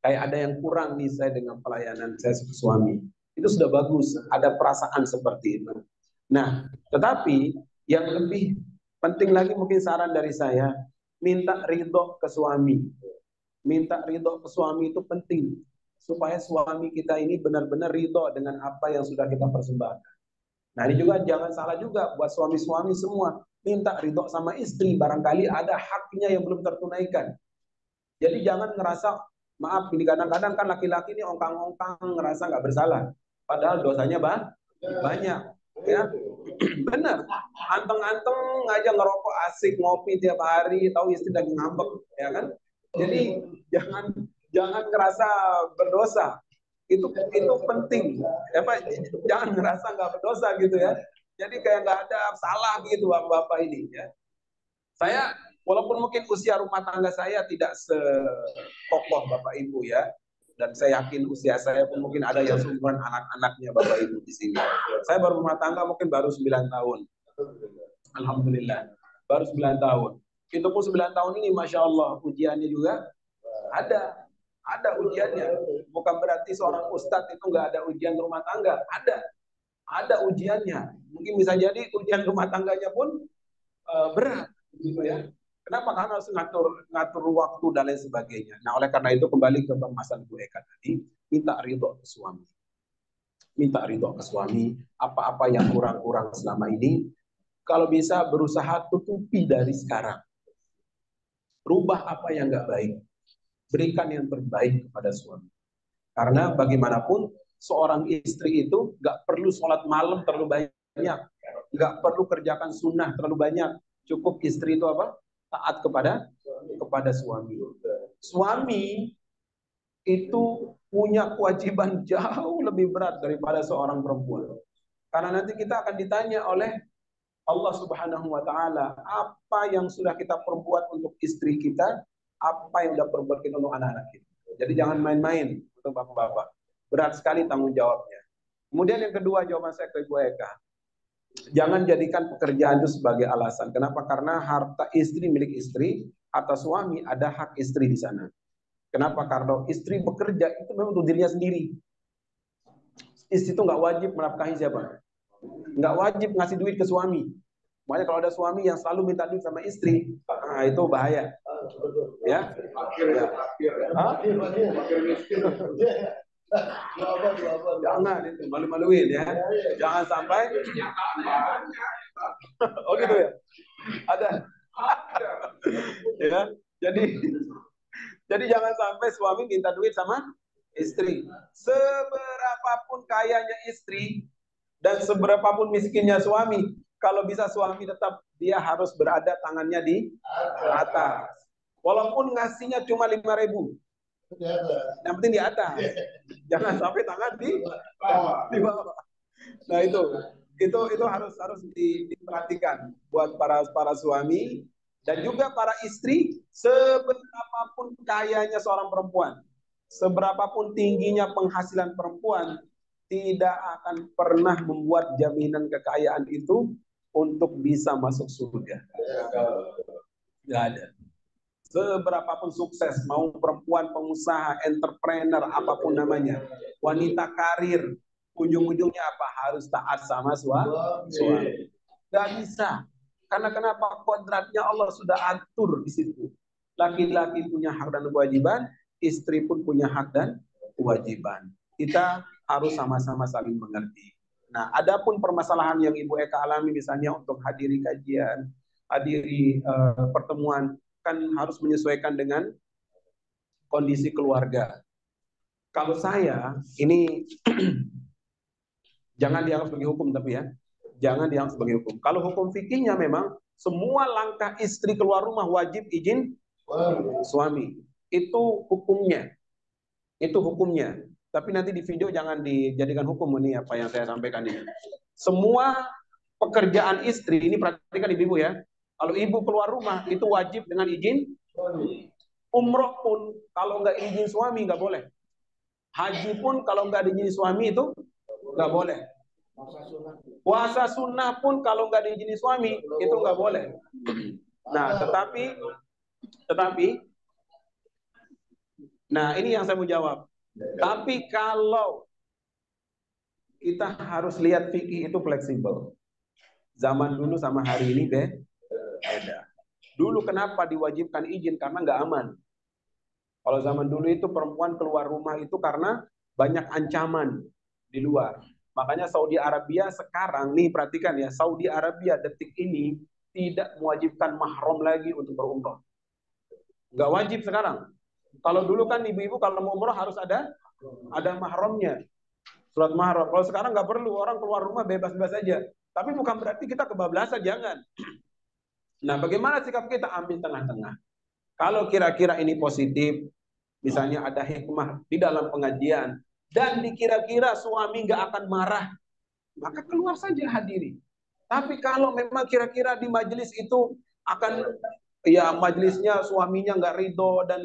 kayak ada yang kurang nih saya dengan pelayanan saya sebagai suami. Itu sudah bagus, ada perasaan seperti itu. Nah, tetapi yang lebih penting lagi mungkin saran dari saya, minta ridho ke suami. Minta ridho ke suami itu penting. Supaya suami kita ini benar-benar ridho dengan apa yang sudah kita persembahkan. Nah ini juga jangan salah juga buat suami-suami semua. Minta ridho sama istri, barangkali ada haknya yang belum tertunaikan. Jadi jangan ngerasa, Maaf, ini kadang-kadang kan laki-laki ini ongkang-ongkang ngerasa nggak bersalah. Padahal dosanya banyak. Ya, benar. Anteng-anteng aja ngerokok asik ngopi tiap hari, tahu istri lagi ngambek, ya kan? Jadi jangan ngerasa berdosa. Itu penting. Jangan ngerasa nggak berdosa gitu ya. Jadi kayak nggak ada salah gitu bapak-bapak ini ya. Saya walaupun mungkin usia rumah tangga saya tidak sekokoh bapak ibu ya, dan saya yakin usia saya pun mungkin ada yang seumuran anak-anaknya bapak ibu di sini. Saya baru rumah tangga mungkin baru 9 tahun. Alhamdulillah, baru 9 tahun. Itu pun 9 tahun ini masya Allah ujiannya juga ada ujiannya. Bukan berarti seorang ustadz itu nggak ada ujian rumah tangga, ada ujiannya. Mungkin bisa jadi ujian rumah tangganya pun berat gitu ya. Kenapa? Karena harus ngatur waktu dan lain sebagainya. Nah, oleh karena itu kembali ke pembahasan Bu Eka tadi, minta ridho ke suami. Minta ridho ke suami, apa-apa yang kurang-kurang selama ini, kalau bisa berusaha tutupi dari sekarang. Rubah apa yang nggak baik. Berikan yang terbaik kepada suami. Karena bagaimanapun seorang istri itu nggak perlu sholat malam terlalu banyak, nggak perlu kerjakan sunnah terlalu banyak. Cukup istri itu apa? Taat kepada suami. Suami itu punya kewajiban jauh lebih berat daripada seorang perempuan. Karena nanti kita akan ditanya oleh Allah Subhanahu wa taala, apa yang sudah kita perbuat untuk istri kita, apa yang sudah perbuat kita untuk anak-anak kita. Jadi jangan main-main untuk bapak-bapak. Berat sekali tanggung jawabnya. Kemudian yang kedua jawaban saya ke Ibu Eka. Jangan jadikan pekerjaan itu sebagai alasan. Kenapa? Karena harta istri milik istri, harta suami ada hak istri di sana. Kenapa? Karena istri bekerja itu memang untuk dirinya sendiri. Istri itu nggak wajib menafkahi siapa? Nggak wajib ngasih duit ke suami. Makanya kalau ada suami yang selalu minta duit sama istri, nah itu bahaya. Ya. Jangan itu malu-maluin ya. Jangan sampai. Oh gitu ya. Ada. Ya. Jadi jangan sampai suami minta duit sama istri. Seberapapun kayanya istri dan seberapapun miskinnya suami, kalau bisa suami tetap dia harus berada tangannya di atas. Walaupun ngasihnya cuma 5.000, yang penting di atas. Jangan sampai tangan di bawah. Nah itu harus diperhatikan buat para suami dan juga para istri. Seberapapun kayanya seorang perempuan, seberapapun tingginya penghasilan perempuan, tidak akan pernah membuat jaminan kekayaan itu untuk bisa masuk surga. Tidak ada. Seberapapun sukses, mau perempuan pengusaha, entrepreneur, apapun namanya, wanita karir, ujung-ujungnya apa? Harus taat sama suami. Gak bisa. Karena kenapa? Kodratnya Allah sudah atur di situ. Laki-laki punya hak dan kewajiban, istri pun punya hak dan kewajiban. Kita harus sama-sama saling mengerti. Nah, adapun permasalahan yang Ibu Eka alami misalnya untuk hadiri kajian, hadiri pertemuan, kan harus menyesuaikan dengan kondisi keluarga. Kalau saya, ini jangan dianggap sebagai hukum tapi ya, jangan dianggap sebagai hukum. Kalau hukum fikihnya memang semua langkah istri keluar rumah wajib izin suami. Itu hukumnya. Itu hukumnya. Tapi nanti di video jangan dijadikan hukum ini apa yang saya sampaikan ini. Semua pekerjaan istri, ini perhatikan ibu ya. Kalau ibu keluar rumah itu wajib dengan izin. Umroh pun kalau nggak izin suami nggak boleh. Haji pun kalau nggak diizin suami itu nggak boleh. Puasa sunnah pun kalau nggak diizini suami itu nggak boleh. Nah, tetapi, nah ini yang saya mau jawab. Tapi kalau kita harus lihat fikih itu fleksibel. Zaman dulu sama hari ini beda. Dulu kenapa diwajibkan izin? Karena nggak aman. Kalau zaman dulu itu perempuan keluar rumah itu karena banyak ancaman di luar. Makanya Saudi Arabia sekarang, nih perhatikan ya, Saudi Arabia detik ini tidak mewajibkan mahram lagi untuk berumrah. Nggak wajib sekarang. Kalau dulu kan ibu-ibu kalau mau umroh harus ada mahramnya, surat mahram. Kalau sekarang nggak perlu, orang keluar rumah bebas-bebas saja. Tapi bukan berarti kita kebablasan, jangan. Nah, bagaimana sikap kita? Ambil tengah-tengah. Kalau kira-kira ini positif, misalnya ada hikmah di dalam pengajian, dan dikira-kira suami nggak akan marah, maka keluar saja hadiri. Tapi kalau memang kira-kira di majelis itu akan, ya majelisnya suaminya nggak ridho dan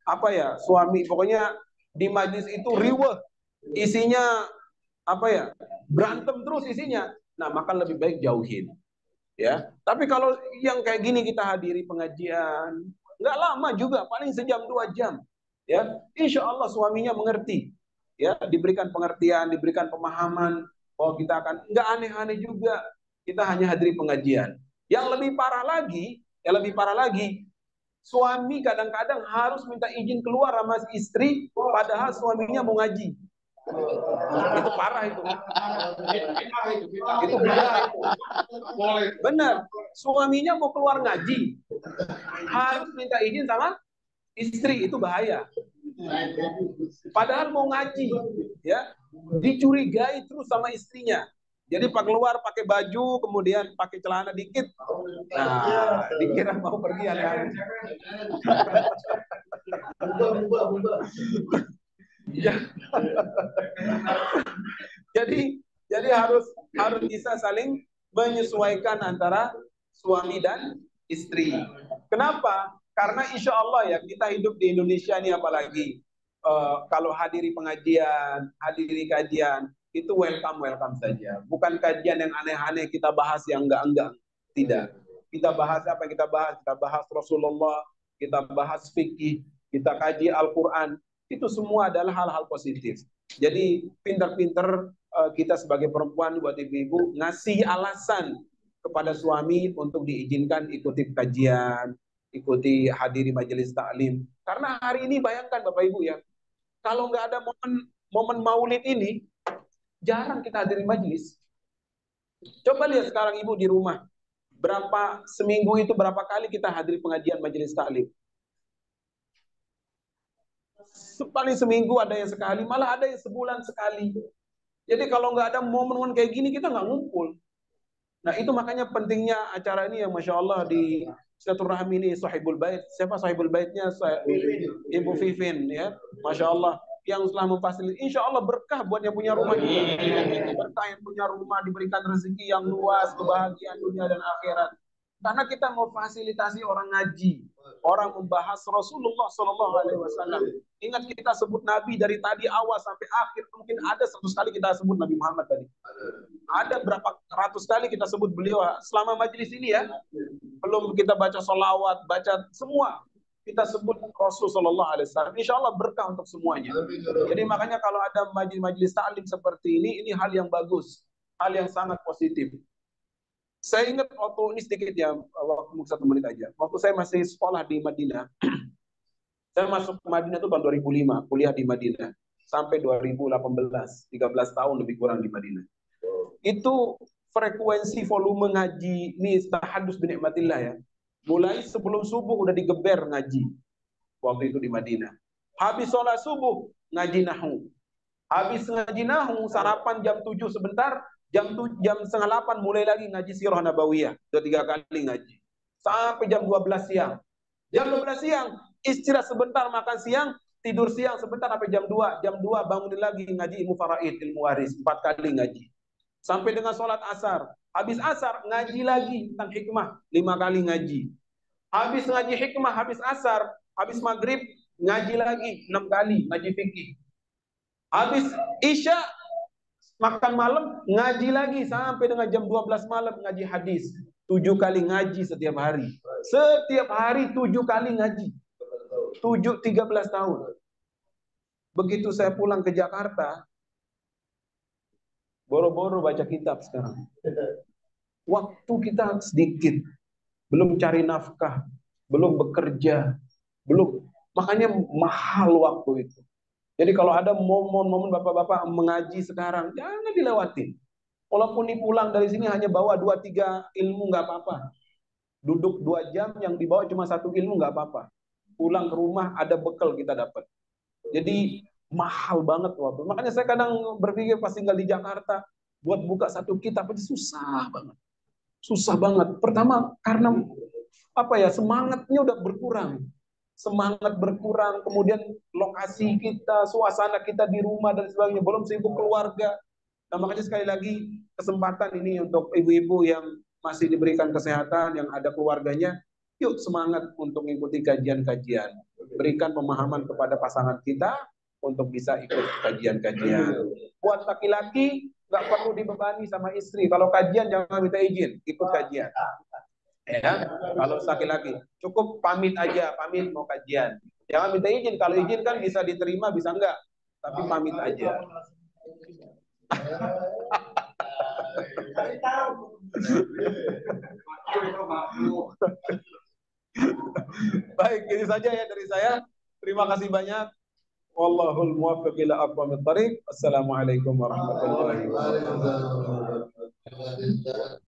apa ya, suami pokoknya di majelis itu riweh, isinya apa ya, berantem terus isinya, nah maka lebih baik jauhin. Ya, tapi kalau yang kayak gini kita hadiri pengajian, nggak lama juga, paling sejam 2 jam, ya, insya Allah suaminya mengerti, ya, diberikan pengertian, diberikan pemahaman bahwa kita akan nggak aneh-aneh juga, kita hanya hadiri pengajian. Yang lebih parah lagi, suami kadang-kadang harus minta izin keluar sama istri, padahal suaminya mau ngaji. Itu parah itu. Itu parah itu. Benar. Suaminya mau keluar ngaji, harus minta izin sama istri, itu bahaya. Padahal mau ngaji, ya, dicurigai terus sama istrinya. Jadi pak keluar pakai baju, kemudian pakai celana dikit, nah dikira mau pergi aneh-aneh. Jadi harus bisa saling menyesuaikan antara suami dan istri. Kenapa? Karena insya Allah ya, kita hidup di Indonesia ini, apalagi kalau hadiri pengajian, hadiri kajian, itu welcome saja. Bukan kajian yang aneh-aneh, kita bahas yang enggak. Tidak. Kita bahas apa yang kita bahas? Kita bahas Rasulullah, kita bahas fikih, kita kaji Al-Quran. Itu semua adalah hal-hal positif. Jadi pintar-pintar kita sebagai perempuan, buat ibu-ibu, ngasih alasan kepada suami untuk diizinkan ikuti kajian, ikuti hadiri majelis taklim. Karena hari ini bayangkan Bapak Ibu ya, kalau nggak ada momen maulid ini, jarang kita hadiri majelis. Coba lihat sekarang ibu di rumah, seminggu itu berapa kali kita hadiri pengajian majelis taklim? Paling seminggu ada yang sekali, malah ada yang sebulan sekali. Jadi kalau nggak ada momen-momen kayak gini, kita nggak ngumpul. Nah itu makanya pentingnya acara ini, yang Masya Allah di silaturahmi ini, Sahibul Bait. Siapa Sahibul Baitnya? Ibu Vivin, ya, Masya Allah, yang telah memfasilitasi. Insya Allah berkah buat yang punya rumah juga. Berkah yang punya rumah, diberikan rezeki yang luas, kebahagiaan dunia dan akhirat. Karena kita mau fasilitasi orang ngaji, orang membahas Rasulullah Sallallahu Alaihi Wasallam. Ingat kita sebut Nabi dari tadi awal sampai akhir, mungkin ada 100 kali kita sebut Nabi Muhammad tadi. Ada berapa ratus kali kita sebut beliau selama majelis ini ya. Belum kita baca sholawat, baca semua. Kita sebut Rasul Sallallahu Alaihi Wasallam. Insya Allah berkah untuk semuanya. Jadi makanya kalau ada majelis taklim seperti ini hal yang bagus, hal yang sangat positif. Saya ingat waktu ini sedikit ya, waktu 1 menit aja. Waktu saya masih sekolah di Madinah, saya masuk ke Madinah itu tahun 2005, kuliah di Madinah sampai 2018, 13 tahun lebih kurang di Madinah. Itu frekuensi volume ngaji ini tahadus bi nikmatillah ya. Mulai sebelum subuh udah digeber ngaji. Waktu itu di Madinah. Habis sholat subuh ngaji nahwu. Habis ngaji nahwu sarapan jam 7 sebentar, jam 7:30 mulai lagi ngaji sirah nabawiyah. 2-3 kali ngaji. Sampai jam 12 siang. Jam 12 siang istirahat sebentar, makan siang, tidur siang sebentar sampai jam 2. Jam 2 bangunin lagi ngaji ilmu faraid, ilmu waris, 4 kali ngaji. Sampai dengan sholat asar. Habis asar ngaji lagi tentang hikmah, 5 kali ngaji. Habis ngaji hikmah, habis asar, habis maghrib ngaji lagi 6 kali ngaji fikih. Habis isya makan malam ngaji lagi sampai dengan jam 12 malam ngaji hadis. 7 kali ngaji setiap hari. Setiap hari 7 kali ngaji. 13 tahun. Begitu saya pulang ke Jakarta, boro-boro baca kitab sekarang. Waktu kita sedikit, belum cari nafkah, belum bekerja, belum. Makanya mahal waktu itu. Jadi kalau ada momen-momen bapak-bapak mengaji sekarang, jangan dilewatin. Walaupun pulang dari sini hanya bawa 2-3 ilmu, nggak apa-apa. Duduk 2 jam yang dibawa cuma 1 ilmu, nggak apa-apa. pulang ke rumah ada bekal kita dapat. Jadi mahal banget waktu. Makanya saya kadang berpikir pas tinggal di Jakarta, buat buka satu kitab itu susah banget. Susah banget. Pertama karena apa ya, semangatnya udah berkurang. Semangat berkurang, kemudian lokasi kita, suasana kita di rumah dan sebagainya, belum sibuk keluarga. Nah, makanya sekali lagi kesempatan ini untuk ibu-ibu yang masih diberikan kesehatan, yang ada keluarganya, yuk semangat untuk mengikuti kajian-kajian. Berikan pemahaman kepada pasangan kita untuk bisa ikut kajian-kajian. Buat laki-laki, nggak perlu dibebani sama istri. Kalau kajian jangan minta izin, ikut kajian. Ya, kalau laki-laki cukup pamit aja, pamit mau kajian. Jangan minta izin. Kalau izin kan bisa diterima, bisa enggak. Tapi pamit aja. Baik, ini saja ya dari saya. Terima kasih banyak. Wallahul muwaffiq ila aqwamit thariq. Assalamualaikum warahmatullahi wabarakatuh.